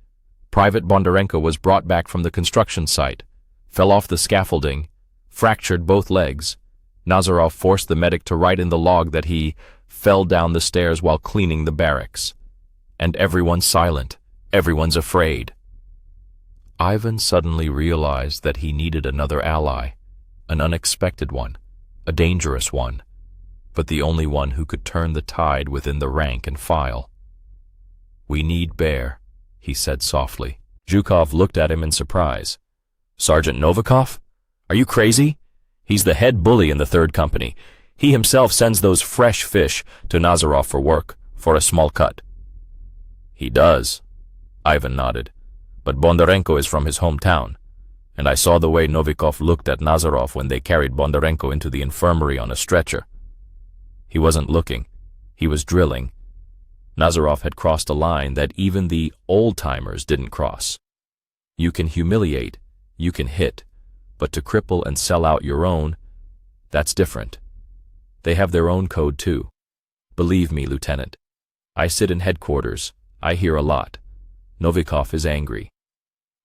Private Bondarenko was brought back from the construction site, fell off the scaffolding, fractured both legs. Nazarov forced the medic to write in the log that he fell down the stairs while cleaning the barracks. And everyone's silent. Everyone's afraid. Ivan suddenly realized that he needed another ally, an unexpected one, a dangerous one, but the only one who could turn the tide within the rank and file. We need Bear, he said softly. Zhukov looked at him in surprise. Sergeant Novikov? Are you crazy? He's the head bully in the 3rd Company. He himself sends those fresh fish to Nazarov for work, for a small cut. He does, Ivan nodded. But Bondarenko is from his hometown, and I saw the way Novikov looked at Nazarov when they carried Bondarenko into the infirmary on a stretcher. He wasn't looking. He was drilling. Nazarov had crossed a line that even the old-timers didn't cross. You can humiliate, you can hit, but to cripple and sell out your own, that's different. They have their own code too. Believe me, Lieutenant. I sit in headquarters. I hear a lot. Novikov is angry.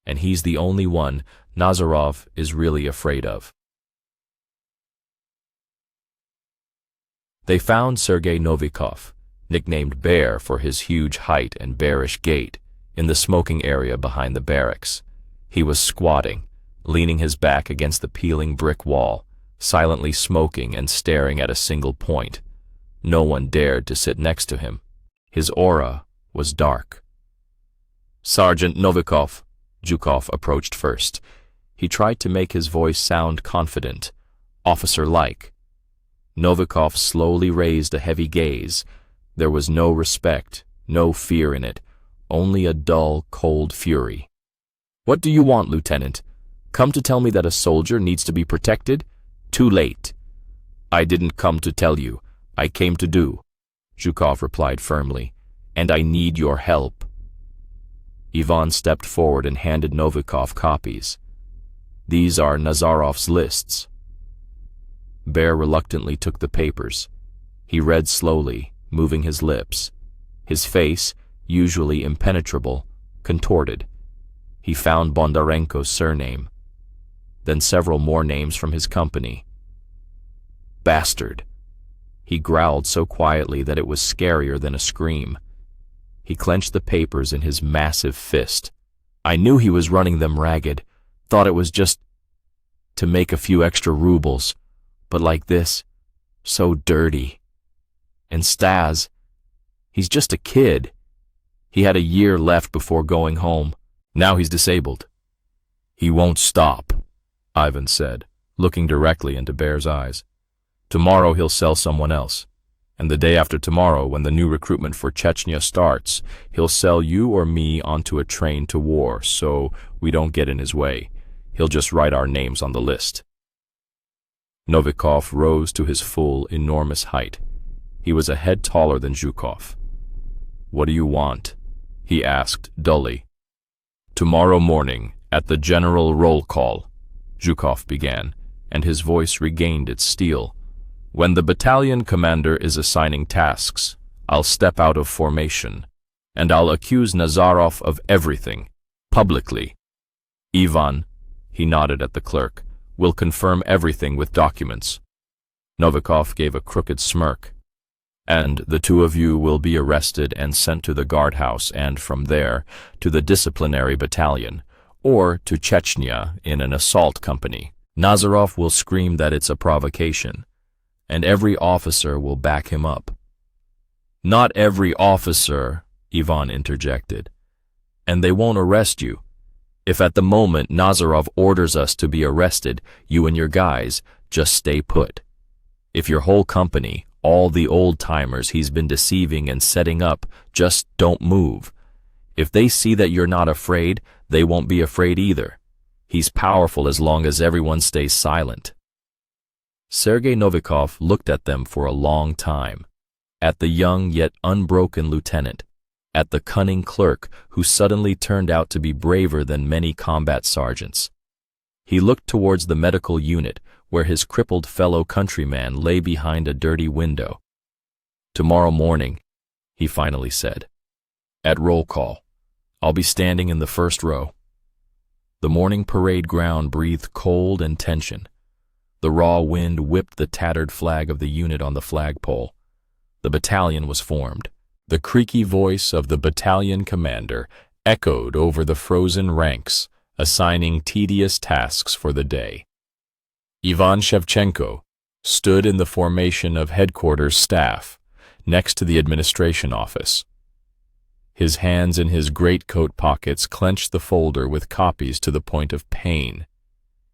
And he's the only one Nazarov is really afraid of. They found Sergei Novikov, nicknamed Bear for his huge height and bearish gait, in the smoking area behind the barracks. He was squatting, leaning his back against the peeling brick wall, silently smoking and staring at a single point. No one dared to sit next to him. His aura was dark. Sergeant Novikov, Zhukov approached first. He tried to make his voice sound confident, officer-like. Novikov slowly raised a heavy gaze. There was no respect, no fear in it, only a dull, cold fury. "What do you want, Lieutenant? Come to tell me that a soldier needs to be protected? Too late." "I didn't come to tell you. I came to do," Zhukov replied firmly, "and I need your help." Ivan stepped forward and handed Novikov copies. "These are Nazarov's lists." Bear reluctantly took the papers. He read slowly, moving his lips. His face, usually impenetrable, contorted. He found Bondarenko's surname, then several more names from his company. "Bastard!" He growled so quietly that it was scarier than a scream. He clenched the papers in his massive fist. "I knew he was running them ragged, thought it was just to make a few extra rubles, but like this, so dirty. And Stas, he's just a kid. He had a year left before going home. Now he's disabled." "He won't stop," Ivan said, looking directly into Bear's eyes. "Tomorrow he'll sell someone else, and the day after tomorrow, when the new recruitment for Chechnya starts, he'll sell you or me onto a train to war, so we don't get in his way. He'll just write our names on the list." Novikov rose to his full, enormous height. He was a head taller than Zhukov. "What do you want?" he asked dully. "Tomorrow morning, at the general roll call," Zhukov began, and his voice regained its steel. "When the battalion commander is assigning tasks, I'll step out of formation, and I'll accuse Nazarov of everything, publicly. Ivan," he nodded at the clerk, "will confirm everything with documents." Novikov gave a crooked smirk. "And the two of you will be arrested and sent to the guardhouse, and from there to the disciplinary battalion, or to Chechnya in an assault company. Nazarov will scream that it's a provocation, and every officer will back him up." "Not every officer," Ivan interjected. "And they won't arrest you. If at the moment Nazarov orders us to be arrested, you and your guys just stay put. If your whole company, all the old-timers he's been deceiving and setting up, just don't move. If they see that you're not afraid, they won't be afraid either. He's powerful as long as everyone stays silent." Sergei Novikov looked at them for a long time, at the young yet unbroken lieutenant, at the cunning clerk who suddenly turned out to be braver than many combat sergeants. He looked towards the medical unit, where his crippled fellow countryman lay behind a dirty window. "Tomorrow morning," he finally said, "at roll call, I'll be standing in the first row." The morning parade ground breathed cold and tension. The raw wind whipped the tattered flag of the unit on the flagpole. The battalion was formed. The creaky voice of the battalion commander echoed over the frozen ranks, assigning tedious tasks for the day. Ivan Shevchenko stood in the formation of headquarters staff, next to the administration office. His hands in his greatcoat pockets clenched the folder with copies to the point of pain.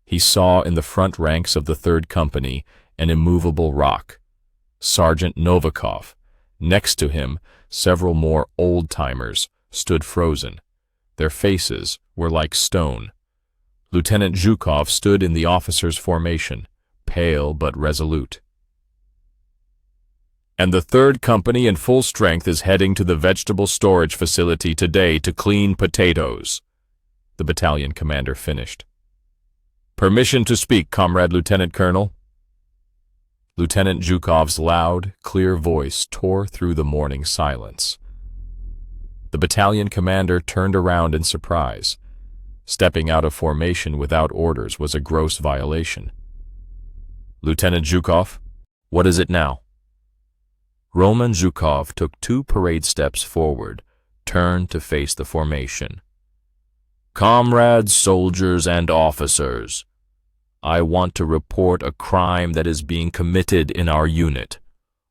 He saw in the front ranks of the 3rd Company an immovable rock. Sergeant Novikov. Next to him, several more old-timers stood frozen. Their faces were like stone. Lieutenant Zhukov stood in the officers' formation, pale but resolute. "And the 3rd Company in full strength is heading to the vegetable storage facility today to clean potatoes," the battalion commander finished. "Permission to speak, Comrade Lieutenant Colonel." Lieutenant Zhukov's loud, clear voice tore through the morning silence. The battalion commander turned around in surprise. Stepping out of formation without orders was a gross violation. "Lieutenant Zhukov, what is it now?" Roman Zhukov took 2 parade steps forward, turned to face the formation. "Comrades, soldiers, and officers, I want to report a crime that is being committed in our unit.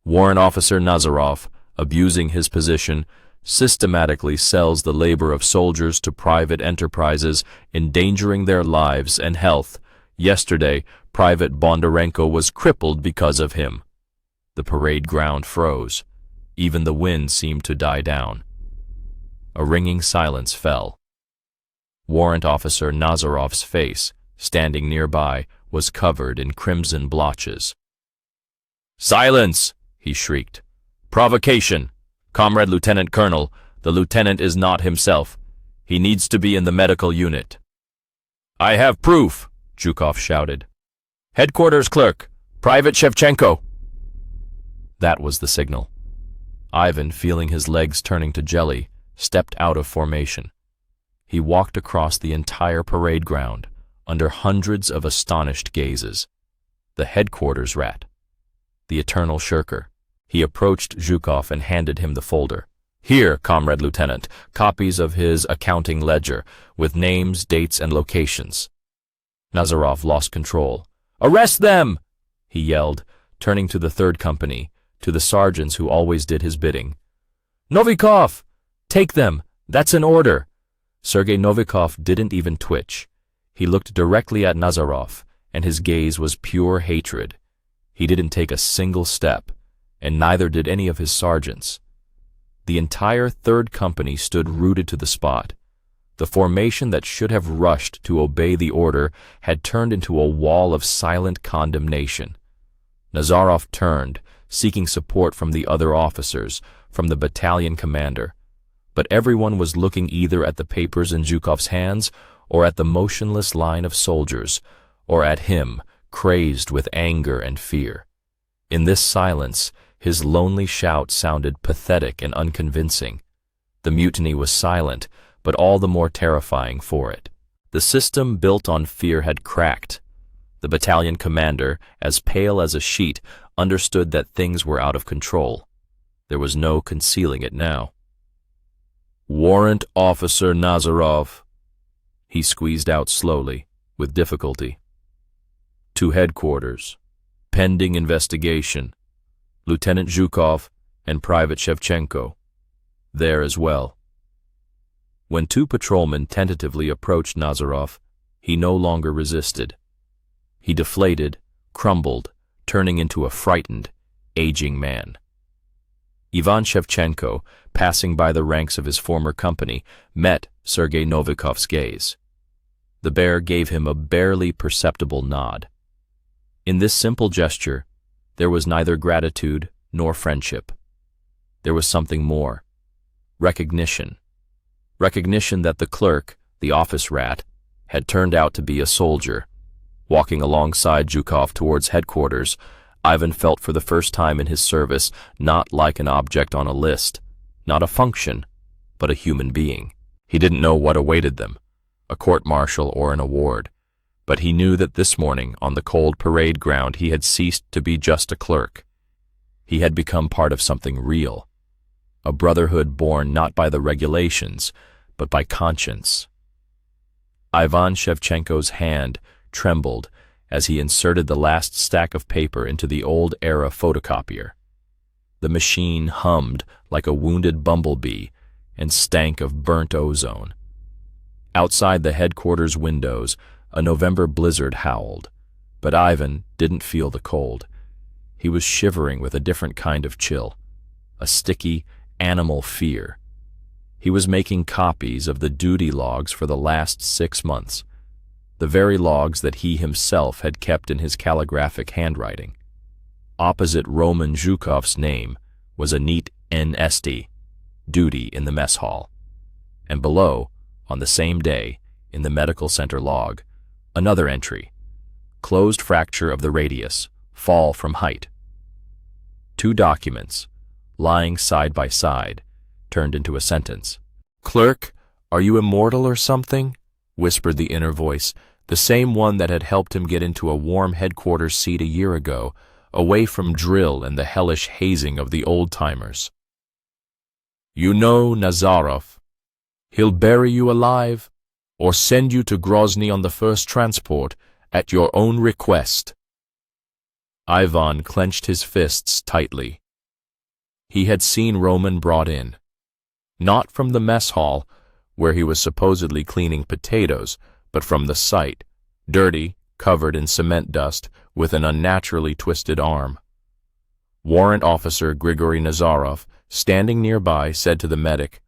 Warrant Officer Nazarov, abusing his position, systematically sells the labor of soldiers to private enterprises, endangering their lives and health. Yesterday, Private Bondarenko was crippled because of him. The parade ground froze. Even the wind seemed to die down. A ringing silence fell. Warrant Officer Nazarov's face, standing nearby, was covered in crimson blotches. "Silence!" he shrieked. "Provocation! Comrade Lieutenant Colonel, the lieutenant is not himself. He needs to be in the medical unit." "I have proof!" Zhukov shouted. "Headquarters clerk, Private Shevchenko!" That was the signal. Ivan, feeling his legs turning to jelly, stepped out of formation. He walked across the entire parade ground, under hundreds of astonished gazes. The headquarters rat. The eternal shirker. He approached Zhukov and handed him the folder. "Here, Comrade Lieutenant, copies of his accounting ledger, with names, dates, and locations." Nazarov lost control. "Arrest them!" he yelled, turning to the third company, to the sergeants who always did his bidding. "Novikov! Take them! That's an order!" Sergei Novikov didn't even twitch. He looked directly at Nazarov, and his gaze was pure hatred. He didn't take a single step, and neither did any of his sergeants. The entire third company stood rooted to the spot. The formation that should have rushed to obey the order had turned into a wall of silent condemnation. Nazarov turned, seeking support from the other officers, from the battalion commander. But everyone was looking either at the papers in Zhukov's hands, or at the motionless line of soldiers, or at him, crazed with anger and fear. In this silence, his lonely shout sounded pathetic and unconvincing. The mutiny was silent, but all the more terrifying for it. The system built on fear had cracked. The battalion commander, as pale as a sheet, understood that things were out of control. There was no concealing it now. "Warrant Officer Nazarov," he squeezed out slowly, with difficulty. "To headquarters. Pending investigation. Lieutenant Zhukov and Private Shevchenko. There as well." When two patrolmen tentatively approached Nazarov, he no longer resisted. He deflated, crumbled, turning into a frightened, aging man. Ivan Shevchenko, passing by the ranks of his former company, met Sergei Novikov's gaze. The bear gave him a barely perceptible nod. In this simple gesture, there was neither gratitude nor friendship. There was something more. Recognition. Recognition that the clerk, the office rat, had turned out to be a soldier. Walking alongside Zhukov towards headquarters, Ivan felt for the first time in his service not like an object on a list, not a function, but a human being. He didn't know what awaited them, a court-martial or an award, but he knew that this morning on the cold parade ground he had ceased to be just a clerk. He had become part of something real, a brotherhood born not by the regulations, but by conscience. Ivan Shevchenko's hand trembled as he inserted the last stack of paper into the old-era photocopier. The machine hummed like a wounded bumblebee and stank of burnt ozone. Outside the headquarters windows, a November blizzard howled, but Ivan didn't feel the cold. He was shivering with a different kind of chill, a sticky, animal fear. He was making copies of the duty logs for the last 6 months, the very logs that he himself had kept in his calligraphic handwriting. Opposite Roman Zhukov's name was a neat NSD, duty in the mess hall, and below, on the same day, in the medical center log, another entry, closed fracture of the radius, fall from height. 2 documents, lying side by side, turned into a sentence. "Clerk, are you immortal or something?" whispered the inner voice, the same one that had helped him get into a warm headquarters seat a year ago, away from drill and the hellish hazing of the old-timers. "You know Nazarov. He'll bury you alive, or send you to Grozny on the first transport, at your own request." Ivan clenched his fists tightly. He had seen Roman brought in. Not from the mess hall, where he was supposedly cleaning potatoes, but from the site, dirty, covered in cement dust, with an unnaturally twisted arm. Warrant Officer Grigory Nazarov, standing nearby, said to the medic,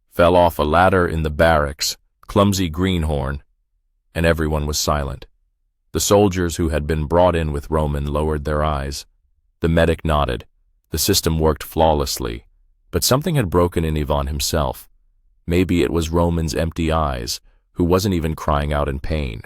"Fell off a ladder in the barracks, clumsy greenhorn," and everyone was silent. The soldiers who had been brought in with Roman lowered their eyes. The medic nodded. The system worked flawlessly, but something had broken in Ivan himself. Maybe it was Roman's empty eyes, who wasn't even crying out in pain.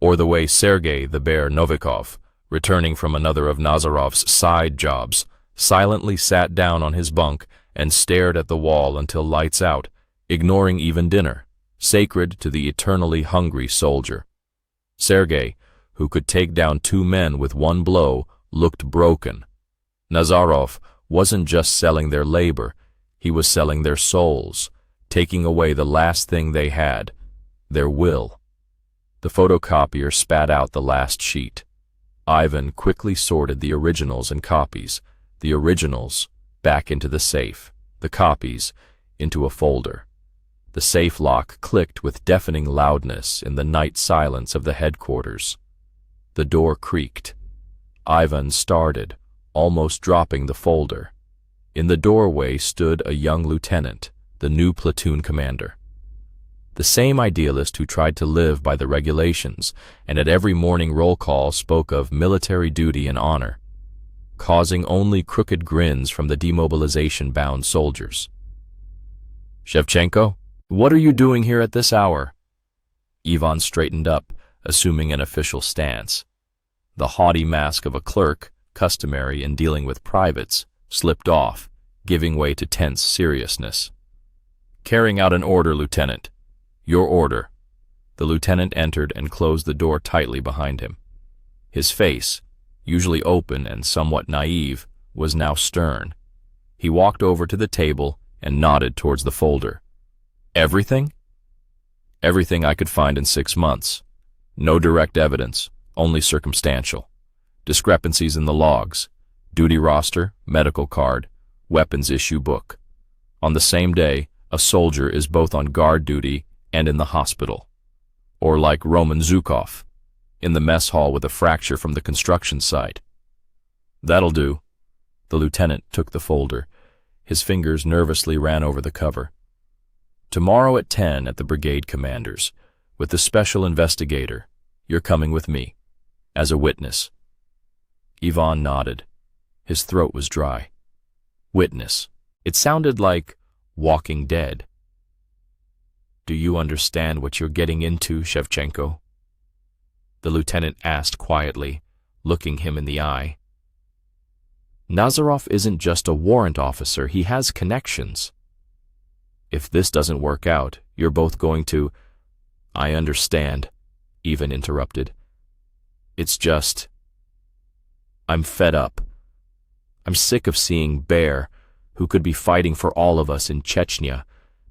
Or the way Sergei the Bear Novikov, returning from another of Nazarov's side jobs, silently sat down on his bunk and stared at the wall until lights out, ignoring even dinner, sacred to the eternally hungry soldier. Sergei, who could take down 2 men with 1 blow, looked broken. Nazarov wasn't just selling their labor, he was selling their souls, taking away the last thing they had, their will. The photocopier spat out the last sheet. Ivan quickly sorted the originals and copies, the originals back into the safe, the copies into a folder. The safe lock clicked with deafening loudness in the night silence of the headquarters. The door creaked. Ivan started, almost dropping the folder. In the doorway stood a young lieutenant, the new platoon commander. The same idealist who tried to live by the regulations and at every morning roll call spoke of military duty and honor, causing only crooked grins from the demobilization-bound soldiers. "Shevchenko, what are you doing here at this hour?" Ivan straightened up, assuming an official stance. The haughty mask of a clerk, customary in dealing with privates, slipped off, giving way to tense seriousness. "Carrying out an order, Lieutenant. Your order." The lieutenant entered and closed the door tightly behind him. His face, usually open and somewhat naive, was now stern. He walked over to the table and nodded towards the folder. "Everything?" "Everything I could find in 6 months. No direct evidence, only circumstantial. Discrepancies in the logs, duty roster, medical card, weapons issue book. On the same day, a soldier is both on guard duty and in the hospital. Or like Roman Zhukov, in the mess hall with a fracture from the construction site." "That'll do." The lieutenant took the folder. His fingers nervously ran over the cover. "Tomorrow at 10 at the brigade commander's, with the special investigator. You're coming with me, as a witness." Ivan nodded. His throat was dry. Witness. It sounded like Walking Dead. "Do you understand what you're getting into, Shevchenko?" The lieutenant asked quietly, looking him in the eye. "Nazarov isn't just a warrant officer, he has connections. If this doesn't work out, you're both going to—" "I understand," Ivan interrupted. "It's just, I'm fed up. I'm sick of seeing Bear, who could be fighting for all of us in Chechnya,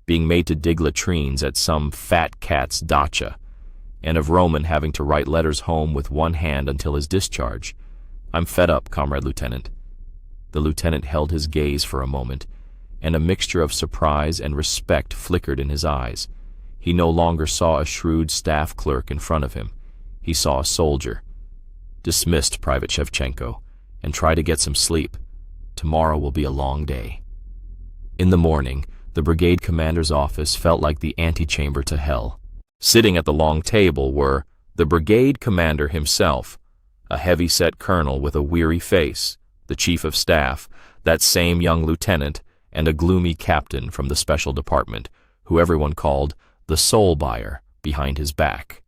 being made to dig latrines at some fat cat's dacha, and of Roman having to write letters home with 1 hand until his discharge. I'm fed up, Comrade Lieutenant." The lieutenant held his gaze for a moment, and a mixture of surprise and respect flickered in his eyes. He no longer saw a shrewd staff clerk in front of him. He saw a soldier. "Dismissed, Private Shevchenko, and try to get some sleep. Tomorrow will be a long day." In the morning, the brigade commander's office felt like the antechamber to hell. Sitting at the long table were the brigade commander himself, a heavy-set colonel with a weary face, the chief of staff, that same young lieutenant, and a gloomy captain from the special department, who everyone called the soul buyer, behind his back.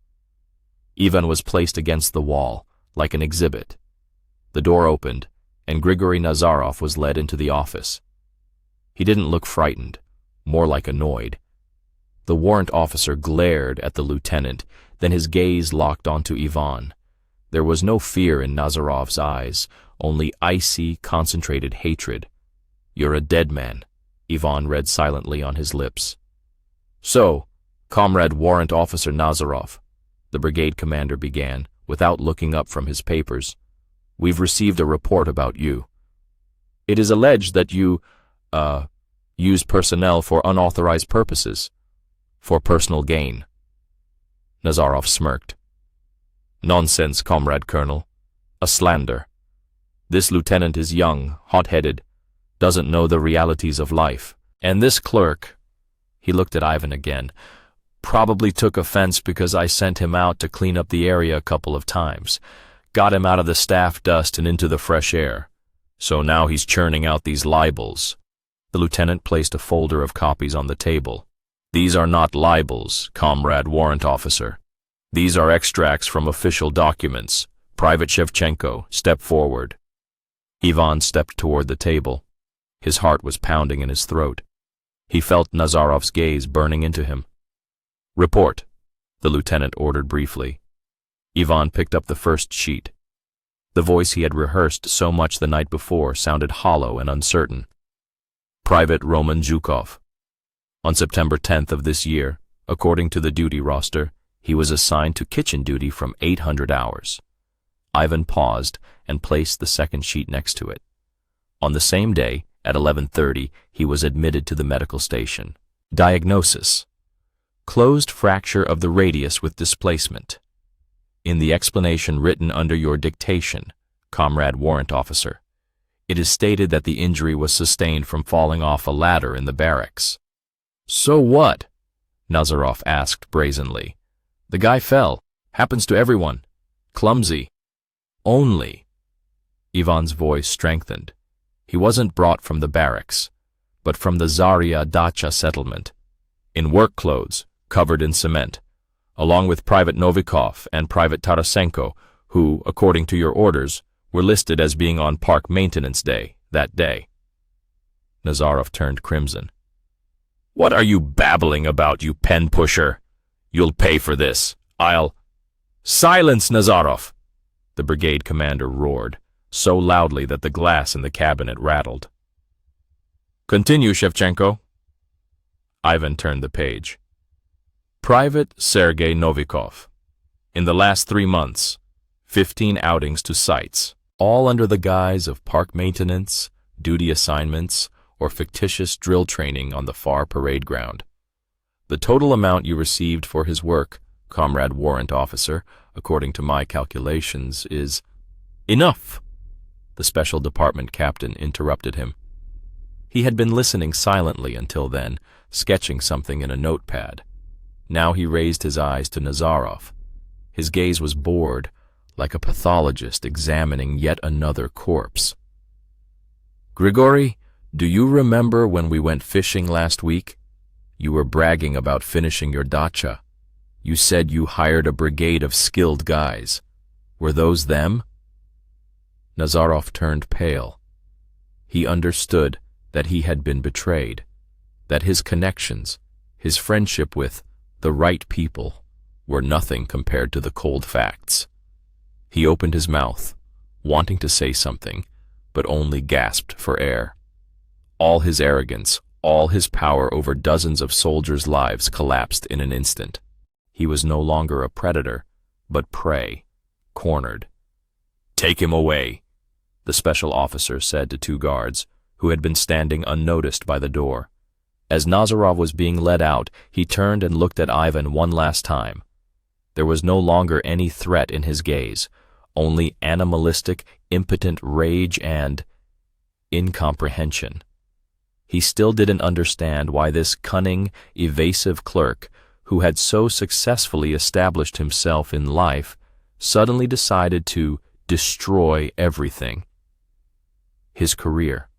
Ivan was placed against the wall, like an exhibit. The door opened, and Grigory Nazarov was led into the office. He didn't look frightened, more like annoyed. The warrant officer glared at the lieutenant, then his gaze locked onto Ivan. There was no fear in Nazarov's eyes, only icy, concentrated hatred. "You're a dead man," Ivan read silently on his lips. "So, Comrade Warrant Officer Nazarov," the brigade commander began, without looking up from his papers, "we've received a report about you. It is alleged that you, use personnel for unauthorized purposes, for personal gain." Nazarov smirked. "Nonsense, Comrade Colonel. A slander. This lieutenant is young, hot-headed, doesn't know the realities of life. And this clerk," he looked at Ivan again, "probably took offense because I sent him out to clean up the area a couple of times, got him out of the staff dust and into the fresh air. So now he's churning out these libels." The lieutenant placed a folder of copies on the table. "These are not libels, comrade warrant officer. These are extracts from official documents. Private Shevchenko, step forward." Ivan stepped toward the table. His heart was pounding in his throat. He felt Nazarov's gaze burning into him. "Report," the lieutenant ordered briefly. Ivan picked up the first sheet. The voice he had rehearsed so much the night before sounded hollow and uncertain. "Private Roman Zhukov. On September 10th of this year, according to the duty roster, he was assigned to kitchen duty from 800 hours. Ivan paused and placed the second sheet next to it. On the same day, at 11:30, he was admitted to the medical station. Diagnosis: closed fracture of the radius with displacement. In the explanation written under your dictation, comrade warrant officer, it is stated that the injury was sustained from falling off a ladder in the barracks." "So what?" Nazarov asked brazenly. "The guy fell. Happens to everyone. Clumsy." "Only." Ivan's voice strengthened. "He wasn't brought from the barracks, but from the Zarya dacha settlement, in work clothes, covered in cement, along with Private Novikov and Private Tarasenko, who, according to your orders, were listed as being on park maintenance day that day." Nazarov turned crimson. "What are you babbling about, you pen-pusher? You'll pay for this. I'll—" "Silence, Nazarov!" the brigade commander roared, so loudly that the glass in the cabinet rattled. "Continue, Shevchenko." Ivan turned the page. "Private Sergei Novikov. In the last 3 months, 15 outings to sites, all under the guise of park maintenance, duty assignments, or fictitious drill training on the far parade ground. The total amount you received for his work, comrade warrant officer, according to my calculations, is—" "Enough!" the special department captain interrupted him. He had been listening silently until then, sketching something in a notepad. Now he raised his eyes to Nazarov. His gaze was bored, like a pathologist examining yet another corpse. "Grigory, do you remember when we went fishing last week? You were bragging about finishing your dacha. You said you hired a brigade of skilled guys. Were those them?" Nazarov turned pale. He understood that he had been betrayed, that his connections, his friendship with the right people, were nothing compared to the cold facts. He opened his mouth, wanting to say something, but only gasped for air. All his arrogance, all his power over dozens of soldiers' lives collapsed in an instant. He was no longer a predator, but prey, cornered. "Take him away," the special officer said to 2 guards, who had been standing unnoticed by the door. As Nazarov was being led out, he turned and looked at Ivan one last time. There was no longer any threat in his gaze, only animalistic, impotent rage and incomprehension. He still didn't understand why this cunning, evasive clerk, who had so successfully established himself in life, suddenly decided to destroy everything. His career,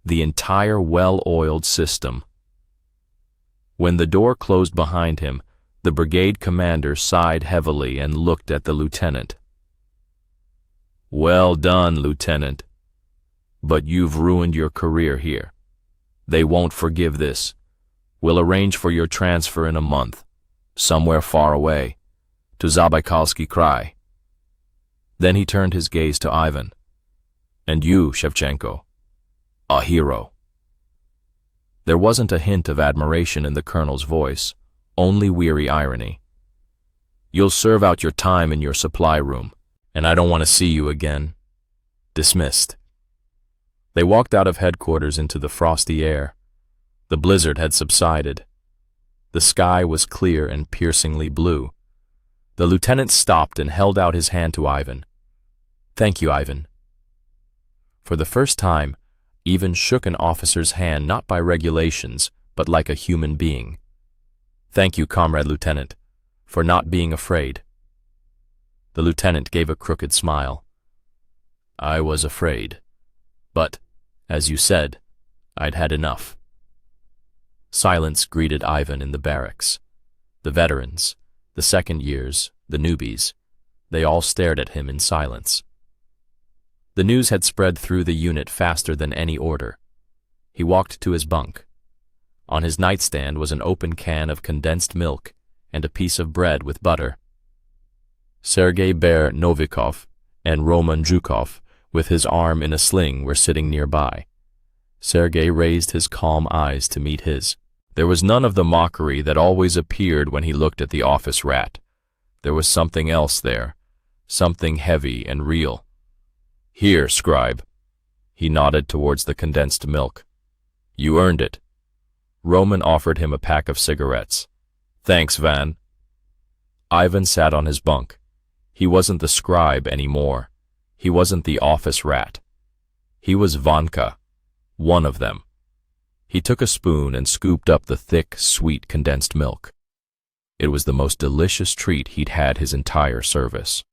the entire well-oiled system. When the door closed behind him, the brigade commander sighed heavily and looked at the lieutenant. "Well done, Lieutenant. But you've ruined your career here. They won't forgive this. We'll arrange for your transfer in a month, somewhere far away, to Zabaikalsky Krai." Then he turned his gaze to Ivan. "And you, Shevchenko, a hero." There wasn't a hint of admiration in the colonel's voice, only weary irony. "You'll serve out your time in your supply room, and I don't want to see you again. Dismissed." They walked out of headquarters into the frosty air. The blizzard had subsided. The sky was clear and piercingly blue. The lieutenant stopped and held out his hand to Ivan. Thank you, Ivan. For the first time, Ivan shook an officer's hand not by regulations, but like a human being. Thank you, Comrade Lieutenant, for not being afraid. The lieutenant gave a crooked smile. I was afraid, but, as you said, I'd had enough. Silence greeted Ivan in the barracks. The veterans, the second years, the newbies, they all stared at him in silence. The news had spread through the unit faster than any order. He walked to his bunk. On his nightstand was an open can of condensed milk and a piece of bread with butter. Sergei Novikov and Roman Zhukov, with his arm in a sling, were sitting nearby. Sergei raised his calm eyes to meet his. There was none of the mockery that always appeared when he looked at the office rat. There was something else there, something heavy and real. Here, scribe. He nodded towards the condensed milk. You earned it. Roman offered him a pack of cigarettes. Thanks, Van. Ivan sat on his bunk. He wasn't the scribe anymore. He wasn't the office rat. He was Vanka, one of them. He took a spoon and scooped up the thick, sweet condensed milk. It was the most delicious treat he'd had his entire service.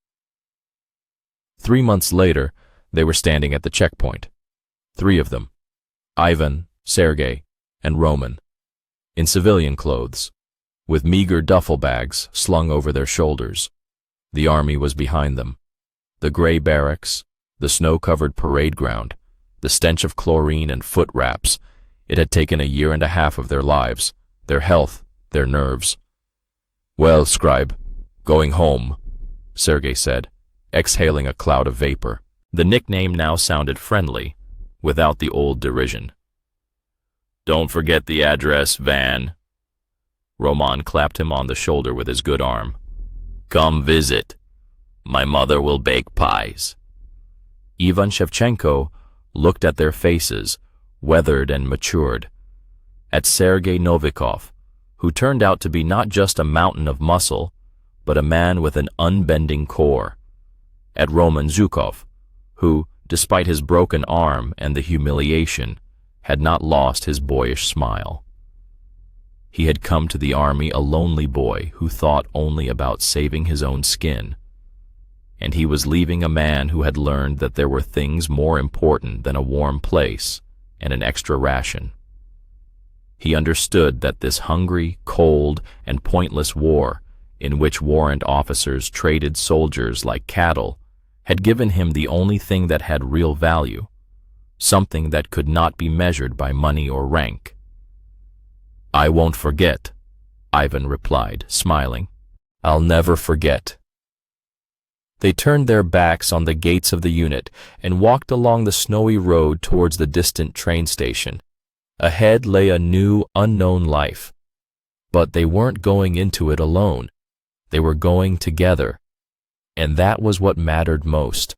3 months later, they were standing at the checkpoint. 3 of them, Ivan, Sergei, and Roman, in civilian clothes, with meager duffel bags slung over their shoulders. The army was behind them. The gray barracks, the snow-covered parade ground, the stench of chlorine and foot wraps. It had taken a year and a half of their lives, their health, their nerves. Well, scribe, going home, Sergei said, exhaling a cloud of vapor. The nickname now sounded friendly, without the old derision. Don't forget the address, Van. Roman clapped him on the shoulder with his good arm. Come visit. My mother will bake pies. Ivan Shevchenko looked at their faces, weathered and matured, at Sergei Novikov, who turned out to be not just a mountain of muscle, but a man with an unbending core, at Roman Zhukov, who, despite his broken arm and the humiliation, had not lost his boyish smile. He had come to the army a lonely boy who thought only about saving his own skin, and he was leaving a man who had learned that there were things more important than a warm place and an extra ration. He understood that this hungry, cold, and pointless war, in which warrant officers traded soldiers like cattle, had given him the only thing that had real value, something that could not be measured by money or rank. I won't forget, Ivan replied, smiling. I'll never forget. They turned their backs on the gates of the unit and walked along the snowy road towards the distant train station. Ahead lay a new, unknown life. But they weren't going into it alone. They were going together. And that was what mattered most.